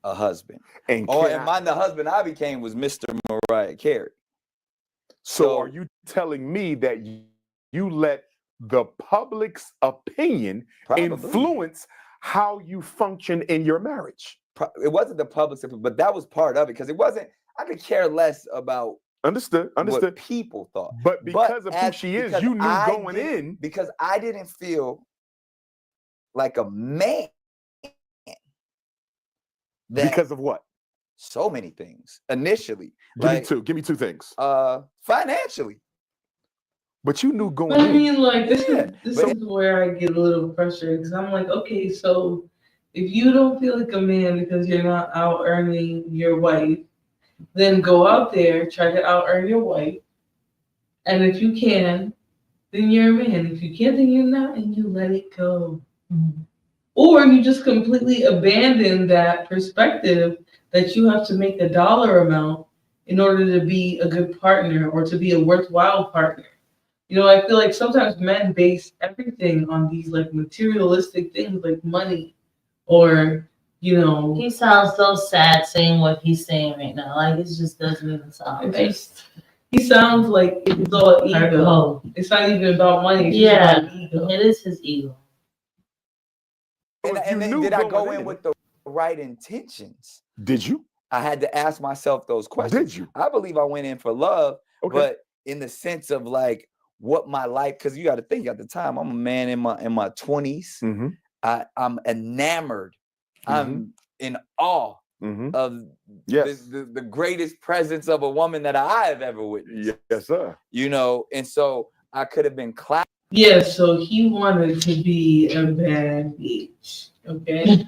A husband. And the husband I became was Mr. Mariah Carey. So are you telling me that you let the public's opinion influence how you function in your marriage? It wasn't the public's opinion, but that was part of it, because it wasn't, I could care less about what people thought. But because of who she is, you knew going in. Because I didn't feel like a man. Because of what? So many things. Initially. Give me two things. Financially. But you knew going I in. mean, like, this is where I get a little frustrated, because I'm like, okay, so if you don't feel like a man because you're not out earning your wife, then go out there, try to out earn your wife. And if you can, then you're a man. If you can't, then you're not, and you let it go. Mm-hmm. Or you just completely abandon that perspective that you have to make a dollar amount in order to be a good partner or to be a worthwhile partner. You know, I feel like sometimes men base everything on these like materialistic things like money or, you know. He sounds so sad saying what he's saying right now. Like, it just doesn't even sound right. He sounds like it's all ego. It's not even about money. It's just about ego. It is his ego. And then did I go in with the right intentions? Did you? I had to ask myself those questions. Did you? I believe I went in for love, but in the sense of like what my life, because you got to think at the time, I'm a man in my 20s. Mm-hmm. I'm enamored. Mm-hmm. I'm in awe of the greatest presence of a woman that I have ever witnessed. Yes, sir. You know, and so I could have been clapped. Yeah, so he wanted to be a bad bitch, okay?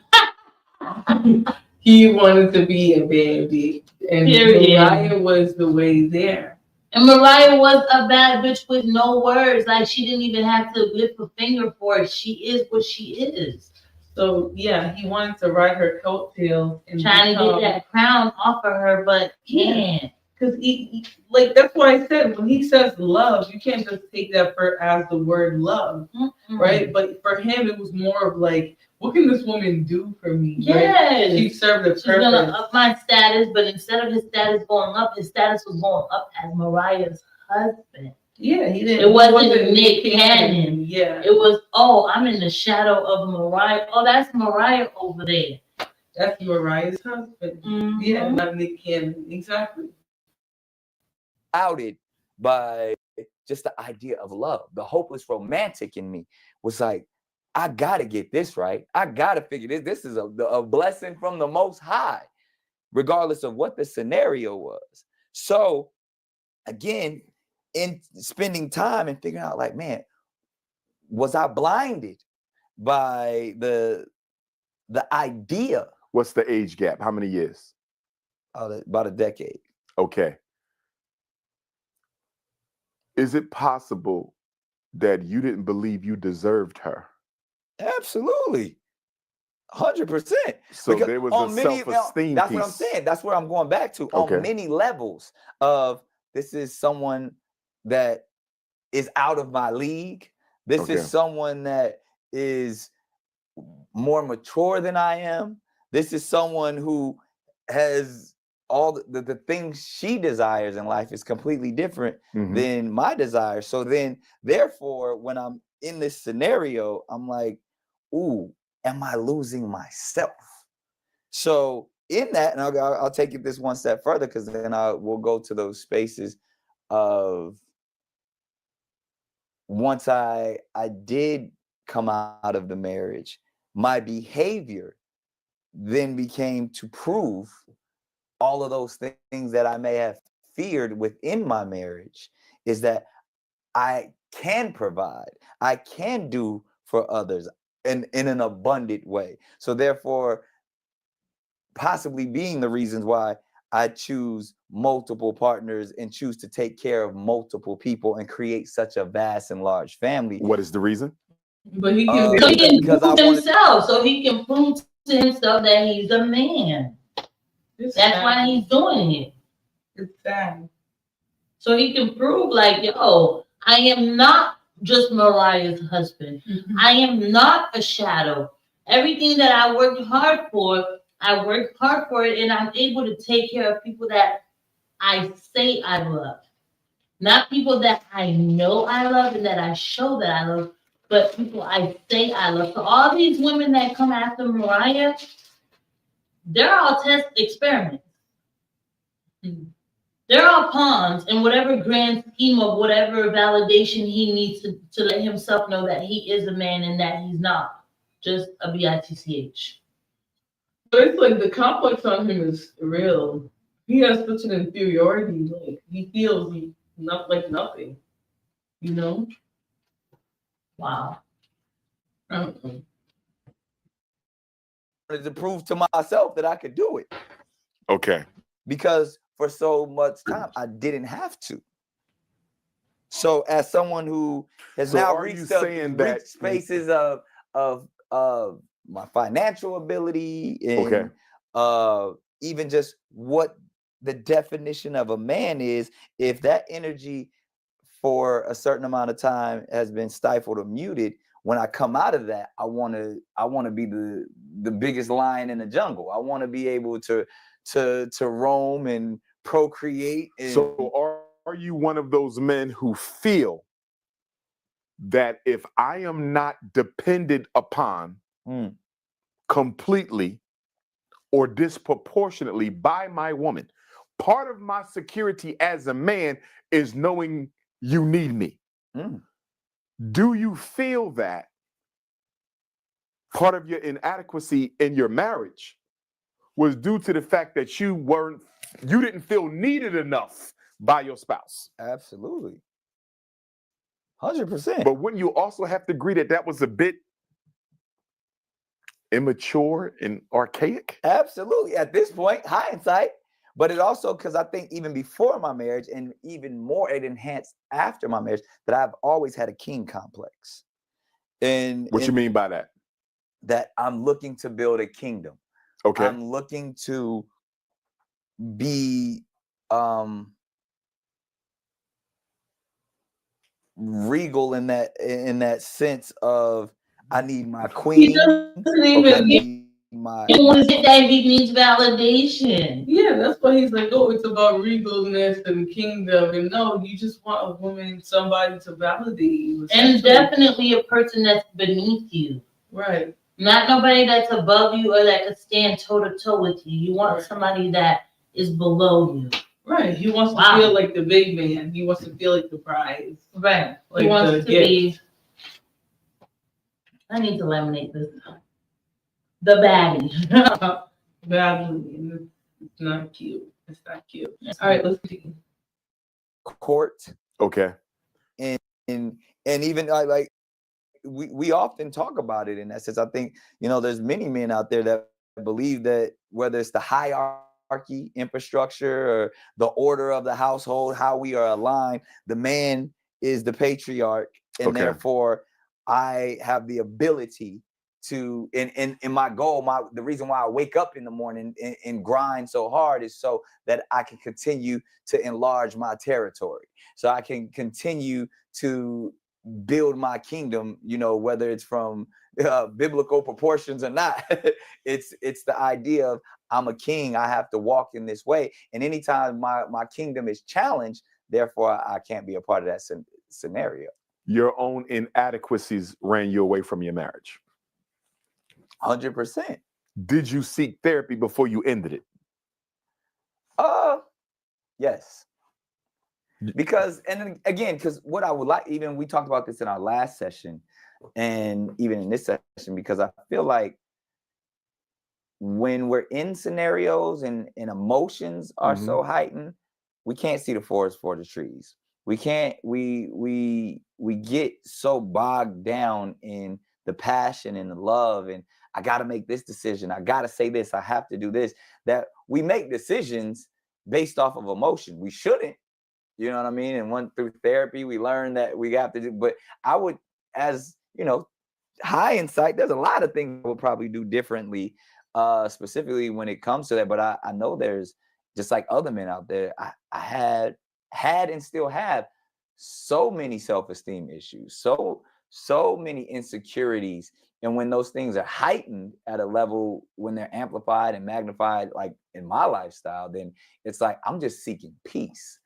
He wanted to be a bad bitch. And Mariah was the way there. And Mariah was a bad bitch with no words. Like, she didn't even have to lift a finger for it. She is what she is. So, yeah, he wanted to ride her coattails. And trying to get that crown off of her, but can't. Because like, that's why I said, when he says love, you can't just take that as the word love, right? But for him, it was more of like, what can this woman do for me? Yes. Right? She served a purpose. She's going to up my status, but instead of his status going up, his status was going up as Mariah's husband. Yeah, he didn't. It wasn't Nick Cannon. Yeah. It was, I'm in the shadow of Mariah. Oh, that's Mariah over there. That's Mariah's husband. Mm-hmm. Yeah, not Nick Cannon. Exactly. Outed by just the idea of love. The hopeless romantic in me was like, I gotta get this right. I gotta figure this. This is a blessing from the Most High, regardless of what the scenario was. So again, in spending time and figuring out, like, man, was I blinded by the idea? What's the age gap? How many years? About a decade. Okay. Is it possible that you didn't believe you deserved her? Absolutely. 100%. So there was a self-esteem That's piece. what I'm saying. That's where I'm going back to. Okay. On many levels of, this is someone that is out of my league. This is someone that is more mature than I am. This is someone who has all the things she desires in life is completely different than my desires. So then, therefore, when I'm in this scenario, I'm like, ooh, am I losing myself? So in that, and I'll take it this one step further, because then we'll go to those spaces of once I did come out of the marriage, my behavior then became to prove all of those things that I may have feared within my marriage, is that I can provide, I can do for others in an abundant way. So therefore, possibly being the reasons why I choose multiple partners and choose to take care of multiple people and create such a vast and large family. What is the reason? But he can prove himself, so he can prove to himself that he's a man. That's why he's doing it. It's sad. So he can prove, like, yo, I am not just Mariah's husband. I am not a shadow. Everything that I worked hard for, I worked hard for it, and I'm able to take care of people that I say I love. Not people that I know I love and that I show that I love, but people I say I love. So all these women that come after Mariah, they're all test experiments. They're all pawns in whatever grand scheme of whatever validation he needs to let himself know that he is a man and that he's not just a bitch. So it's like the complex on him is real. He has such an inferiority. Like he feels he not like nothing. You know? Wow. I don't know. To prove to myself that I could do it. Okay. Because for so much time I didn't have to. So as someone who has now reached spaces of my financial ability and even just what the definition of a man is, if that energy for a certain amount of time has been stifled or muted, when I come out of that, I want to be the biggest lion in the jungle. I want to be able to roam and procreate. And so are you one of those men who feel that if I am not dependent upon completely or disproportionately by my woman, part of my security as a man is knowing you need me? Do you feel that part of your inadequacy in your marriage was due to the fact that you didn't feel needed enough by your spouse? Absolutely. 100%. But wouldn't you also have to agree that that was a bit immature and archaic? Absolutely. At this point, hindsight. But it also, because I think even before my marriage and even more it enhanced after my marriage, that I've always had a king complex. And what you mean by that? That I'm looking to build a kingdom. Okay. I'm looking to be regal in that sense of I need my queen. He doesn't even he wants it that he needs validation. Yeah, that's why he's like, oh, it's about regalness and kingdom. And no, you just want a woman, somebody to validate you. And definitely a person that's beneath you. Right. Not nobody that's above you or that could stand toe to toe with you. You want somebody that is below you. Right. He wants to feel like the big man. He wants to feel like the prize. Right. Like he wants to be. I need to laminate this. The baddie. Badly. It's not cute. It's not cute. All right, let's continue. Court. Okay. And even like we often talk about it in that sense. I think, there's many men out there that believe that whether it's the hierarchy, infrastructure, or the order of the household, how we are aligned, the man is the patriarch, and therefore I have the ability to, and my goal, the reason why I wake up in the morning and grind so hard is so that I can continue to enlarge my territory. So I can continue to build my kingdom, whether it's from biblical proportions or not. It's the idea of I'm a king. I have to walk in this way. And anytime my kingdom is challenged, therefore I can't be a part of that scenario. Your own inadequacies ran you away from your marriage. 100%. Did you seek therapy before you ended it? Yes. Because what I would like, even we talked about this in our last session and even in this session, because I feel like when we're in scenarios and emotions are so heightened, we can't see the forest for the trees. We can't, we get so bogged down in the passion and the love and I got to make this decision. I got to say this. I have to do this, that we make decisions based off of emotion. We shouldn't. You know what I mean? And went through therapy, we learned that we have to do, but I would, as high insight, there's a lot of things I would probably do differently, specifically when it comes to that. But I know there's just like other men out there, I had and still have so many self-esteem issues, so so many insecurities. And when those things are heightened at a level, when they're amplified and magnified, like in my lifestyle, then it's like I'm just seeking peace.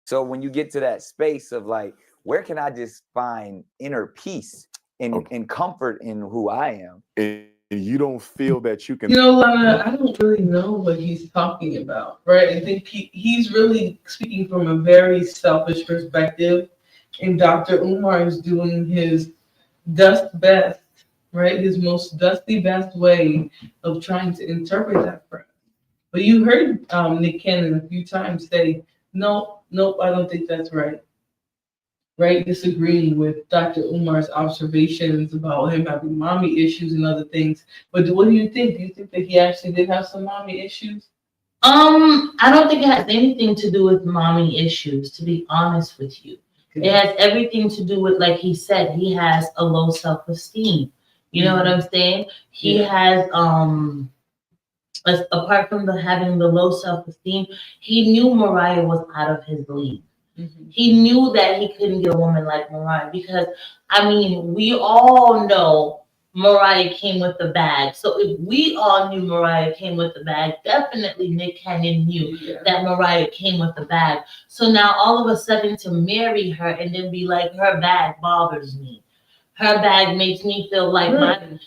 So when you get to that space of like, where can I just find inner peace and comfort in who I am? And you don't feel that you can. You know, Lana, I don't really know what he's talking about, right? I think he's really speaking from a very selfish perspective, and Dr. Umar is doing his dust best, right? His most dusty best way of trying to interpret that for us. But you heard Nick Cannon a few times say, nope, I don't think that's right. Right? Disagreeing with Dr. Umar's observations about him having mommy issues and other things. But what do you think? Do you think that he actually did have some mommy issues? I don't think it has anything to do with mommy issues, to be honest with you. It has everything to do with, like he said, he has a low self-esteem. You know what I'm saying? He has apart from having the low self-esteem, he knew Mariah was out of his league. He knew that he couldn't get a woman like Mariah because, I mean, we all know Mariah came with the bag. So if we all knew Mariah came with the bag, definitely Nick Cannon knew that Mariah came with the bag. So now all of a sudden to marry her and then be like, her bag bothers me. Her bag makes me feel like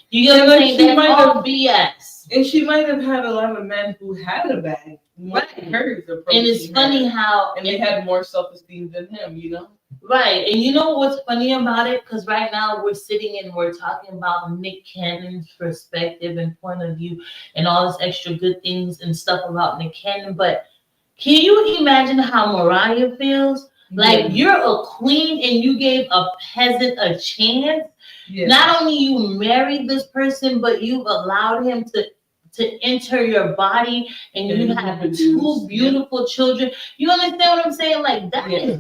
you know what I'm saying? That's all BS. And she might have had a lot of men who had a bag. Hers and it's funny how and they had more self-esteem than him, you know? Right. And you know what's funny about it? Because right now we're sitting and we're talking about Nick Cannon's perspective and point of view and all this extra good things and stuff about Nick Cannon. But can you imagine how Mariah feels? Like you're a queen and you gave a peasant a chance. Not only you married this person, but you've allowed him to enter your body and you have two beautiful children. You understand what I'm saying? Like that is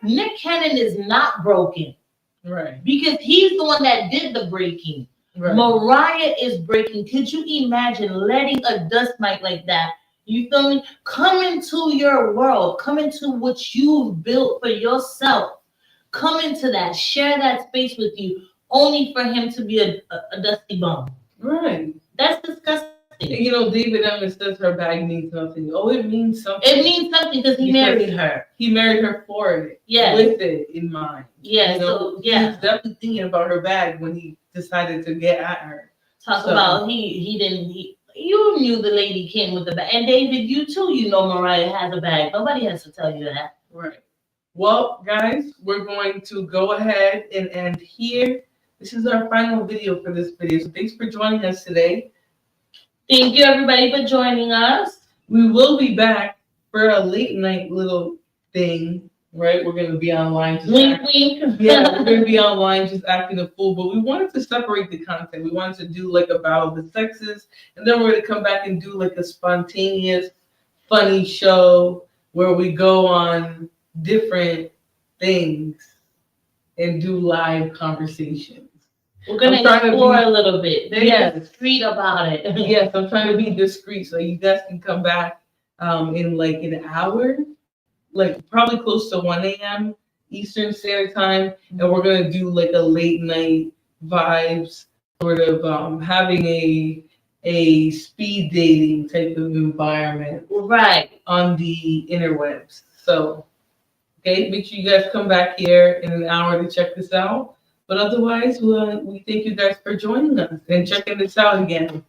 Nick Cannon is not broken. Right. Because he's the one that did the breaking. Right. Mariah is breaking. Could you imagine letting a dust mite like that, you feel me, come into your world, come into what you've built for yourself, come into that, share that space with you, only for him to be a dusty bum. Right. That's disgusting. And, you know, David Evans says her bag means nothing. Oh, it means something. It means something because he married her. He married her for it. Yeah. With it in mind. Yeah. You know, he was definitely thinking about her bag when he decided to get at her. Talk about you knew the lady came with the bag. And David, you too, you know Mariah has a bag. Nobody has to tell you that. Right. Well, guys, we're going to go ahead and end here. This is our final video for this video. So thanks for joining us today. Thank you, everybody, for joining us. We will be back for a late night little thing, right? We're going to be online. Wink. Yeah, we're going to be online just acting a fool. But we wanted to separate the content. We wanted to do like a battle of the sexes. And then we're going to come back and do like a spontaneous, funny show where we go on different things and do live conversations. We're going to explore a little bit. Very discreet about it. Yes, I'm trying to be discreet so you guys can come back in like an hour, like probably close to 1 a.m. Eastern Standard Time. And we're going to do like a late night vibes, sort of having a speed dating type of environment. Right. On the interwebs. So, okay, make sure you guys come back here in an hour to check this out. But otherwise, we thank you guys for joining us and checking this out again.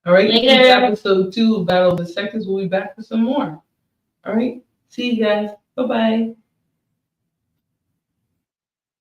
All right. Later. It's episode 2 of Battle of the Sexes. We'll be back for some more. All right. See you guys. Bye-bye.